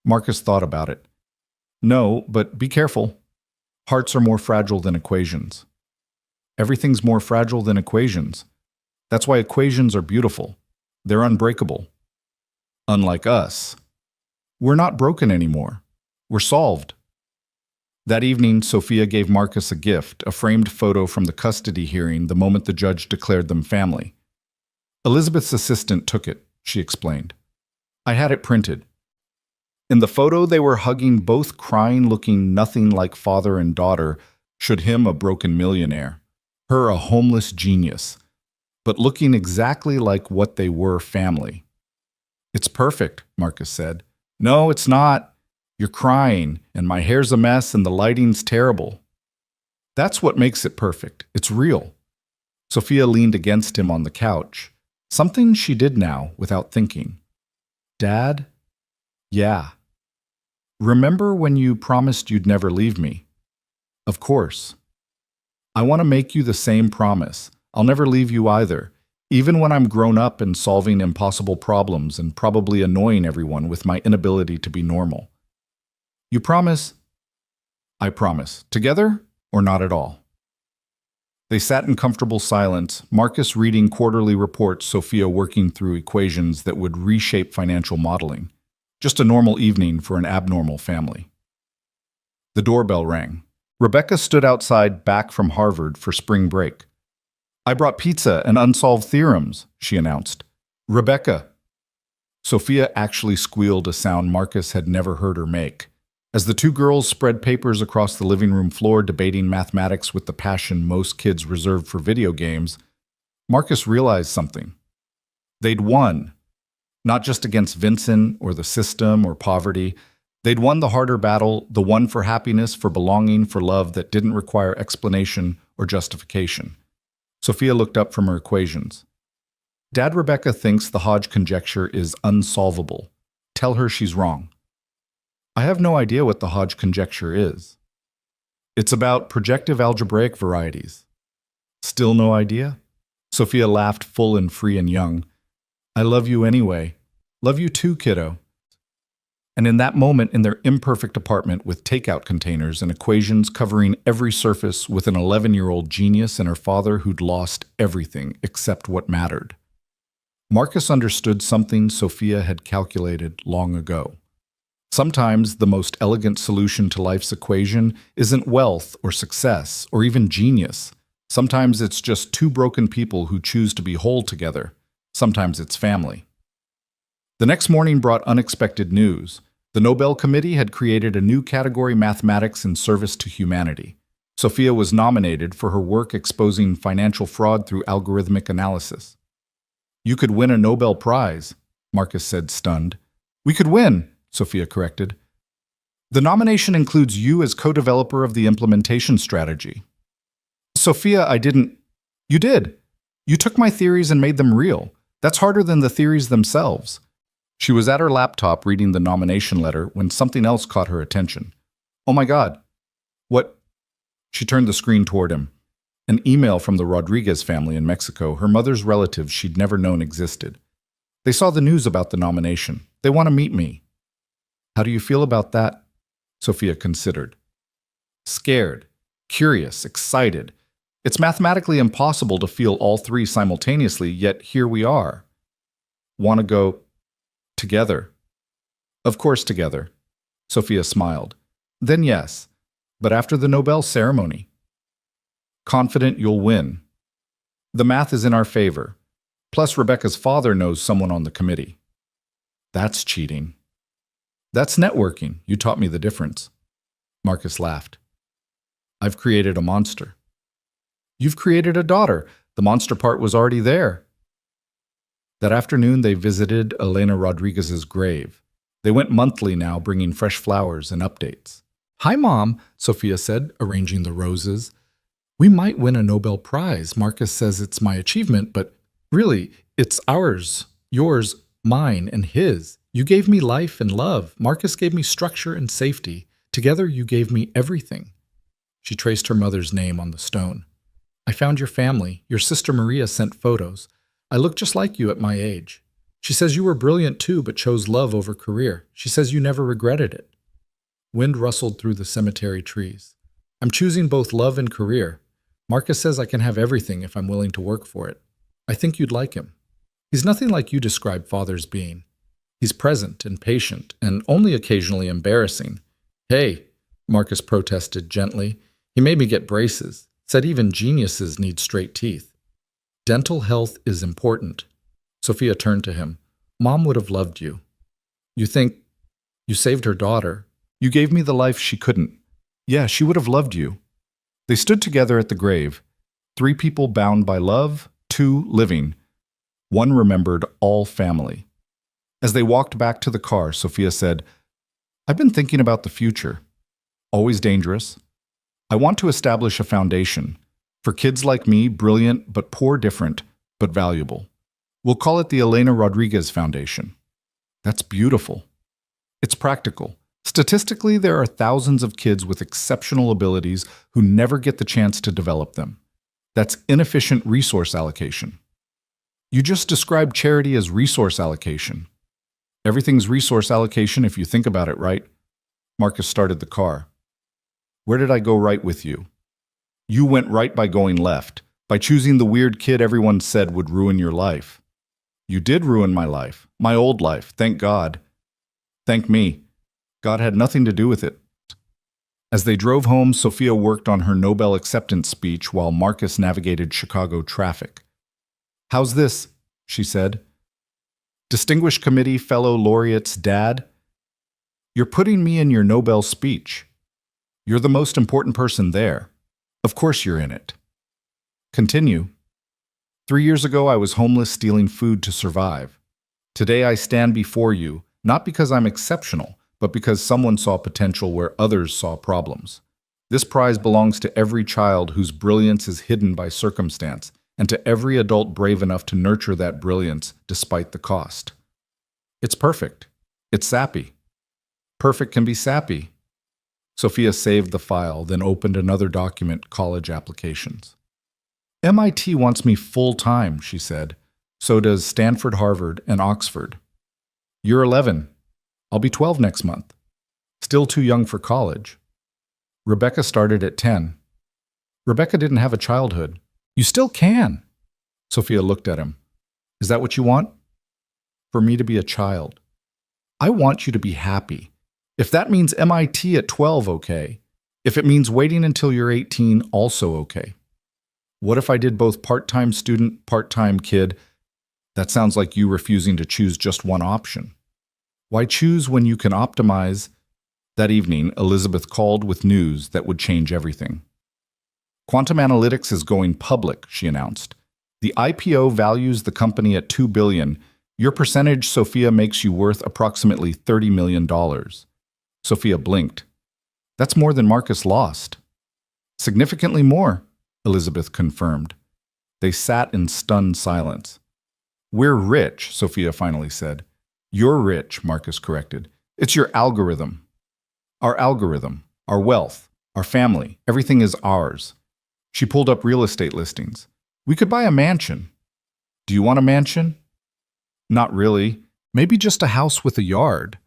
Marcus thought about it. No, but be careful. Hearts are more fragile than equations. Everything's more fragile than equations. That's why equations are beautiful. They're unbreakable. Unlike us. We're not broken anymore. We're solved. That evening, Sophia gave Marcus a gift, a framed photo from the custody hearing the moment the judge declared them family. Elizabeth's assistant took it, she explained. I had it printed. In the photo, they were hugging, both crying, looking nothing like father and daughter, should him a broken millionaire, her a homeless genius, but looking exactly like what they were, family. It's perfect, Marcus said. No, it's not. You're crying, and my hair's a mess, and the lighting's terrible. That's what makes it perfect. It's real. Sophia leaned against him on the couch, something she did now without thinking. Dad? Yeah. Remember when you promised you'd never leave me? Of course. I want to make you the same promise. I'll never leave you either, even when I'm grown up and solving impossible problems and probably annoying everyone with my inability to be normal. You promise? I promise. Together or not at all? They sat in comfortable silence, Marcus reading quarterly reports, Sophia working through equations that would reshape financial modeling. Just a normal evening for an abnormal family. The doorbell rang. Rebecca stood outside, back from Harvard for spring break. I brought pizza and unsolved theorems, she announced. Rebecca. Sophia actually squealed a sound Marcus had never heard her make. As the two girls spread papers across the living room floor debating mathematics with the passion most kids reserve for video games, Marcus realized something. They'd won. Not just against Vincent or the system or poverty. They'd won the harder battle, the one for happiness, for belonging, for love that didn't require explanation or justification. Sophia looked up from her equations. Dad, Rebecca thinks the Hodge conjecture is unsolvable. Tell her she's wrong. I have no idea what the Hodge conjecture is. It's about projective algebraic varieties. Still no idea? Sophia laughed, full and free and young. I love you anyway. Love you too, kiddo. And in that moment, in their imperfect apartment with takeout containers and equations covering every surface, with an 11-year-old genius and her father who'd lost everything except what mattered, Marcus understood something Sophia had calculated long ago. Sometimes the most elegant solution to life's equation isn't wealth or success or even genius. Sometimes it's just two broken people who choose to be whole together. Sometimes it's family. The next morning brought unexpected news. The Nobel Committee had created a new category, mathematics in service to humanity. Sophia was nominated for her work exposing financial fraud through algorithmic analysis. You could win a Nobel Prize, Marcus said, stunned. We could win, Sophia corrected. The nomination includes you as co-developer of the implementation strategy. Sophia, I didn't. You did. You took my theories and made them real. That's harder than the theories themselves. She was at her laptop reading the nomination letter when something else caught her attention. Oh my God. What? She turned the screen toward him. An email from the Rodriguez family in Mexico, her mother's relatives she'd never known existed. They saw the news about the nomination. They want to meet me. How do you feel about that? Sophia considered. Scared, curious, excited. It's mathematically impossible to feel all three simultaneously, yet here we are. Want to go together? Of course together. Sophia smiled. Then yes, but after the Nobel ceremony. Confident you'll win. The math is in our favor. Plus, Rebecca's father knows someone on the committee. That's cheating. That's networking. You taught me the difference. Marcus laughed. I've created a monster. You've created a daughter. The monster part was already there. That afternoon, they visited Elena Rodriguez's grave. They went monthly now, bringing fresh flowers and updates. Hi, Mom, Sophia said, arranging the roses. We might win a Nobel Prize. Marcus says it's my achievement, but really, it's ours, yours, mine, and his. You gave me life and love. Marcus gave me structure and safety. Together, you gave me everything. She traced her mother's name on the stone. I found your family. Your sister Maria sent photos. I look just like you at my age. She says you were brilliant too, but chose love over career. She says you never regretted it. Wind rustled through the cemetery trees. I'm choosing both love and career. Marcus says I can have everything if I'm willing to work for it. I think you'd like him. He's nothing like you describe fathers being. He's present and patient and only occasionally embarrassing. Hey, Marcus protested gently. He made me get braces. Said even geniuses need straight teeth. Dental health is important. Sophia turned to him. Mom would have loved you. You think you saved her daughter? You gave me the life she couldn't. Yeah, she would have loved you. They stood together at the grave. 3 people bound by love, 2 living. 1 remembered all family. As they walked back to the car, Sophia said, I've been thinking about the future. Always dangerous. I want to establish a foundation. For kids like me, brilliant but poor different, but valuable. We'll call it the Elena Rodriguez Foundation. That's beautiful. It's practical. Statistically, there are thousands of kids with exceptional abilities who never get the chance to develop them. That's inefficient resource allocation. You just described charity as resource allocation. Everything's resource allocation if you think about it, right? Marcus started the car. Where did I go right with you? You went right by going left, by choosing the weird kid everyone said would ruin your life. You did ruin my life, my old life, thank God. Thank me. God had nothing to do with it. As they drove home, Sophia worked on her Nobel acceptance speech while Marcus navigated Chicago traffic. How's this? She said. Distinguished Committee Fellow Laureate's dad? You're putting me in your Nobel speech. You're the most important person there. Of course you're in it. Continue. 3 years ago, I was homeless stealing food to survive. Today I stand before you, not because I'm exceptional, but because someone saw potential where others saw problems. This prize belongs to every child whose brilliance is hidden by circumstance, and to every adult brave enough to nurture that brilliance despite the cost. It's perfect. It's sappy. Perfect can be sappy. Sophia saved the file, then opened another document, college applications. MIT wants me full-time, she said. So does Stanford, Harvard, and Oxford. You're 11. I'll be 12 next month. Still too young for college. Rebecca started at 10. Rebecca didn't have a childhood. You still can. Sophia looked at him. Is that what you want? For me to be a child. I want you to be happy. If that means MIT at 12, okay. If it means waiting until you're 18, also okay. What if I did both part-time student, part-time kid? That sounds like you refusing to choose just one option. Why choose when you can optimize? That evening, Elizabeth called with news that would change everything. Quantum Analytics is going public, she announced. The IPO values the company at $2 billion. Your percentage, Sophia, makes you worth approximately $30 million. Sophia blinked. That's more than Marcus lost. Significantly more, Elizabeth confirmed. They sat in stunned silence. We're rich, Sophia finally said. You're rich, Marcus corrected. It's your algorithm. Our wealth, our family, everything is ours. She pulled up real estate listings. We could buy a mansion. Do you want a mansion? Not really. Maybe just a house with a yard.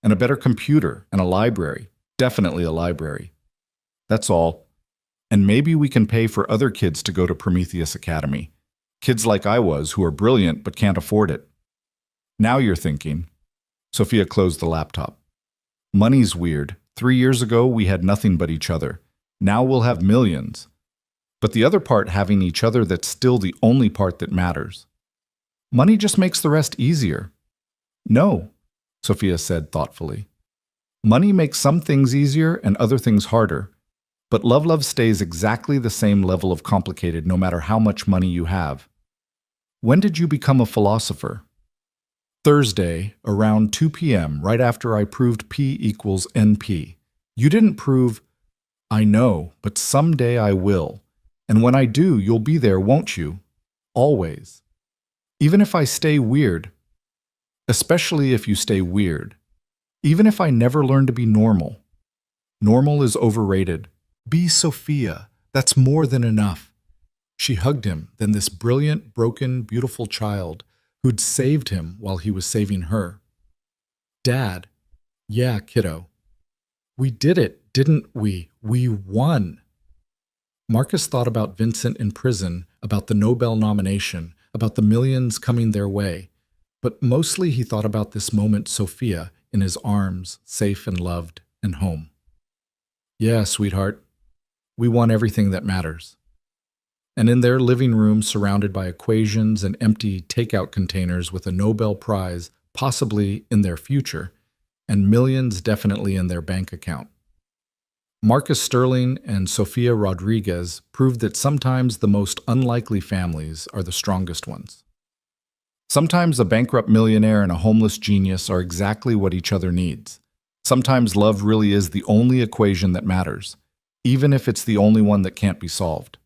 And a better computer and a library. Definitely a library. That's all. And maybe we can pay for other kids to go to Prometheus Academy. Kids like I was who are brilliant but can't afford it. Now you're thinking. Sophia closed the laptop. Money's weird. 3 years ago, we had nothing but each other. Now we'll have millions. But the other part, having each other, that's still the only part that matters. Money just makes the rest easier. No, Sophia said thoughtfully. Money makes some things easier and other things harder. But love stays exactly the same level of complicated no matter how much money you have. When did you become a philosopher? Thursday, around 2 p.m., right after I proved P equals NP. You didn't prove, I know, but someday I will. And when I do, you'll be there, won't you? Always. Even if I stay weird. Especially if you stay weird. Even if I never learn to be normal. Normal is overrated. Be Sophia. That's more than enough. She hugged him, then this brilliant, broken, beautiful child who'd saved him while he was saving her. Dad. Yeah, kiddo. We did it, didn't we? We won. Marcus thought about Vincent in prison, about the Nobel nomination, about the millions coming their way. But mostly he thought about this moment, Sophia, in his arms, safe and loved, and home. Yeah, sweetheart. We won everything that matters. And in their living room, surrounded by equations and empty takeout containers with a Nobel Prize possibly in their future, and millions definitely in their bank account. Marcus Sterling and Sofia Rodriguez proved that sometimes the most unlikely families are the strongest ones. Sometimes a bankrupt millionaire and a homeless genius are exactly what each other needs. Sometimes love really is the only equation that matters, even if it's the only one that can't be solved.